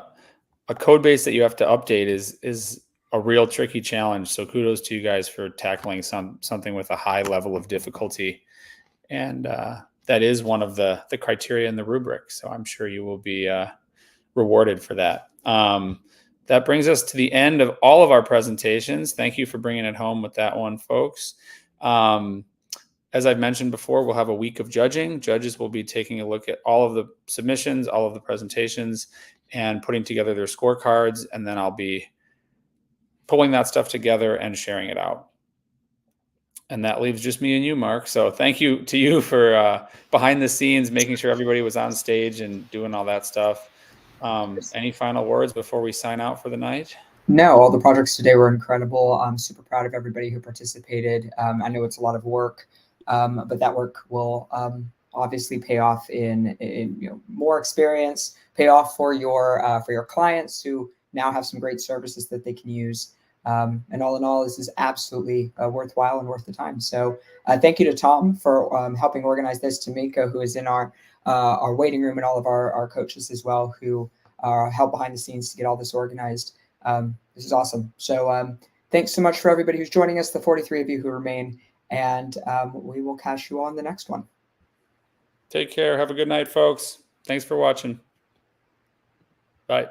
a code base that you have to update is a real tricky challenge. So kudos to you guys for tackling something with a high level of difficulty. And that is one of the criteria in the rubric. So I'm sure you will be rewarded for that. That brings us to the end of all of our presentations. Thank you for bringing it home with that one, folks. As I've mentioned before, we'll have a week of judging. Judges will be taking a look at all of the submissions, all of the presentations, and putting together their scorecards. And then I'll be pulling that stuff together and sharing it out. And that leaves just me and you, Mark. So thank you to you for behind the scenes, making sure everybody was on stage and doing all that stuff. Any final words before we sign out for the night? No, all the projects today were incredible. I'm super proud of everybody who participated. I know it's a lot of work, but that work will obviously pay off in more experience, pay off for your clients who now have some great services that they can use. And all in all, this is absolutely worthwhile and worth the time. So thank you to Tom for helping organize this, to Miko, who is in our waiting room, and all of our coaches as well, who help behind the scenes to get all this organized. This is awesome. So thanks so much for everybody who's joining us, the 43 of you who remain, and we will catch you on the next one. Take care. Have a good night, folks. Thanks for watching. Bye.